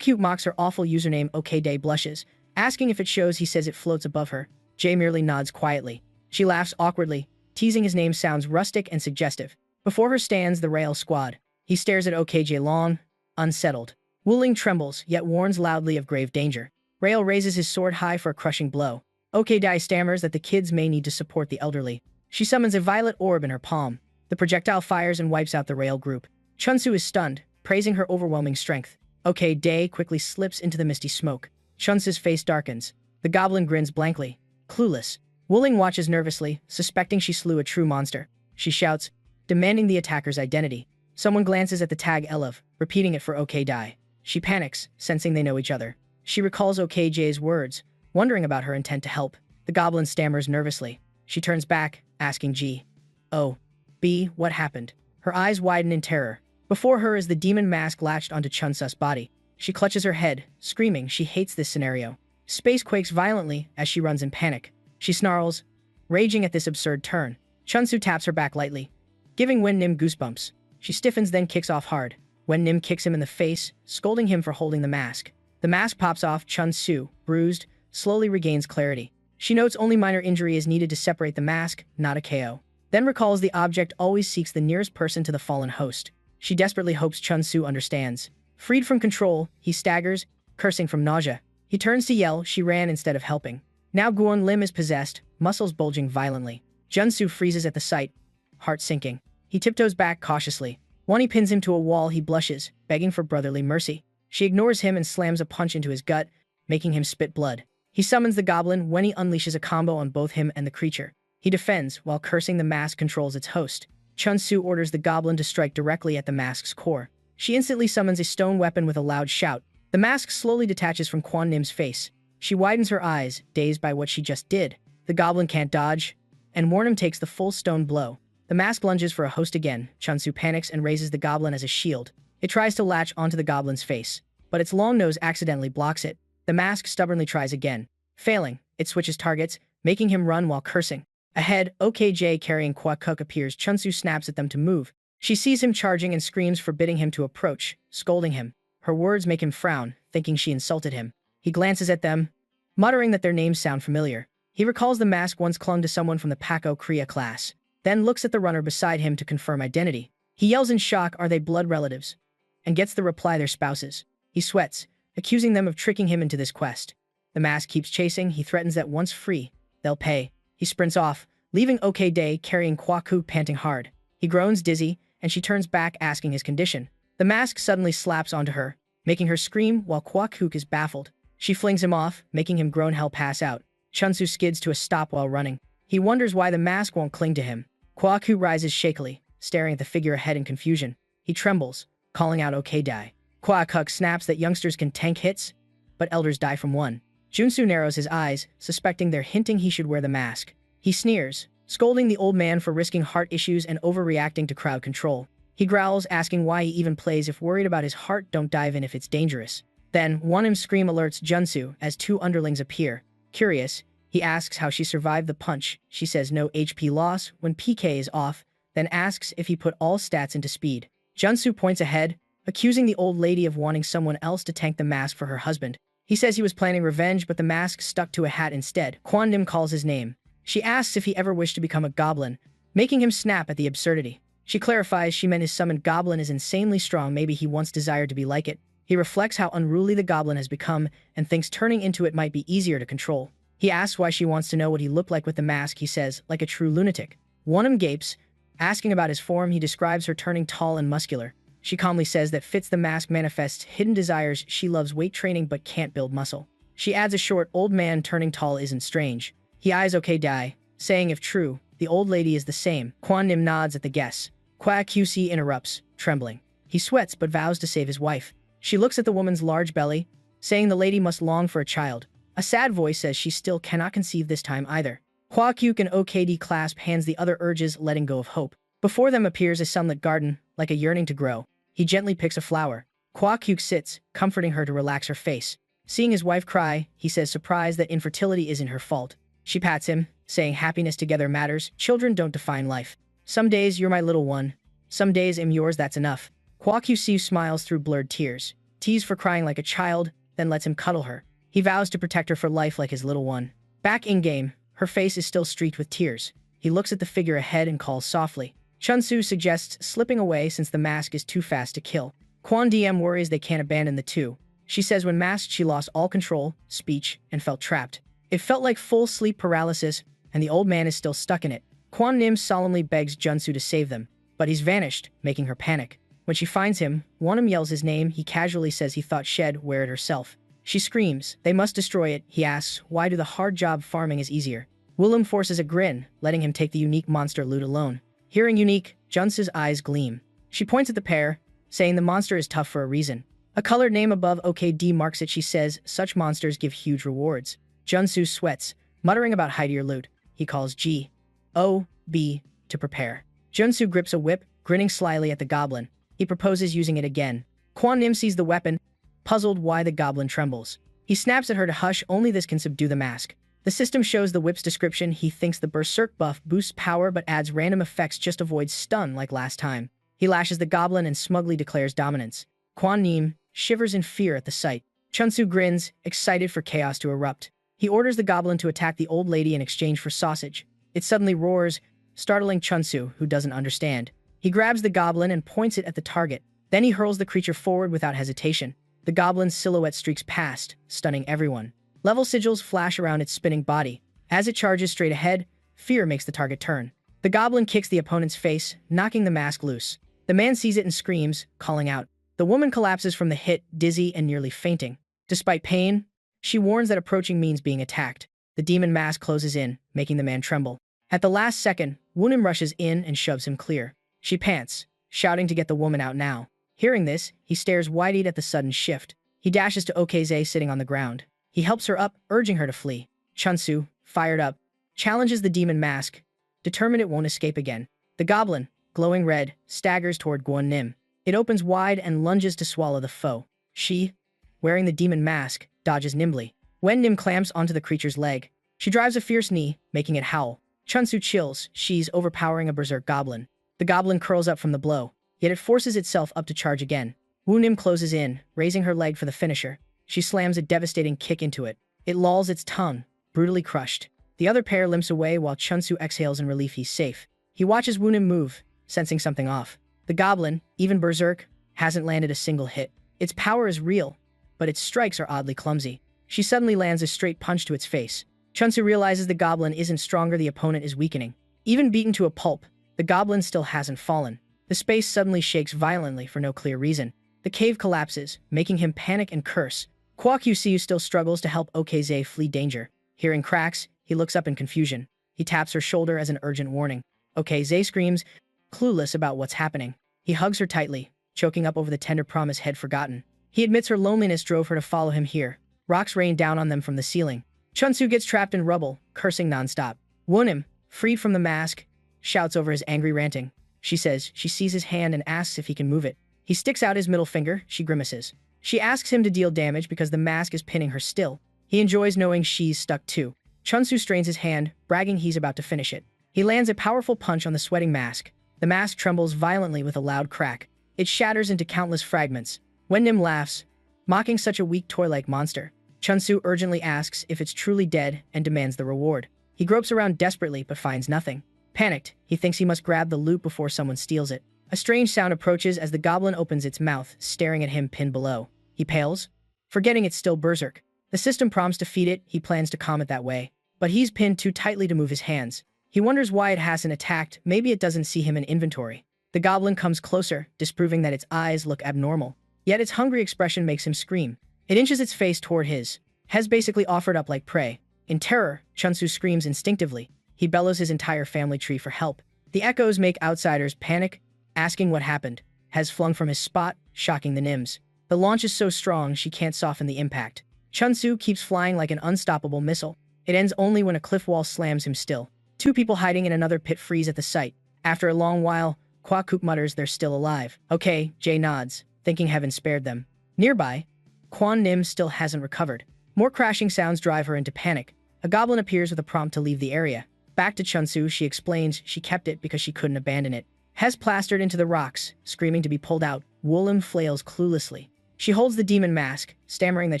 Cute mocks her awful username. OKJ blushes, asking if it shows. He says it floats above her. Jay merely nods quietly. She laughs awkwardly, teasing his name sounds rustic and suggestive. Before her stands the Rail squad. He stares at OKJ long, unsettled. Wuling trembles, yet warns loudly of grave danger. Rail raises his sword high for a crushing blow. OKJ stammers that the kids may need to support the elderly. She summons a violet orb in her palm. The projectile fires and wipes out the Rail group. Chunsu is stunned, praising her overwhelming strength. OKJ quickly slips into the misty smoke. Chunsu's face darkens. The goblin grins blankly, clueless. Wuling watches nervously, suspecting she slew a true monster. She shouts, demanding the attacker's identity. Someone glances at the tag Elev, repeating it for OKJ. She panics, sensing they know each other. She recalls OKJ's words, wondering about her intent to help. The goblin stammers nervously. She turns back, asking G. Oh. B. What happened? Her eyes widen in terror. Before her is the demon mask latched onto Chunsu's body. She clutches her head, screaming she hates this scenario. Space quakes violently as she runs in panic. She snarls, raging at this absurd turn. Chunsu taps her back lightly, giving Wen Nim goosebumps. She stiffens, then kicks off hard. Wen Nim kicks him in the face, scolding him for holding the mask. The mask pops off. Chunsu, bruised, slowly regains clarity. She notes only minor injury is needed to separate the mask, not a KO. Then recalls the object always seeks the nearest person to the fallen host. She desperately hopes Chunsu understands. Freed from control, he staggers, cursing from nausea. He turns to yell she ran instead of helping. Now Guan Lim is possessed, muscles bulging violently. Chunsu freezes at the sight, heart sinking. He tiptoes back cautiously. When he pins him to a wall, he blushes, begging for brotherly mercy. She ignores him and slams a punch into his gut, making him spit blood. He summons the goblin when he unleashes a combo on both him and the creature. He defends, while cursing the mask controls its host. Chunsu orders the goblin to strike directly at the mask's core. She instantly summons a stone weapon with a loud shout. The mask slowly detaches from Quan Nim's face. She widens her eyes, dazed by what she just did. The goblin can't dodge, and Warnham takes the full stone blow. The mask lunges for a host again. Chunsu panics and raises the goblin as a shield. It tries to latch onto the goblin's face, but its long nose accidentally blocks it. The mask stubbornly tries again. Failing, it switches targets, making him run while cursing. Ahead, OKJ carrying Kwa Kuk appears. Chunsu snaps at them to move. She sees him charging and screams, forbidding him to approach, scolding him. Her words make him frown, thinking she insulted him. He glances at them, muttering that their names sound familiar. He recalls the mask once clung to someone from the Paco Kriya class, then looks at the runner beside him to confirm identity. He yells in shock, "Are they blood relatives?" and gets the reply, "They're spouses." He sweats, accusing them of tricking him into this quest. The mask keeps chasing. He threatens that once free, they'll pay. He sprints off, leaving OK carrying Kwaku panting hard. He groans dizzy, and she turns back asking his condition. The mask suddenly slaps onto her, making her scream while Kwaku is baffled. She flings him off, making him groan hell pass out. Chunsu skids to a stop while running. He wonders why the mask won't cling to him. Kwaku rises shakily, staring at the figure ahead in confusion. He trembles, calling out OK-die. Kwakuk snaps that youngsters can tank hits, but elders die from one. Junsu narrows his eyes, suspecting they're hinting he should wear the mask. He sneers, scolding the old man for risking heart issues and overreacting to crowd control. He growls, asking why he even plays if worried about his heart. Don't dive in if it's dangerous. Then, Wanim's scream alerts Junsu as two underlings appear. Curious, he asks how she survived the punch. She says no HP loss when PK is off, then asks if he put all stats into speed. Junsu points ahead, accusing the old lady of wanting someone else to tank the mask for her husband. He says he was planning revenge, but the mask stuck to a hat instead. Quan Nim calls his name. She asks if he ever wished to become a goblin, making him snap at the absurdity. She clarifies she meant his summoned goblin is insanely strong. Maybe he once desired to be like it. He reflects how unruly the goblin has become and thinks turning into it might be easier to control. He asks why she wants to know what he looked like with the mask. He says, like a true lunatic. Wanam gapes, asking about his form. He describes her turning tall and muscular. She calmly says that fits the mask manifests hidden desires. She loves weight training but can't build muscle. She adds a short old man turning tall isn't strange. He eyes OK-die, saying if true, the old lady is the same. Quan Nim nods at the guess. Kwa QC interrupts, trembling. He sweats but vows to save his wife. She looks at the woman's large belly, saying the lady must long for a child. A sad voice says she still cannot conceive this time either. Kwa Kyuk and OKD clasp hands, the other urges, letting go of hope. Before them appears a sunlit garden, like a yearning to grow. He gently picks a flower. Kwa Kyuk sits, comforting her to relax her face. Seeing his wife cry, he says surprised that infertility isn't her fault. She pats him, saying happiness together matters. Children don't define life. Some days you're my little one. Some days I'm yours, that's enough. Kwa Kyuk smiles through blurred tears, teased for crying like a child, then lets him cuddle her. He vows to protect her for life like his little one. Back in-game, her face is still streaked with tears. He looks at the figure ahead and calls softly. Chunsu suggests slipping away since the mask is too fast to kill. Quan DM worries they can't abandon the two. She says when masked she lost all control, speech, and felt trapped. It felt like full sleep paralysis, and the old man is still stuck in it. Quan Nim solemnly begs Junsu to save them, but he's vanished, making her panic. When she finds him, Wanam yells his name. He casually says he thought Shed wear it herself. She screams, they must destroy it. He asks, why do the hard job farming is easier? Willem forces a grin, letting him take the unique monster loot alone. Hearing unique, Junsu's eyes gleam. She points at the pair, saying the monster is tough for a reason. A colored name above OKD marks it. She says, such monsters give huge rewards. Junsu sweats, muttering about hide your loot. He calls G. O. B. to prepare. Junsu grips a whip, grinning slyly at the goblin. He proposes using it again. Quan Nim sees the weapon, puzzled why the goblin trembles. He snaps at her to hush, only this can subdue the mask. The system shows the whip's description. He thinks the berserk buff boosts power but adds random effects, just avoids stun like last time. He lashes the goblin and smugly declares dominance. Quan Nim shivers in fear at the sight. Chunsu grins, excited for chaos to erupt. He orders the goblin to attack the old lady in exchange for sausage. It suddenly roars, startling Chunsu, who doesn't understand. He grabs the goblin and points it at the target. Then he hurls the creature forward without hesitation. The goblin's silhouette streaks past, stunning everyone. Level sigils flash around its spinning body. As it charges straight ahead, fear makes the target turn. The goblin kicks the opponent's face, knocking the mask loose. The man sees it and screams, calling out. The woman collapses from the hit, dizzy and nearly fainting. Despite pain, she warns that approaching means being attacked. The demon mask closes in, making the man tremble. At the last second, Woonim rushes in and shoves him clear. She pants, shouting to get the woman out now. Hearing this, he stares wide-eyed at the sudden shift. He dashes to Okeze sitting on the ground. He helps her up, urging her to flee. Chunsu, fired up, challenges the demon mask, determined it won't escape again. The goblin, glowing red, staggers toward Guan Nim. It opens wide and lunges to swallow the foe. She, wearing the demon mask, dodges nimbly. When Nim clamps onto the creature's leg, she drives a fierce knee, making it howl. Chunsu chills. She's overpowering a berserk goblin. The goblin curls up from the blow, yet it forces itself up to charge again. Wu Nim closes in, raising her leg for the finisher. She slams a devastating kick into it. It lolls its tongue, brutally crushed. The other pair limps away while Chunsu exhales in relief. He's safe. He watches Wu Nim move, sensing something off. The goblin, even berserk, hasn't landed a single hit. Its power is real, but its strikes are oddly clumsy. She suddenly lands a straight punch to its face. Chunsu realizes the goblin isn't stronger, the opponent is weakening. Even beaten to a pulp, the goblin still hasn't fallen. The space suddenly shakes violently for no clear reason. The cave collapses, making him panic and curse. Kwa Qcu still struggles to help Okeze flee danger. Hearing cracks, he looks up in confusion. He taps her shoulder as an urgent warning. Okeze screams, clueless about what's happening. He hugs her tightly, choking up over the tender promise he'd forgotten. He admits her loneliness drove her to follow him here. Rocks rain down on them from the ceiling. Chunsu gets trapped in rubble, cursing nonstop. Woonim, freed from the mask, shouts over his angry ranting. She says she sees his hand and asks if he can move it. He sticks out his middle finger. She grimaces. She asks him to deal damage because the mask is pinning her still. He enjoys knowing she's stuck too. Chunsu strains his hand, bragging he's about to finish it. He lands a powerful punch on the sweating mask. The mask trembles violently with a loud crack. It shatters into countless fragments. When Nim laughs, mocking such a weak toy-like monster, Chunsu urgently asks if it's truly dead and demands the reward. He gropes around desperately but finds nothing. Panicked, he thinks he must grab the loot before someone steals it. A strange sound approaches as the goblin opens its mouth, staring at him pinned below. He pales, forgetting it's still berserk. The system prompts to feed it. He plans to calm it that way, but he's pinned too tightly to move his hands. He wonders why it hasn't attacked. Maybe it doesn't see him in inventory. The goblin comes closer, disproving that its eyes look abnormal. Yet its hungry expression makes him scream. It inches its face toward his. Has basically offered up like prey. In terror, Chunsu screams instinctively. He bellows his entire family tree for help. The echoes make outsiders panic, asking what happened. Has flung from his spot, shocking the Nims. The launch is so strong she can't soften the impact. Chunsu keeps flying like an unstoppable missile. It ends only when a cliff wall slams him still. Two people hiding in another pit freeze at the sight. After a long while, Kwa Kook mutters they're still alive. Okay, Jay nods, thinking heaven spared them. Nearby, Quan Nim still hasn't recovered. More crashing sounds drive her into panic. A goblin appears with a prompt to leave the area. Back to Chunsu, she explains she kept it because she couldn't abandon it. Hes plastered into the rocks, screaming to be pulled out. Woolim flails cluelessly. She holds the demon mask, stammering that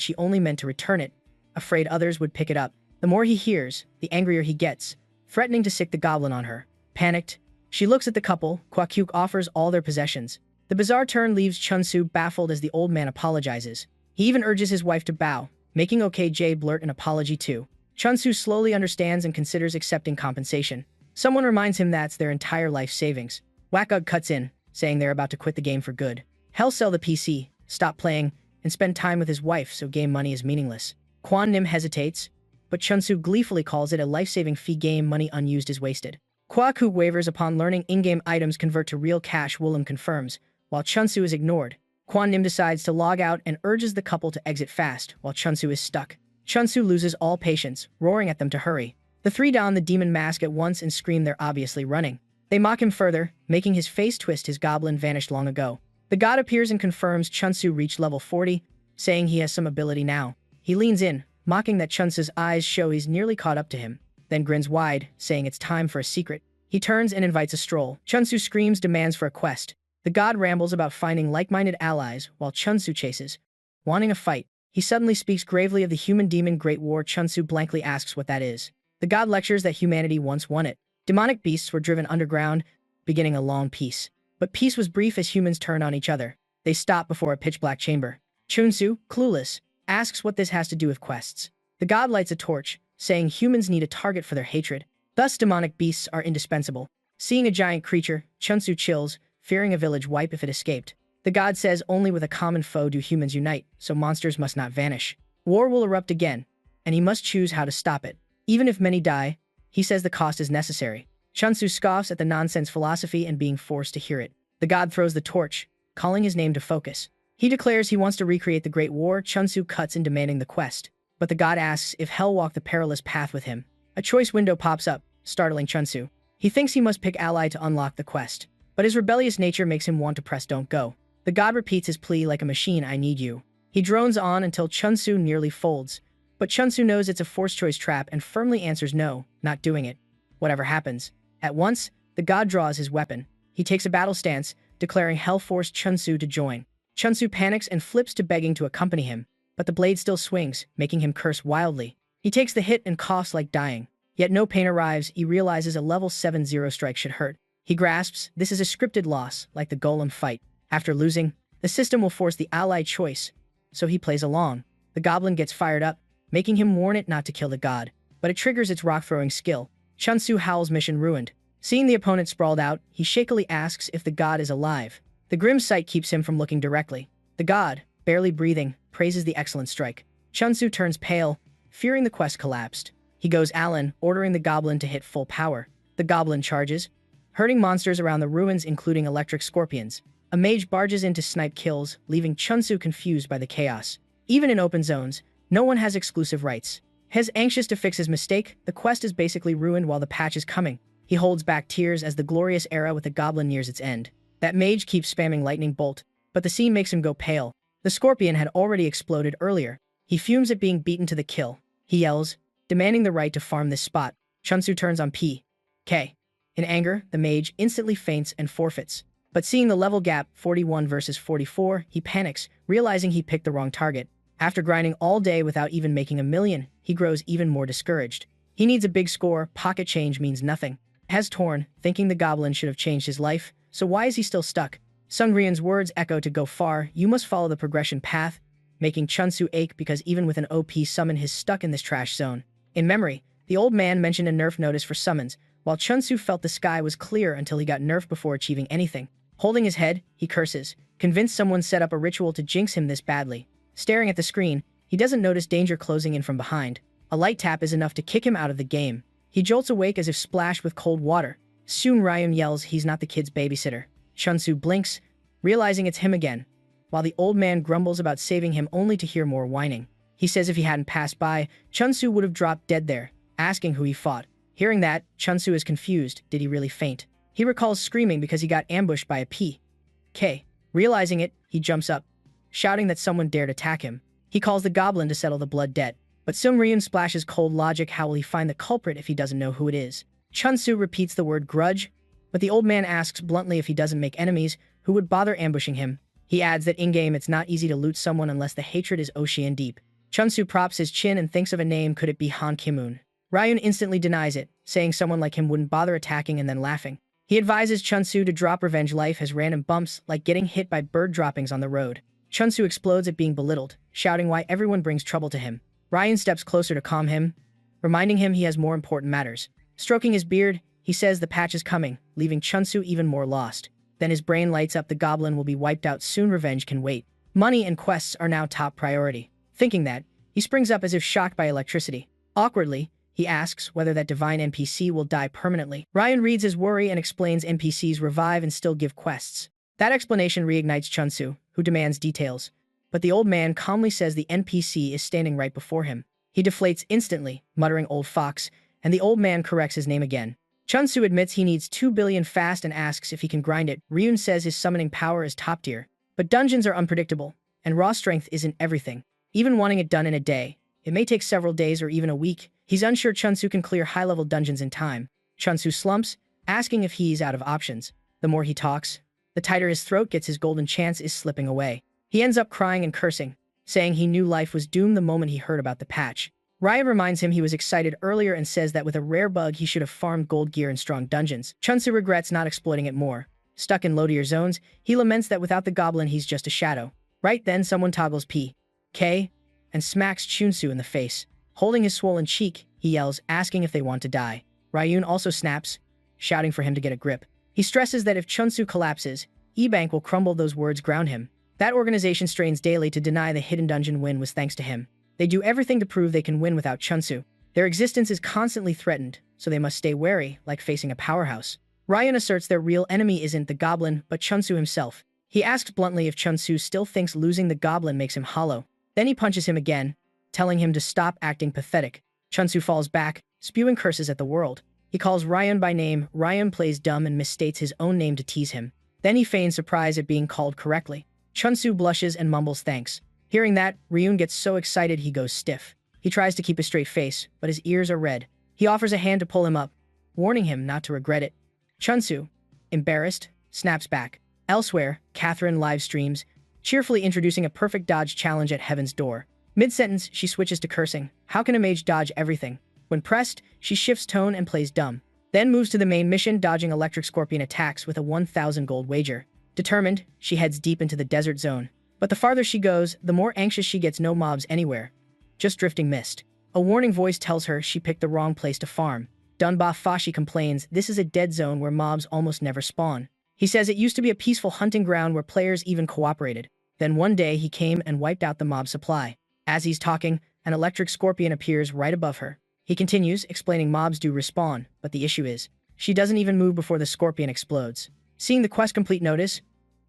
she only meant to return it, afraid others would pick it up. The more he hears, the angrier he gets, threatening to sick the goblin on her. Panicked, she looks at the couple. Kwakyuk offers all their possessions. The bizarre turn leaves Chunsu baffled as the old man apologizes. He even urges his wife to bow, making OKJ blurt an apology too. Chunsu slowly understands and considers accepting compensation. Someone reminds him that's their entire life savings. Wakug cuts in, saying they're about to quit the game for good. He'll sell the PC, stop playing, and spend time with his wife so game money is meaningless. Quan Nim hesitates, but Chunsu gleefully calls it a life-saving fee. Game money unused is wasted. Kwaku wavers upon learning in-game items convert to real cash. Woolim confirms, while Chunsu is ignored. Quan Nim decides to log out and urges the couple to exit fast, while Chunsu is stuck. Chunsu loses all patience, roaring at them to hurry. The three don the demon mask at once and scream they're obviously running. They mock him further, making his face twist. His goblin vanished long ago. The god appears and confirms Chunsu reached level 40, saying he has some ability now. He leans in, mocking that Chunsu's eyes show he's nearly caught up to him, then grins wide, saying it's time for a secret. He turns and invites a stroll. Chunsu screams demands for a quest. The god rambles about finding like-minded allies, while Chunsu chases, wanting a fight. He suddenly speaks gravely of the human-demon Great War. Chunsu blankly asks what that is. The god lectures that humanity once won it. Demonic beasts were driven underground, beginning a long peace. But peace was brief as humans turned on each other. They stop before a pitch-black chamber. Chunsu, clueless, asks what this has to do with quests. The god lights a torch, saying humans need a target for their hatred. Thus, demonic beasts are indispensable. Seeing a giant creature, Chunsu chills, fearing a village wipe if it escaped. The god says only with a common foe do humans unite, so monsters must not vanish. War will erupt again, and he must choose how to stop it. Even if many die, he says the cost is necessary. Chunsu scoffs at the nonsense philosophy and being forced to hear it. The god throws the torch, calling his name to focus. He declares he wants to recreate the Great War. Chunsu cuts in demanding the quest, but the god asks if hell walk the perilous path with him. A choice window pops up, startling Chunsu. He thinks he must pick ally to unlock the quest, but his rebellious nature makes him want to press don't go. The god repeats his plea like a machine, I need you. He drones on until Chunsu nearly folds, but Chunsu knows it's a forced choice trap and firmly answers no, not doing it. Whatever happens. At once, the god draws his weapon. He takes a battle stance, declaring hell forced Chunsu to join. Chunsu panics and flips to begging to accompany him, but the blade still swings, making him curse wildly. He takes the hit and coughs like dying. Yet no pain arrives. He realizes a level 7-0 strike should hurt. He grasps, this is a scripted loss, like the golem fight. After losing, the system will force the allied choice, so he plays along. The goblin gets fired up, making him warn it not to kill the god, but it triggers its rock-throwing skill. Chunsu howls, mission ruined. Seeing the opponent sprawled out, he shakily asks if the god is alive. The grim sight keeps him from looking directly. The god, barely breathing, praises the excellent strike. Chunsu turns pale, fearing the quest collapsed. He goes Allen, ordering the goblin to hit full power. The goblin charges, hurting monsters around the ruins including electric scorpions. A mage barges in to snipe kills, leaving Chunsu confused by the chaos. Even in open zones, no one has exclusive rights. Hez anxious to fix his mistake, the quest is basically ruined while the patch is coming. He holds back tears as the glorious era with the goblin nears its end. That mage keeps spamming lightning bolt, but the scene makes him go pale. The scorpion had already exploded earlier. He fumes at being beaten to the kill. He yells, demanding the right to farm this spot. Chunsu turns on P.K. In anger, the mage instantly faints and forfeits. But seeing the level gap, 41 versus 44, he panics, realizing he picked the wrong target. After grinding all day without even making a million, he grows even more discouraged. He needs a big score, pocket change means nothing. Has torn, thinking the goblin should have changed his life, so why is he still stuck? Sungrian's words echo to go far, you must follow the progression path, making Chunsu ache because even with an OP summon he's stuck in this trash zone. In memory, the old man mentioned a nerf notice for summons, while Chunsu felt the sky was clear until he got nerfed before achieving anything. Holding his head, he curses, convinced someone set up a ritual to jinx him this badly. Staring at the screen, he doesn't notice danger closing in from behind. A light tap is enough to kick him out of the game. He jolts awake as if splashed with cold water. Soon Ryun yells he's not the kid's babysitter. Chunsu blinks, realizing it's him again, while the old man grumbles about saving him only to hear more whining. He says if he hadn't passed by, Chunsu would have dropped dead there, asking who he fought. Hearing that, Chunsu is confused. Did he really faint? He recalls screaming because he got ambushed by a P.K. Realizing it, he jumps up, shouting that someone dared attack him. He calls the goblin to settle the blood debt. But Sungryun splashes cold logic. How will he find the culprit if he doesn't know who it is? Chunsu repeats the word grudge, but the old man asks bluntly if he doesn't make enemies, who would bother ambushing him. He adds that in-game it's not easy to loot someone unless the hatred is ocean deep. Chunsu props his chin and thinks of a name. Could it be Han Kimun? Ryun instantly denies it, saying someone like him wouldn't bother attacking and then laughing. He advises Chunsu to drop revenge. Life has random bumps, like getting hit by bird droppings on the road. Chunsu explodes at being belittled, shouting why everyone brings trouble to him. Ryun steps closer to calm him, reminding him he has more important matters. Stroking his beard, he says the patch is coming, leaving Chunsu even more lost. Then his brain lights up. The goblin will be wiped out soon. Revenge can wait. Money and quests are now top priority. Thinking that, he springs up as if shocked by electricity. Awkwardly, he asks whether that divine NPC will die permanently. Ryun reads his worry and explains NPCs revive and still give quests. That explanation reignites Chunsu, who demands details. But the old man calmly says the NPC is standing right before him. He deflates instantly, muttering old fox, and the old man corrects his name again. Chunsu admits he needs 2 billion fast and asks if he can grind it. Ryun says his summoning power is top tier. But dungeons are unpredictable, and raw strength isn't everything. Even wanting it done in a day, it may take several days or even a week. He's unsure Chunsu can clear high-level dungeons in time. Chunsu slumps, asking if he's out of options. The more he talks, the tighter his throat gets. His golden chance is slipping away. He ends up crying and cursing, saying he knew life was doomed the moment he heard about the patch. Ryan reminds him he was excited earlier and says that with a rare bug he should have farmed gold gear in strong dungeons. Chunsu regrets not exploiting it more. Stuck in low-tier zones, he laments that without the goblin he's just a shadow. Right then someone toggles P.K. and smacks Chunsu in the face. Holding his swollen cheek, he yells, asking if they want to die. Ryun also snaps, shouting for him to get a grip. He stresses that if Chunsu collapses, E-Bank will crumble. Those words ground him. That organization strains daily to deny the hidden dungeon win was thanks to him. They do everything to prove they can win without Chunsu. Their existence is constantly threatened, so they must stay wary, like facing a powerhouse. Ryan asserts their real enemy isn't the goblin, but Chunsu himself. He asks bluntly if Chunsu still thinks losing the goblin makes him hollow. Then he punches him again, telling him to stop acting pathetic. Chunsu falls back, spewing curses at the world. He calls Ryan by name. Ryan plays dumb and misstates his own name to tease him. Then he feigns surprise at being called correctly. Chunsu blushes and mumbles thanks. Hearing that, Ryun gets so excited he goes stiff. He tries to keep a straight face, but his ears are red. He offers a hand to pull him up, warning him not to regret it. Chunsu, embarrassed, snaps back. Elsewhere, Catherine live streams, cheerfully introducing a perfect dodge challenge at Heaven's door. Mid-sentence, she switches to cursing. How can a mage dodge everything? When pressed, she shifts tone and plays dumb. Then moves to the main mission, dodging electric scorpion attacks with a 1,000 gold wager. Determined, she heads deep into the desert zone. But the farther she goes, the more anxious she gets. No mobs anywhere. Just drifting mist. A warning voice tells her she picked the wrong place to farm. Dunba Fashi complains this is a dead zone where mobs almost never spawn. He says it used to be a peaceful hunting ground where players even cooperated. Then one day he came and wiped out the mob supply. As he's talking, an electric scorpion appears right above her. He continues, explaining mobs do respawn, but the issue is, she doesn't even move before the scorpion explodes. Seeing the quest complete notice,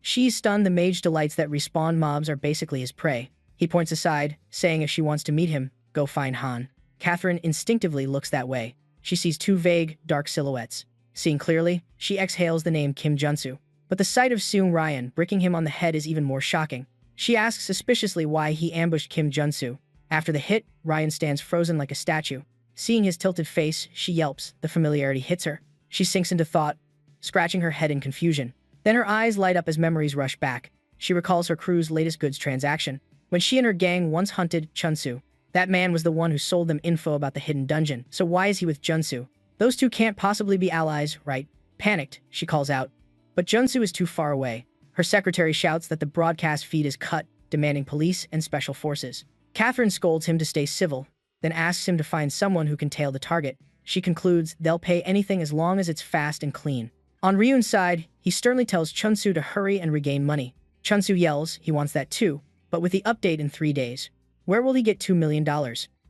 she's stunned. The mage delights that respawn mobs are basically his prey. He points aside, saying if she wants to meet him, go find Han. Catherine instinctively looks that way. She sees two vague, dark silhouettes. Seeing clearly, she exhales the name Kim Junsu. But the sight of Seung Ryan bricking him on the head is even more shocking. She asks suspiciously why he ambushed Kim Junsu. After the hit, Ryan stands frozen like a statue. Seeing his tilted face, she yelps. The familiarity hits her. She sinks into thought, scratching her head in confusion. Then her eyes light up as memories rush back. She recalls her crew's latest goods transaction. When she and her gang once hunted Chunsu, that man was the one who sold them info about the hidden dungeon. So why is he with Junsu? Those two can't possibly be allies, right? Panicked, she calls out. But Junsu is too far away. Her secretary shouts that the broadcast feed is cut, demanding police and special forces. Catherine scolds him to stay civil, then asks him to find someone who can tail the target. She concludes they'll pay anything as long as it's fast and clean. On Ryun's side, he sternly tells Chunsu to hurry and regain money. Chunsu yells he wants that too, but with the update in 3 days. Where will he get $2 million?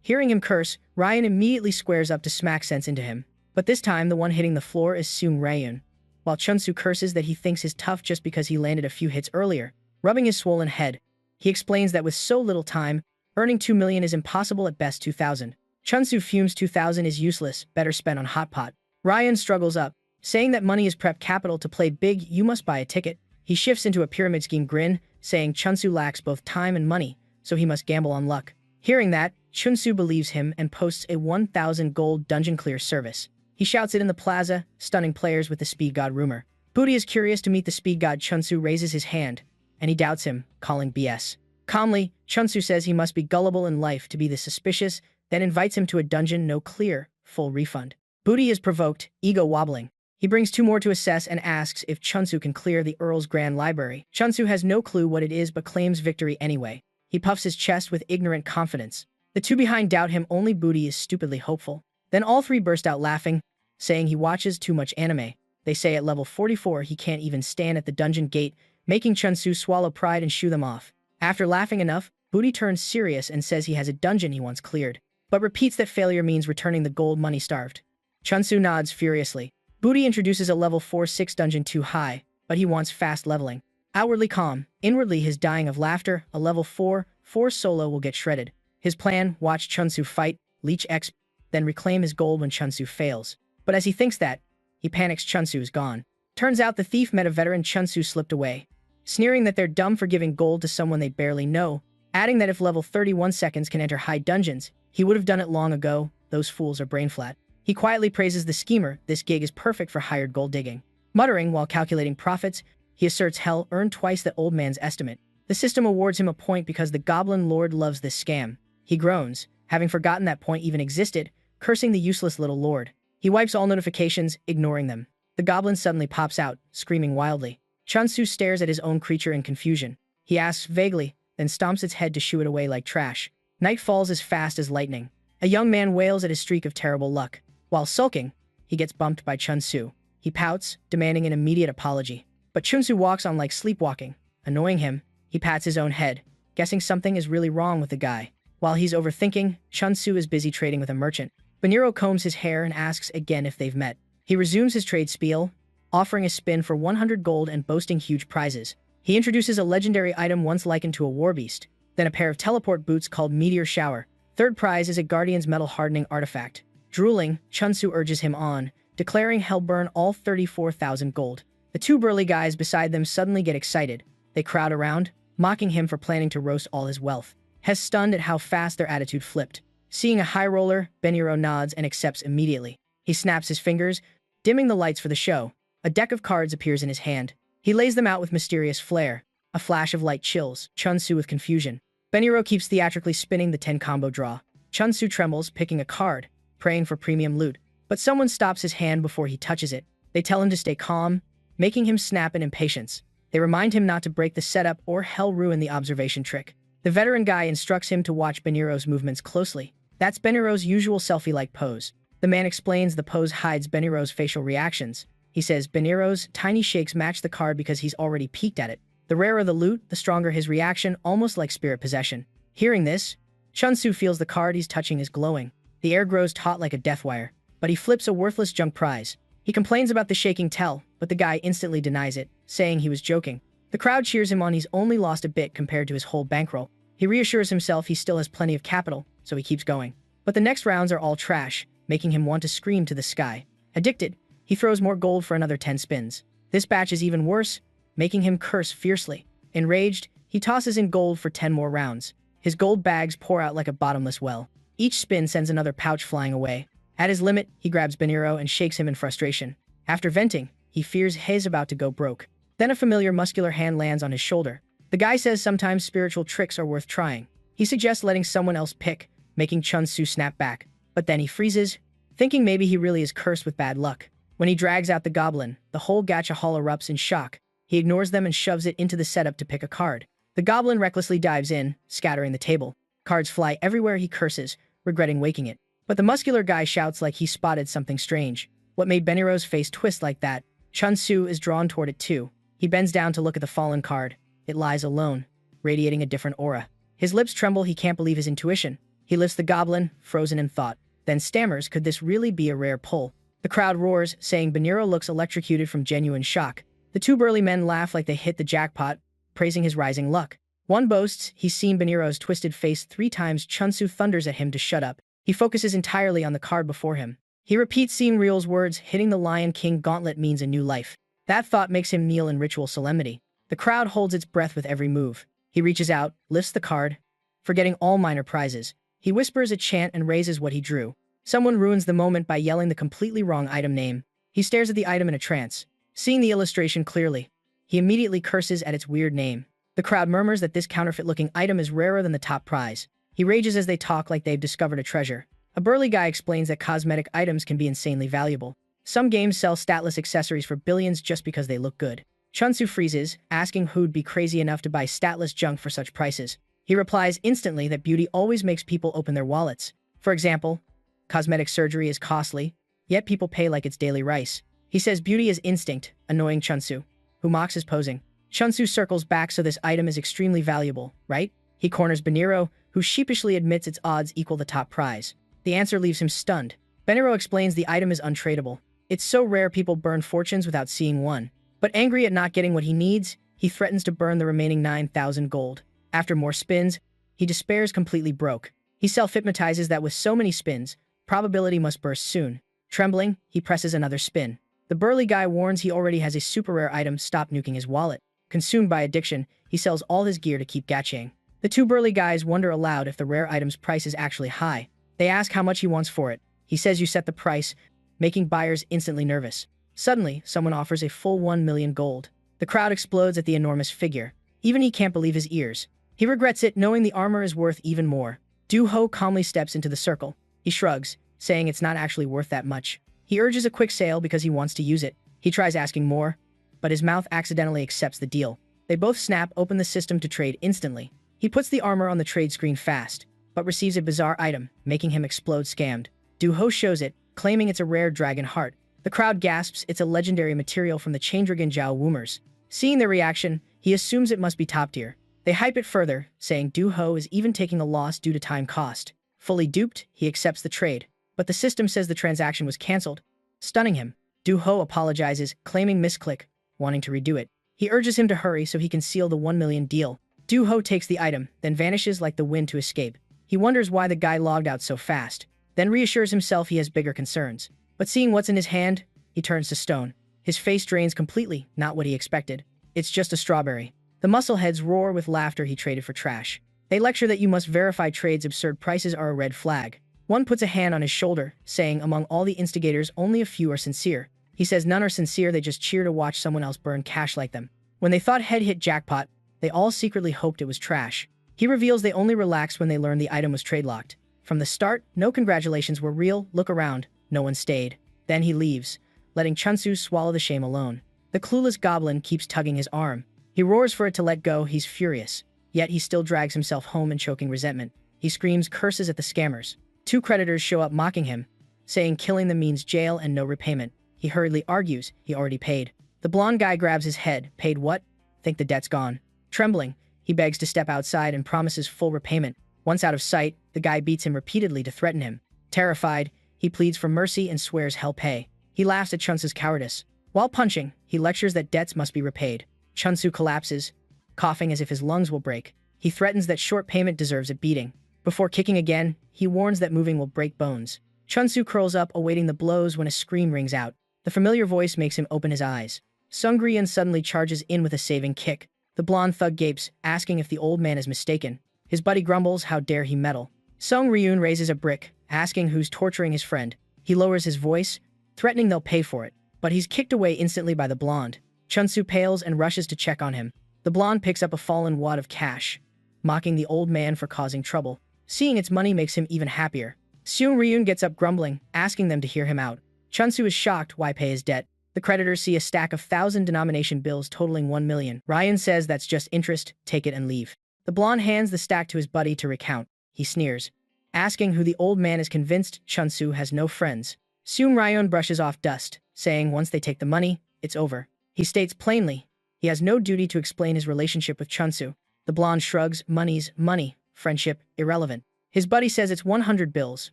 Hearing him curse, Ryan immediately squares up to smack sense into him. But this time, the one hitting the floor is Seung Ryun. While Chunsu curses that he thinks he's tough just because he landed a few hits earlier, rubbing his swollen head. He explains that with so little time, earning 2 million is impossible, at best 2,000. Chunsu fumes. 2,000 is useless, better spent on hot pot. Ryan struggles up, saying that money is prep capital. To play big, you must buy a ticket. He shifts into a pyramid scheme grin, saying Chunsu lacks both time and money, so he must gamble on luck. Hearing that, Chunsu believes him and posts a 1,000 gold dungeon clear service. He shouts it in the plaza, stunning players with the speed god rumor. Booty is curious to meet the speed god. Chunsu raises his hand, and he doubts him, calling BS. Calmly, Chunsu says he must be gullible in life to be this suspicious, then invites him to a dungeon. No clear, full refund. Booty is provoked, ego wobbling. He brings 2 more to assess and asks if Chunsu can clear the Earl's Grand Library. Chunsu has no clue what it is but claims victory anyway. He puffs his chest with ignorant confidence. The 2 behind doubt him. Only Booty is stupidly hopeful. Then all 3 burst out laughing, saying he watches too much anime. They say at level 44 he can't even stand at the dungeon gate, making Chunsu swallow pride and shoo them off. After laughing enough, Booty turns serious and says he has a dungeon he wants cleared, but repeats that failure means returning the gold money starved. Chunsu nods furiously. Booty introduces a level 4-6 dungeon too high, but he wants fast leveling. Outwardly calm, inwardly his dying of laughter. A level 4 solo will get shredded. His plan, watch Chunsu fight, leech X, then reclaim his gold when Chunsu fails. But as he thinks that, He panics. Chunsu is gone. Turns out the thief met a veteran. Chunsu slipped away, sneering that they're dumb for giving gold to someone they barely know, adding that if level 31 seconds can enter high dungeons, he would have done it long ago. Those fools are brain flat. He quietly praises the schemer. This gig is perfect for hired gold digging. Muttering while calculating profits, he asserts Hell earned twice that old man's estimate. The system awards him a point because the Goblin Lord loves this scam. He groans, having forgotten that point even existed, cursing the useless little lord. He wipes all notifications, ignoring them. The goblin suddenly pops out, screaming wildly. Chunsu stares at his own creature in confusion. He asks vaguely, then stomps its head to shoo it away like trash. Night falls as fast as lightning. A young man wails at his streak of terrible luck. While sulking, he gets bumped by Chunsu. He pouts, demanding an immediate apology. But Chunsu walks on like sleepwalking. Annoying him, he pats his own head, guessing something is really wrong with the guy. While he's overthinking, Chunsu is busy trading with a merchant. Beniro combs his hair and asks again if they've met. He resumes his trade spiel, offering a spin for 100 gold and boasting huge prizes. He introduces a legendary item once likened to a warbeast, then a pair of teleport boots called Meteor Shower. Third prize is a Guardian's metal hardening artifact. Drooling, Chunsu urges him on, declaring he'll burn all 34,000 gold. The two burly guys beside them suddenly get excited. They crowd around, mocking him for planning to roast all his wealth. Hes stunned at how fast their attitude flipped. Seeing a high roller, Beniro nods and accepts immediately. He snaps his fingers, dimming the lights for the show. A deck of cards appears in his hand. He lays them out with mysterious flair. A flash of light chills Chunsu with confusion. Beniro keeps theatrically spinning the 10 combo draw. Chunsu trembles, picking a card, praying for premium loot. But someone stops his hand before he touches it. They tell him to stay calm, making him snap in impatience. They remind him not to break the setup or hell ruin the observation trick. The veteran guy instructs him to watch Beniro's movements closely. That's Beniro's usual selfie-like pose. The man explains the pose hides Beniro's facial reactions. He says Beniro's tiny shakes match the card because he's already peeked at it. The rarer the loot, the stronger his reaction, almost like spirit possession. Hearing this, Chunsu feels the card he's touching is glowing. The air grows taut like a death wire, but he flips a worthless junk prize. He complains about the shaking tell, but the guy instantly denies it, saying he was joking. The crowd cheers him on. He's only lost a bit compared to his whole bankroll. He reassures himself he still has plenty of capital, so he keeps going. But the next rounds are all trash, making him want to scream to the sky. Addicted, he throws more gold for another 10 spins. This batch is even worse, making him curse fiercely. Enraged, he tosses in gold for 10 more rounds. His gold bags pour out like a bottomless well. Each spin sends another pouch flying away. At his limit, he grabs Beniro and shakes him in frustration. After venting, he fears he's about to go broke. Then a familiar muscular hand lands on his shoulder. The guy says sometimes spiritual tricks are worth trying. He suggests letting someone else pick, making Chunsu snap back. But then he freezes, thinking maybe he really is cursed with bad luck. When he drags out the goblin, the whole gacha hall erupts in shock. He ignores them and shoves it into the setup to pick a card. The goblin recklessly dives in, scattering the table. Cards fly everywhere. He curses, regretting waking it. But the muscular guy shouts like he spotted something strange. What made Beniro's face twist like that? Chunsu is drawn toward it too. He bends down to look at the fallen card. It lies alone, radiating a different aura. His lips tremble. He can't believe his intuition. He lifts the goblin, frozen in thought. Then stammers, could this really be a rare pull? The crowd roars, saying Beniro looks electrocuted from genuine shock. The two burly men laugh like they hit the jackpot, praising his rising luck. One boasts he's seen Beniro's twisted face 3 times. Chunsu thunders at him to shut up. He focuses entirely on the card before him. He repeats seeing Real's words, hitting the Lion King gauntlet means a new life. That thought makes him kneel in ritual solemnity. The crowd holds its breath with every move. He reaches out, lifts the card, forgetting all minor prizes. He whispers a chant and raises what he drew. Someone ruins the moment by yelling the completely wrong item name. He stares at the item in a trance. Seeing the illustration clearly, he immediately curses at its weird name. The crowd murmurs that this counterfeit-looking item is rarer than the top prize. He rages as they talk like they've discovered a treasure. A burly guy explains that cosmetic items can be insanely valuable. Some games sell statless accessories for billions just because they look good. Chunsu freezes, asking who'd be crazy enough to buy statless junk for such prices. He replies instantly that beauty always makes people open their wallets. For example, cosmetic surgery is costly, yet people pay like it's daily rice. He says beauty is instinct, annoying Chunsu, who mocks his posing. Chunsu circles back, so this item is extremely valuable, right? He corners Beniro, who sheepishly admits its odds equal the top prize. The answer leaves him stunned. Beniro explains the item is untradeable. It's so rare people burn fortunes without seeing one. But angry at not getting what he needs, he threatens to burn the remaining 9,000 gold. After more spins, he despairs, completely broke. He self-hypnotizes that with so many spins, probability must burst soon. Trembling, he presses another spin. The burly guy warns he already has a super rare item, stop nuking his wallet. Consumed by addiction, he sells all his gear to keep gachaing. The two burly guys wonder aloud if the rare item's price is actually high. They ask how much he wants for it. He says you set the price, making buyers instantly nervous. Suddenly, someone offers a full 1 million gold. The crowd explodes at the enormous figure. Even he can't believe his ears. He regrets it, knowing the armor is worth even more. Du-ho calmly steps into the circle. He shrugs, saying it's not actually worth that much. He urges a quick sale because he wants to use it. He tries asking more, but his mouth accidentally accepts the deal. They both snap open the system to trade instantly. He puts the armor on the trade screen fast, but receives a bizarre item, making him explode scammed. Du-ho shows it, claiming it's a rare dragon heart. The crowd gasps it's a legendary material from the Chaindragon Jiao Woomers. Seeing their reaction, he assumes it must be top tier. They hype it further, saying Du-ho is even taking a loss due to time cost. Fully duped, he accepts the trade, but the system says the transaction was cancelled, stunning him. Du-ho apologizes, claiming misclick, wanting to redo it. He urges him to hurry so he can seal the 1 million deal. Du-ho takes the item, then vanishes like the wind to escape. He wonders why the guy logged out so fast, then reassures himself he has bigger concerns. But seeing what's in his hand, he turns to stone. His face drains completely, not what he expected. It's just a strawberry. The muscleheads roar with laughter he traded for trash. They lecture that you must verify trades, absurd prices are a red flag. One puts a hand on his shoulder, saying among all the instigators only a few are sincere. He says none are sincere, they just cheer to watch someone else burn cash like them. When they thought head hit jackpot, they all secretly hoped it was trash. He reveals they only relaxed when they learned the item was trade locked. From the start, no congratulations were real, look around, no one stayed. Then he leaves, letting Chunsu swallow the shame alone. The clueless goblin keeps tugging his arm. He roars for it to let go, he's furious. Yet he still drags himself home in choking resentment. He screams curses at the scammers. Two creditors show up mocking him, saying killing them means jail and no repayment. He hurriedly argues he already paid. The blonde guy grabs his head. Paid what? Think the debt's gone. Trembling, he begs to step outside and promises full repayment. Once out of sight, the guy beats him repeatedly to threaten him. Terrified, he pleads for mercy and swears he'll pay. He laughs at Chunsu's cowardice. While punching, he lectures that debts must be repaid. Chunsu collapses, coughing as if his lungs will break. He threatens that short payment deserves a beating. Before kicking again, he warns that moving will break bones. Chunsu curls up, awaiting the blows when a scream rings out. The familiar voice makes him open his eyes. Sung-ryun suddenly charges in with a saving kick. The blonde thug gapes, asking if the old man is mistaken. His buddy grumbles, how dare he meddle. Sung-ryun raises a brick, asking who's torturing his friend. He lowers his voice, threatening they'll pay for it. But he's kicked away instantly by the blonde. Chunsu pales and rushes to check on him. The blonde picks up a fallen wad of cash, mocking the old man for causing trouble. Seeing its money makes him even happier. Sung-ryun gets up grumbling, asking them to hear him out. Chunsu is shocked, why pay his debt? The creditors see a stack of 1,000 denomination bills totaling 1 million. Ryan says that's just interest, take it and leave. The blonde hands the stack to his buddy to recount. He sneers, asking who the old man is, convinced Chunsu has no friends. Sung-ryun brushes off dust, saying once they take the money, it's over. He states plainly, he has no duty to explain his relationship with Chunsu. The blonde shrugs, money's money, friendship, irrelevant. His buddy says it's 100 bills,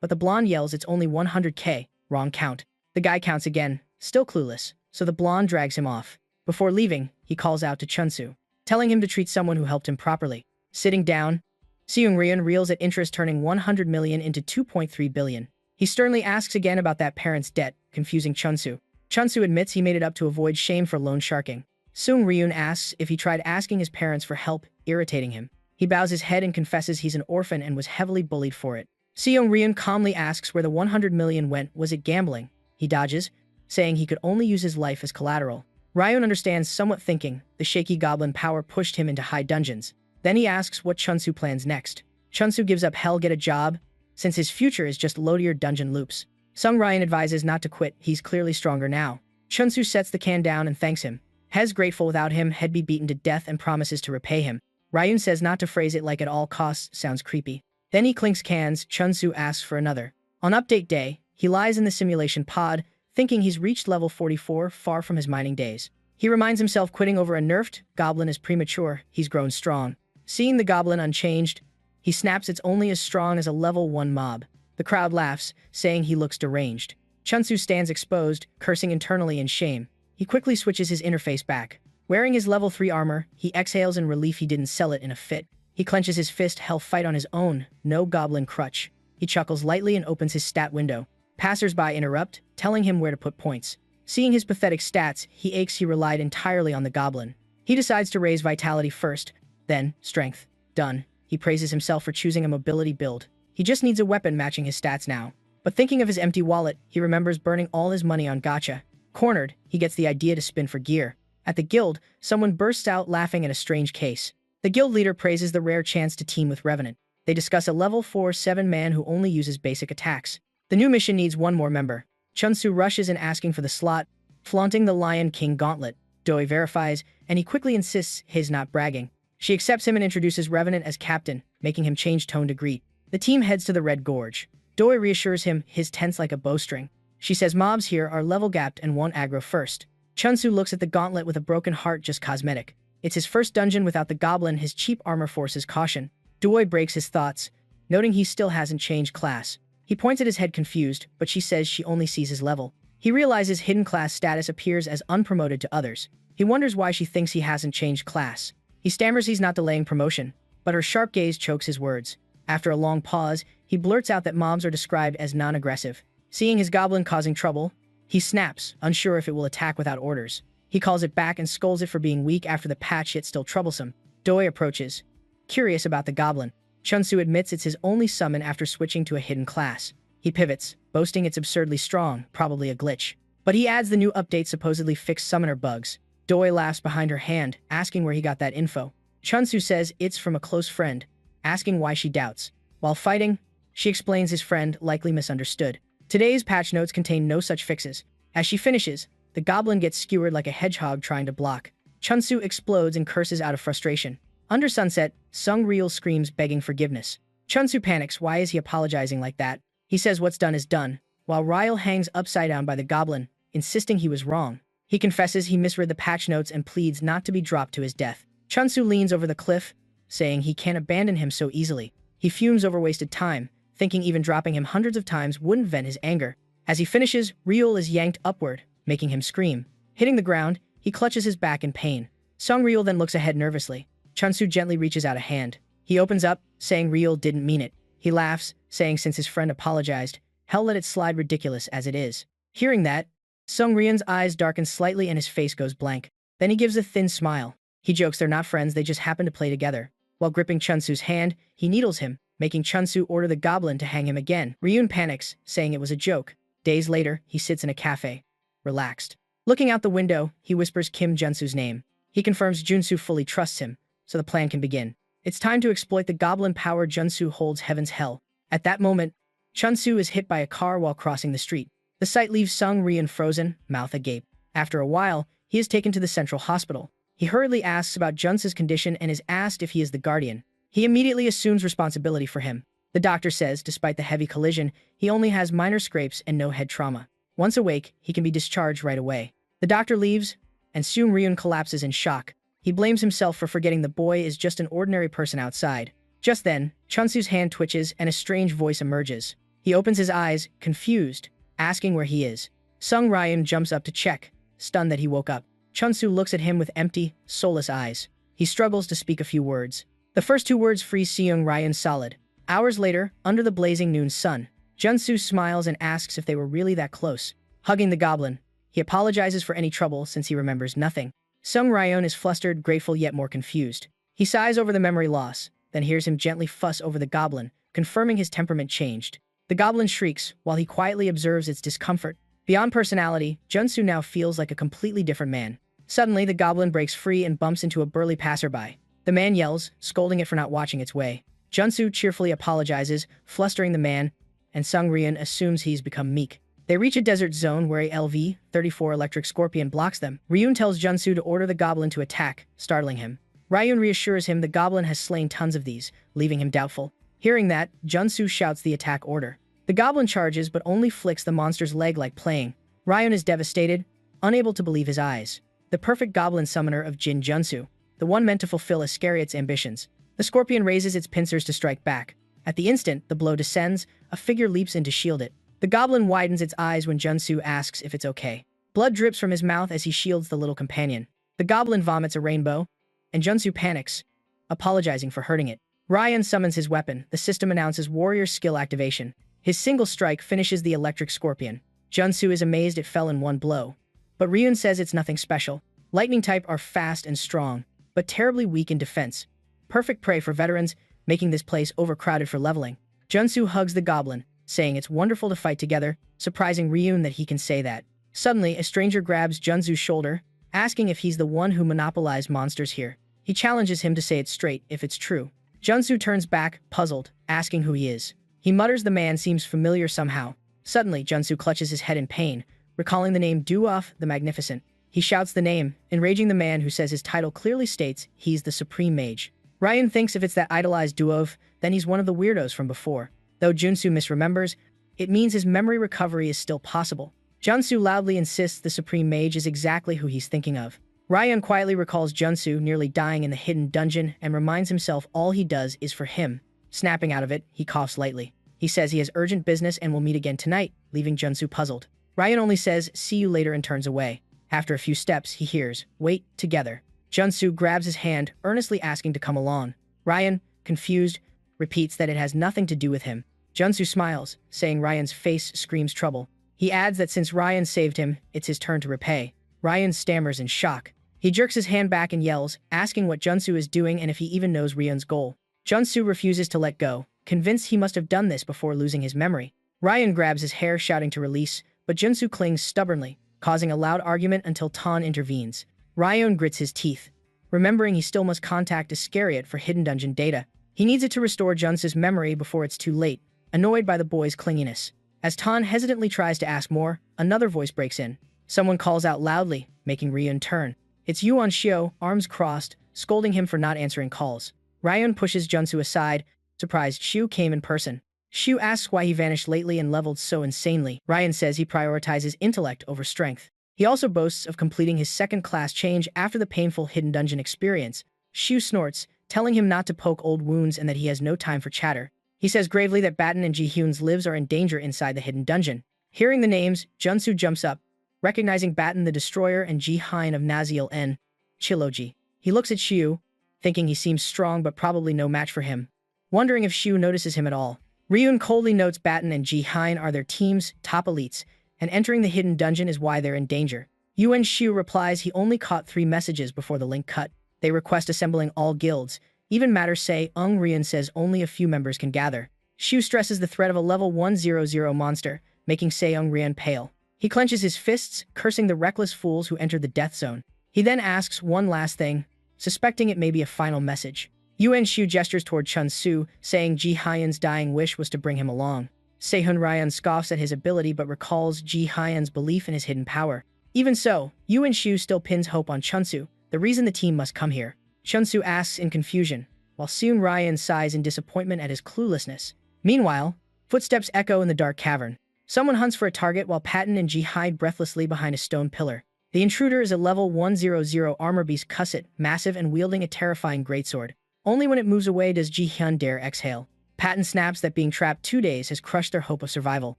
but the blonde yells it's only 100k, wrong count. The guy counts again, still clueless, so the blonde drags him off. Before leaving, he calls out to Chunsu, telling him to treat someone who helped him properly. Sitting down, Sung-ryun reels at interest, turning 100 million into 2.3 billion. He sternly asks again about that parent's debt, confusing Chunsu. Chunsu admits he made it up to avoid shame for loan sharking. Sung-ryun asks if he tried asking his parents for help, irritating him. He bows his head and confesses he's an orphan and was heavily bullied for it. Sung-ryun calmly asks where the 100 million went. Was it gambling? He dodges, saying he could only use his life as collateral. Ryun understands, somewhat thinking the shaky goblin power pushed him into high dungeons. Then he asks what Chunsu plans next. Chunsu gives up hell, get a job, since his future is just low-tier dungeon loops. Sung-ryun advises not to quit, he's clearly stronger now. Chunsu sets the can down and thanks him. Hez grateful without him, he'd be beaten to death and promises to repay him. Ryun says not to phrase it like at all costs, sounds creepy. Then he clinks cans, Chunsu asks for another. On update day, he lies in the simulation pod, thinking he's reached level 44, far from his mining days. He reminds himself quitting over a nerfed goblin is premature, he's grown strong. Seeing the goblin unchanged, he snaps it's only as strong as a level 1 mob. The crowd laughs, saying he looks deranged. Chunsu stands exposed, cursing internally in shame. He quickly switches his interface back. Wearing his level 3 armor, he exhales in relief he didn't sell it in a fit. He clenches his fist, hell fight on his own, no goblin crutch. He chuckles lightly and opens his stat window. Passers-by interrupt, telling him where to put points. Seeing his pathetic stats, he aches he relied entirely on the goblin. He decides to raise vitality first, then strength. Done. He praises himself for choosing a mobility build. He just needs a weapon matching his stats now. But thinking of his empty wallet, he remembers burning all his money on gacha. Cornered, he gets the idea to spin for gear. At the guild, someone bursts out laughing at a strange case. The guild leader praises the rare chance to team with Revenant. They discuss a level 4/7 man who only uses basic attacks. The new mission needs one more member. Chunsu rushes in asking for the slot, flaunting the Lion King gauntlet. Doi verifies, and he quickly insists he's not bragging. She accepts him and introduces Revenant as captain, making him change tone to greet. The team heads to the Red Gorge. Doi reassures him his tense like a bowstring. She says mobs here are level-gapped and won't aggro first. Chunsu looks at the gauntlet with a broken heart, just cosmetic. It's his first dungeon without the goblin, his cheap armor forces caution. Doi breaks his thoughts, noting he still hasn't changed class. He points at his head confused, but she says she only sees his level. He realizes hidden class status appears as unpromoted to others. He wonders why she thinks he hasn't changed class. He stammers he's not delaying promotion, but her sharp gaze chokes his words. After a long pause, he blurts out that mobs are described as non-aggressive. Seeing his goblin causing trouble, he snaps, unsure if it will attack without orders. He calls it back and scolds it for being weak after the patch, yet still troublesome. Doi approaches, curious about the goblin. Chunsu admits it's his only summon after switching to a hidden class. He pivots, boasting it's absurdly strong, probably a glitch. But he adds the new update supposedly fixed summoner bugs. Doi laughs behind her hand, asking where he got that info. Chunsu says it's from a close friend, asking why she doubts. While fighting, she explains his friend likely misunderstood. Today's patch notes contain no such fixes. As she finishes, the goblin gets skewered like a hedgehog trying to block. Chunsu explodes and curses out of frustration. Under sunset, Sung Ryul screams begging forgiveness. Chunsu panics. Why is he apologizing like that? He says what's done is done, while Ryul hangs upside down by the goblin, insisting he was wrong. He confesses he misread the patch notes and pleads not to be dropped to his death. Chunsu leans over the cliff, saying he can't abandon him so easily. He fumes over wasted time, thinking even dropping him hundreds of times wouldn't vent his anger. As he finishes, Ryul is yanked upward, making him scream. Hitting the ground, he clutches his back in pain. Sung Ryul then looks ahead nervously. Chunsu gently reaches out a hand. He opens up, saying Ryul didn't mean it. He laughs, saying since his friend apologized, hell let it slide, ridiculous as it is. Hearing that, Sung Ryun's eyes darken slightly and his face goes blank. Then he gives a thin smile. He jokes they're not friends, they just happen to play together. While gripping Chunsu's hand, he needles him, making Chunsu order the goblin to hang him again. Ryun panics, saying it was a joke. Days later, he sits in a cafe, relaxed. Looking out the window, he whispers Kim Junsu's name. He confirms Junsu fully trusts him, so the plan can begin. It's time to exploit the goblin power Junsu holds heaven's hell. At that moment, Chunsu is hit by a car while crossing the street. The sight leaves Sung Ryun frozen, mouth agape. After a while, he is taken to the central hospital. He hurriedly asks about Junsu's condition and is asked if he is the guardian. He immediately assumes responsibility for him. The doctor says, despite the heavy collision, he only has minor scrapes and no head trauma. Once awake, he can be discharged right away. The doctor leaves, and Sung Ryun collapses in shock. He blames himself for forgetting the boy is just an ordinary person outside. Just then, Chunsu's hand twitches and a strange voice emerges. He opens his eyes, confused, asking where he is. Sung Ryun jumps up to check, stunned that he woke up. Chunsu looks at him with empty, soulless eyes. He struggles to speak a few words. The first two words freeze Sung Ryun solid. Hours later, under the blazing noon sun, Chunsu smiles and asks if they were really that close. Hugging the goblin, he apologizes for any trouble since he remembers nothing. Sung Ryun is flustered, grateful yet more confused. He sighs over the memory loss, then hears him gently fuss over the goblin, confirming his temperament changed. The goblin shrieks, while he quietly observes its discomfort. Beyond personality, Junsu now feels like a completely different man. Suddenly, the goblin breaks free and bumps into a burly passerby. The man yells, scolding it for not watching its way. Junsu cheerfully apologizes, flustering the man, and Sung Ryun assumes he's become meek. They reach a desert zone where a LV-34 electric scorpion blocks them. Ryun tells Junsu to order the goblin to attack, startling him. Ryun reassures him the goblin has slain tons of these, leaving him doubtful. Hearing that, Junsu shouts the attack order. The goblin charges but only flicks the monster's leg like playing. Ryun is devastated, unable to believe his eyes. The perfect goblin summoner of Jin Junsu, the one meant to fulfill Iscariot's ambitions. The scorpion raises its pincers to strike back. At the instant the blow descends, a figure leaps in to shield it. The goblin widens its eyes when Junsu asks if it's okay. Blood drips from his mouth as he shields the little companion. The goblin vomits a rainbow, and Junsu panics, apologizing for hurting it. Ryan summons his weapon. The system announces warrior skill activation. His single strike finishes the electric scorpion. Junsu is amazed it fell in one blow. But Ryun says it's nothing special. Lightning type are fast and strong, but terribly weak in defense. Perfect prey for veterans, making this place overcrowded for leveling. Junsu hugs the goblin, saying it's wonderful to fight together, surprising Ryun that he can say that. Suddenly, a stranger grabs Junsu's shoulder, asking if he's the one who monopolized monsters here. He challenges him to say it straight if it's true. Junsu turns back, puzzled, asking who he is. He mutters the man seems familiar somehow. Suddenly, Junsu clutches his head in pain, recalling the name Duof the Magnificent. He shouts the name, enraging the man who says his title clearly states he's the Supreme Mage. Ryan thinks if it's that idolized Duof, then he's one of the weirdos from before. Though Junsu misremembers, it means his memory recovery is still possible. Junsu loudly insists the Supreme Mage is exactly who he's thinking of. Ryan quietly recalls Junsu nearly dying in the hidden dungeon and reminds himself all he does is for him. Snapping out of it, he coughs lightly. He says he has urgent business and will meet again tonight, leaving Junsu puzzled. Ryan only says, "See you later," and turns away. After a few steps, he hears, "Wait, together." Junsu grabs his hand, earnestly asking to come along. Ryan, confused, repeats that it has nothing to do with him. Junsu smiles, saying Ryan's face screams trouble. He adds that since Ryan saved him, it's his turn to repay. Ryan stammers in shock. He jerks his hand back and yells, asking what Junsu is doing and if he even knows Ryun's goal. Junsu refuses to let go, convinced he must have done this before losing his memory. Ryan grabs his hair, shouting to release, but Junsu clings stubbornly, causing a loud argument until Tan intervenes. Ryan grits his teeth, remembering he still must contact Iscariot for hidden dungeon data. He needs it to restore Junsu's memory before it's too late, annoyed by the boy's clinginess. As Tan hesitantly tries to ask more, another voice breaks in. Someone calls out loudly, making Ryun turn. It's Yuan Xiao, arms crossed, scolding him for not answering calls. Ryan pushes Junsu aside, surprised Xiu came in person. Xiu asks why he vanished lately and leveled so insanely. Ryan says he prioritizes intellect over strength. He also boasts of completing his second-class change after the painful hidden dungeon experience. Xiu snorts, telling him not to poke old wounds and that he has no time for chatter. He says gravely that Batten and Ji Hyun's lives are in danger inside the hidden dungeon. Hearing the names, Junsu jumps up, recognizing Batten the Destroyer and Ji Hyun of Naziel N. Chiloji. He looks at Xiu, thinking he seems strong but probably no match for him, wondering if Xiu notices him at all. Ryun coldly notes Batten and Ji Hyun are their team's top elites, and entering the hidden dungeon is why they're in danger. Yuan Xiu replies he only caught 3 messages before the link cut. They request assembling all guilds. Even matters say Ryun says only a few members can gather. Xiu stresses the threat of a level 100 monster, making Ryun pale. He clenches his fists, cursing the reckless fools who entered the death zone. He then asks one last thing, suspecting it may be a final message. Yuan Xiu gestures toward Chun Su, saying Ji Hyun's dying wish was to bring him along. Sehun Ryan scoffs at his ability but recalls Ji Hyun's belief in his hidden power. Even so, Yuan Xiu still pins hope on Chun Su, the reason the team must come here. Chun Su asks in confusion, while Sehun Ryan sighs in disappointment at his cluelessness. Meanwhile, footsteps echo in the dark cavern. Someone hunts for a target while Patton and Ji hide breathlessly behind a stone pillar. The intruder is a level 100 armor beast Cusset, massive and wielding a terrifying greatsword. Only when it moves away does Ji Hyun dare exhale. Patton snaps that being trapped 2 days has crushed their hope of survival.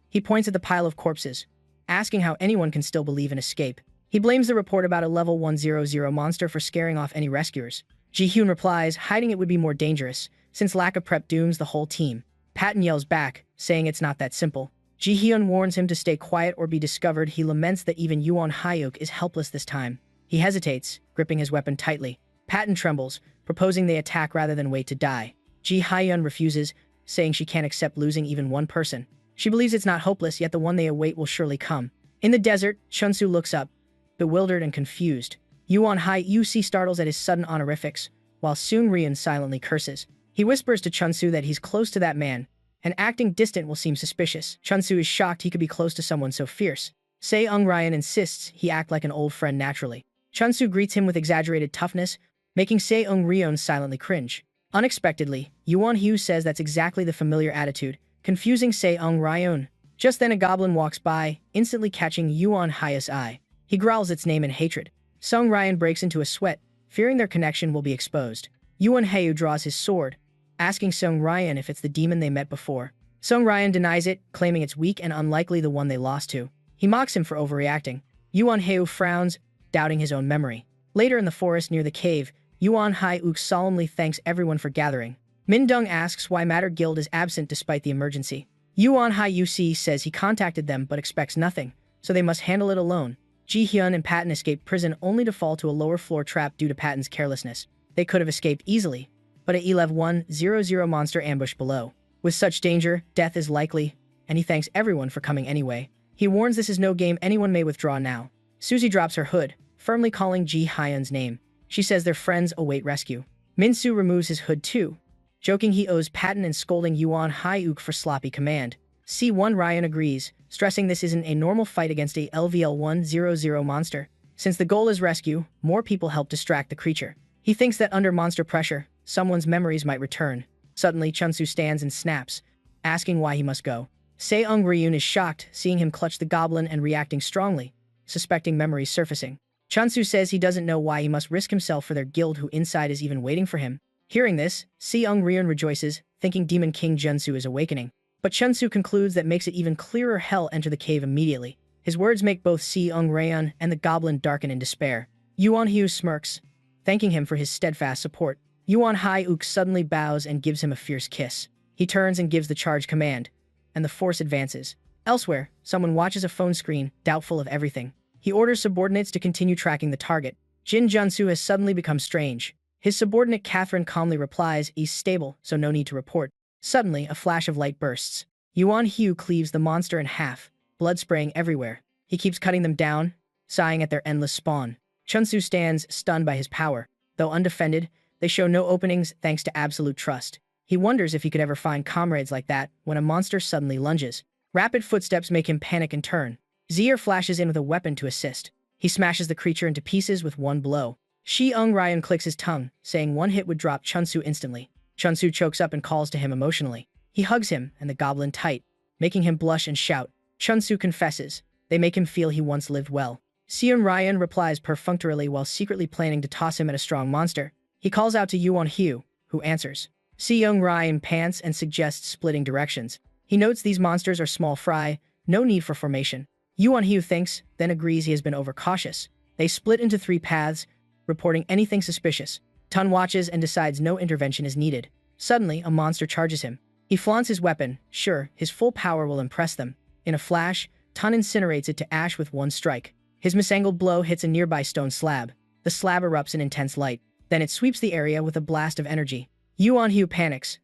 He points at the pile of corpses, asking how anyone can still believe in escape. He blames the report about a level 100 monster for scaring off any rescuers. Ji Hyun replies, hiding it would be more dangerous, since lack of prep dooms the whole team. Patton yells back, saying it's not that simple. Ji Hyun warns him to stay quiet or be discovered. He laments that even Yuan Hyuk is helpless this time. He hesitates, gripping his weapon tightly. Patton trembles, proposing they attack rather than wait to die. Ji Hyun refuses, saying she can't accept losing even one person. She believes it's not hopeless, yet the one they await will surely come. In the desert, Chun Su looks up, bewildered and confused. Yuan Hyuk startles at his sudden honorifics, while Soon Rian silently curses. He whispers to Chun Su that he's close to that man, and acting distant will seem suspicious. Chun Su is shocked he could be close to someone so fierce. Seung Ryan insists he act like an old friend naturally. Chun Su greets him with exaggerated toughness, making Seung Ryon silently cringe. Unexpectedly, Yuan Hyu says that's exactly the familiar attitude, confusing Seung Ryon. Just then a goblin walks by, instantly catching Yuan Hyu's eye. He growls its name in hatred. Seung Ryan breaks into a sweat, fearing their connection will be exposed. Yuan Hyu draws his sword, asking Seung Ryan if it's the demon they met before. Seung Ryan denies it, claiming it's weak and unlikely the one they lost to. He mocks him for overreacting. Yuan Hyu frowns, doubting his own memory. Later in the forest near the cave, Yuan Hyuk solemnly thanks everyone for gathering. Min Dung asks why Matter Guild is absent despite the emergency. Yuan Hyuk says he contacted them but expects nothing, so they must handle it alone. Ji Hyun and Patton escape prison only to fall to a lower floor trap due to Patton's carelessness. They could have escaped easily, but a 11100 monster ambushed below. With such danger, death is likely, and he thanks everyone for coming anyway. He warns this is no game anyone may withdraw now. Suzy drops her hood, firmly calling Ji Hyun's name. She says their friends await rescue. Min-soo removes his hood too, joking he owes Patton and scolding Yuan Hyuk for sloppy command. C1 Ryan agrees, stressing this isn't a normal fight against a LVL-100 monster. Since the goal is rescue, more people help distract the creature. He thinks that under monster pressure, someone's memories might return. Suddenly, Chun-soo stands and snaps, asking why he must go. Seung-ryun is shocked, seeing him clutch the goblin and reacting strongly, suspecting memories surfacing. Chun-soo says he doesn't know why he must risk himself for their guild who inside is even waiting for him. Hearing this, Seung-ryun rejoices, thinking Demon King Jun-soo is awakening. But Chun-soo concludes that makes it even clearer hell enter the cave immediately. His words make both Seung-ryun and the goblin darken in despair. Yuan Hyu smirks, thanking him for his steadfast support. Yuan Hyuk suddenly bows and gives him a fierce kiss. He turns and gives the charge command, and the force advances. Elsewhere, someone watches a phone screen, doubtful of everything. He orders subordinates to continue tracking the target. Jin Jun-soo has suddenly become strange. His subordinate Catherine calmly replies, "He's stable, so no need to report." Suddenly, a flash of light bursts. Yuan Hyu cleaves the monster in half, blood spraying everywhere. He keeps cutting them down, sighing at their endless spawn. Chun-soo stands, stunned by his power. Though undefended, they show no openings thanks to absolute trust. He wonders if he could ever find comrades like that when a monster suddenly lunges. Rapid footsteps make him panic and turn. Zier flashes in with a weapon to assist. He smashes the creature into pieces with one blow. Seung-ryun clicks his tongue, saying one hit would drop Chun-soo instantly. Chun-soo chokes up and calls to him emotionally. He hugs him and the goblin tight, making him blush and shout. Chun-soo confesses. They make him feel he once lived well. Seung-ryun replies perfunctorily while secretly planning to toss him at a strong monster. He calls out to Yuan Hyu, who answers. Seung-ryun pants and suggests splitting directions. He notes these monsters are small fry, no need for formation. Yuan Hyu thinks, then agrees he has been overcautious. They split into 3 paths, reporting anything suspicious. Tun watches and decides no intervention is needed. Suddenly, a monster charges him. He flaunts his weapon, sure, his full power will impress them. In a flash, Tun incinerates it to ash with one strike. His misangled blow hits a nearby stone slab. The slab erupts in intense light. Then it sweeps the area with a blast of energy. Yuan Hyu panics,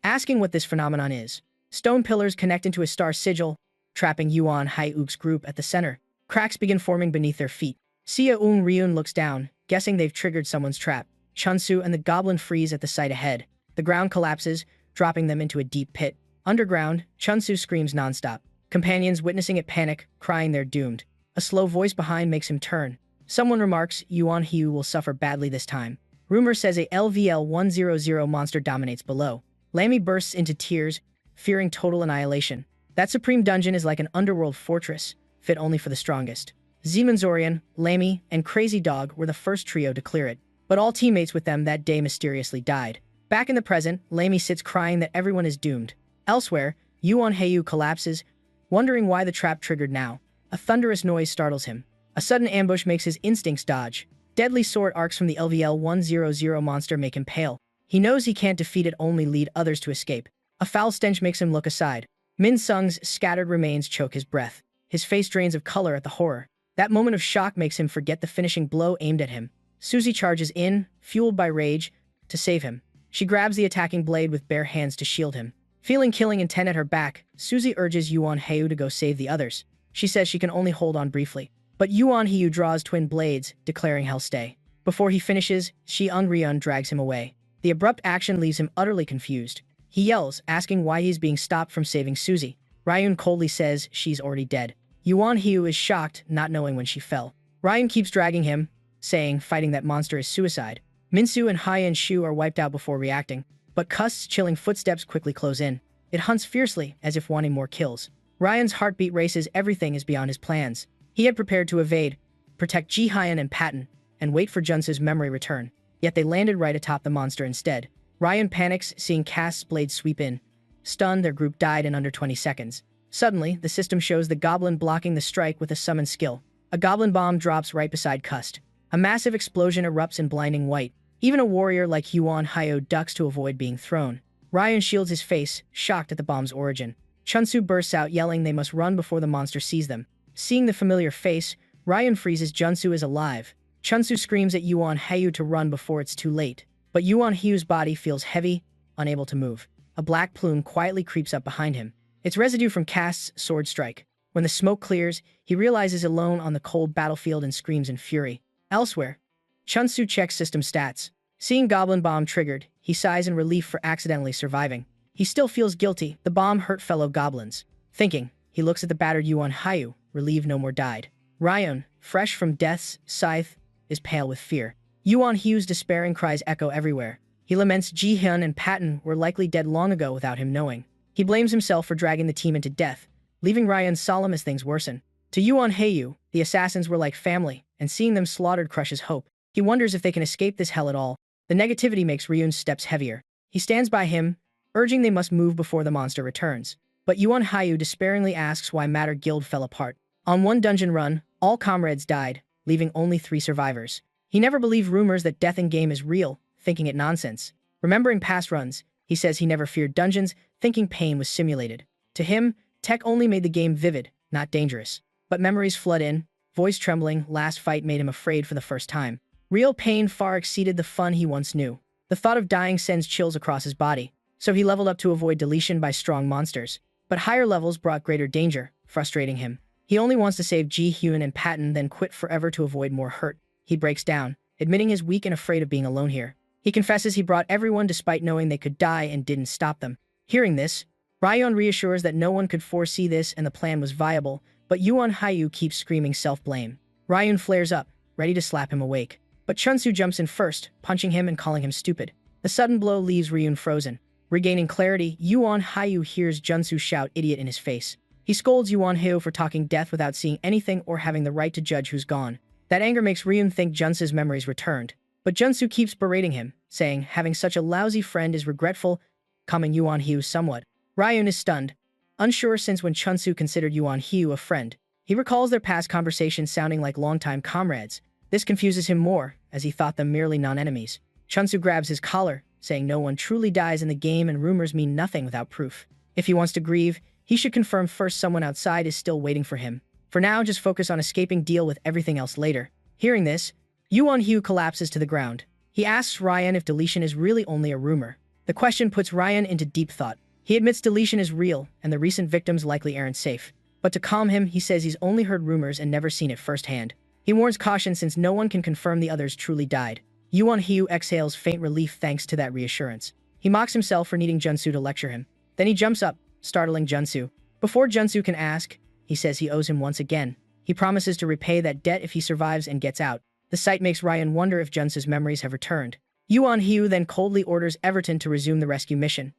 asking what this phenomenon is. Stone pillars connect into a star sigil, trapping Yuan Hyuk's group at the center. Cracks begin forming beneath their feet. Seung-ryun looks down, guessing they've triggered someone's trap. Chun-soo and the goblin freeze at the sight ahead. The ground collapses, dropping them into a deep pit. Underground, Chun-soo screams nonstop. Companions witnessing it panic, crying they're doomed. A slow voice behind makes him turn. Someone remarks Yuan Hyu will suffer badly this time. Rumor says a LVL-100 monster dominates below. Lammy bursts into tears, fearing total annihilation. That supreme dungeon is like an underworld fortress, fit only for the strongest. Zemanzorian, Lammy, and Crazy Dog were the first trio to clear it, but all teammates with them that day mysteriously died. Back in the present, Lammy sits crying that everyone is doomed. Elsewhere, Yuan Hyu collapses, wondering why the trap triggered now. A thunderous noise startles him. A sudden ambush makes his instincts dodge. Deadly sword arcs from the LVL-100 monster make him pale. He knows he can't defeat it, only lead others to escape. A foul stench makes him look aside. Min Sung's scattered remains choke his breath. His face drains of color at the horror. That moment of shock makes him forget the finishing blow aimed at him. Suzy charges in, fueled by rage, to save him. She grabs the attacking blade with bare hands to shield him. Feeling killing intent at her back, Suzy urges Yuan Hyu to go save the others. She says she can only hold on briefly. But Yuan Hyu draws twin blades, declaring he'll stay. Before he finishes, Seung-ryun drags him away. The abrupt action leaves him utterly confused. He yells, asking why he's being stopped from saving Suzy. Ryun coldly says she's already dead. Yuan Hyu is shocked, not knowing when she fell. Ryun keeps dragging him, saying fighting that monster is suicide. Min-soo and Hye and Shu are wiped out before reacting, but Kust's chilling footsteps quickly close in. It hunts fiercely, as if wanting more kills. Ryan's heartbeat races, everything is beyond his plans. He had prepared to evade, protect Ji Hyun and Patton, and wait for Junsu's memory return. Yet they landed right atop the monster instead. Ryan panics, seeing Kast's blade sweep in. Stunned, their group died in under 20 seconds. Suddenly, the system shows the goblin blocking the strike with a summon skill. A goblin bomb drops right beside Kust. A massive explosion erupts in blinding white. Even a warrior like Yuan Hyo ducks to avoid being thrown. Ryan shields his face, shocked at the bomb's origin. Chun-soo bursts out, yelling they must run before the monster sees them. Seeing the familiar face, Ryan freezes. Junsu is alive. Chunsu screams at Yuan Hayu to run before it's too late. But Yuan Hayu's body feels heavy, unable to move. A black plume quietly creeps up behind him. It's residue from Cast's sword strike. When the smoke clears, he realizes alone on the cold battlefield and screams in fury. Elsewhere, Chunsu checks system stats. Seeing Goblin Bomb triggered, he sighs in relief for accidentally surviving. He still feels guilty. The bomb hurt fellow goblins. Thinking, he looks at the battered Yuan Hayu, relieved no more died. Ryan, fresh from death's scythe, is pale with fear. Yuan Hayu's despairing cries echo everywhere. He laments Ji-hyun and Patton were likely dead long ago without him knowing. He blames himself for dragging the team into death, leaving Ryan solemn as things worsen. To Yuan Hayu, the assassins were like family, and seeing them slaughtered crushes hope. He wonders if they can escape this hell at all. The negativity makes Ryun's steps heavier. He stands by him, urging they must move before the monster returns. But Yuan Hayu despairingly asks why Matter Guild fell apart. On one dungeon run, all comrades died, leaving only 3 survivors. He never believed rumors that death in game is real, thinking it nonsense. Remembering past runs, he says he never feared dungeons, thinking pain was simulated. To him, tech only made the game vivid, not dangerous. But memories flood in, voice trembling. Last fight made him afraid for the first time. Real pain far exceeded the fun he once knew. The thought of dying sends chills across his body, so he leveled up to avoid deletion by strong monsters. But higher levels brought greater danger, frustrating him. He only wants to save Ji-hyun and Patton, then quit forever to avoid more hurt. He breaks down, admitting he's weak and afraid of being alone here. He confesses he brought everyone despite knowing they could die and didn't stop them. Hearing this, Ryan reassures that no one could foresee this and the plan was viable, but Yuan Hayu keeps screaming self-blame. Ryan flares up, ready to slap him awake. But Chunsu jumps in first, punching him and calling him stupid. The sudden blow leaves Ryun frozen. Regaining clarity, Yuan Hayu hears Junsu shout idiot in his face. He scolds Yuan Hayu for talking death without seeing anything or having the right to judge who's gone. That anger makes Ryun think Junsu's memories returned. But Junsu keeps berating him, saying having such a lousy friend is regretful, calming Yuan Hayu somewhat. Ryun is stunned, unsure since when Chunsu considered Yuan Hayu a friend. He recalls their past conversations sounding like longtime comrades. This confuses him more, as he thought them merely non-enemies. Chunsu grabs his collar, saying no one truly dies in the game and rumors mean nothing without proof. If he wants to grieve, he should confirm first someone outside is still waiting for him. For now, just focus on escaping, deal with everything else later. Hearing this, Yuan Hayu collapses to the ground. He asks Ryan if deletion is really only a rumor. The question puts Ryan into deep thought. He admits deletion is real, and the recent victims likely aren't safe. But to calm him, he says he's only heard rumors and never seen it firsthand. He warns caution since no one can confirm the others truly died. Yuan Hayu exhales faint relief thanks to that reassurance. He mocks himself for needing Junsu to lecture him. Then he jumps up, startling Junsu. Before Junsu can ask, he says he owes him once again. He promises to repay that debt if he survives and gets out. The sight makes Ryan wonder if Junsu's memories have returned. Yuan Hayu then coldly orders Everton to resume the rescue mission.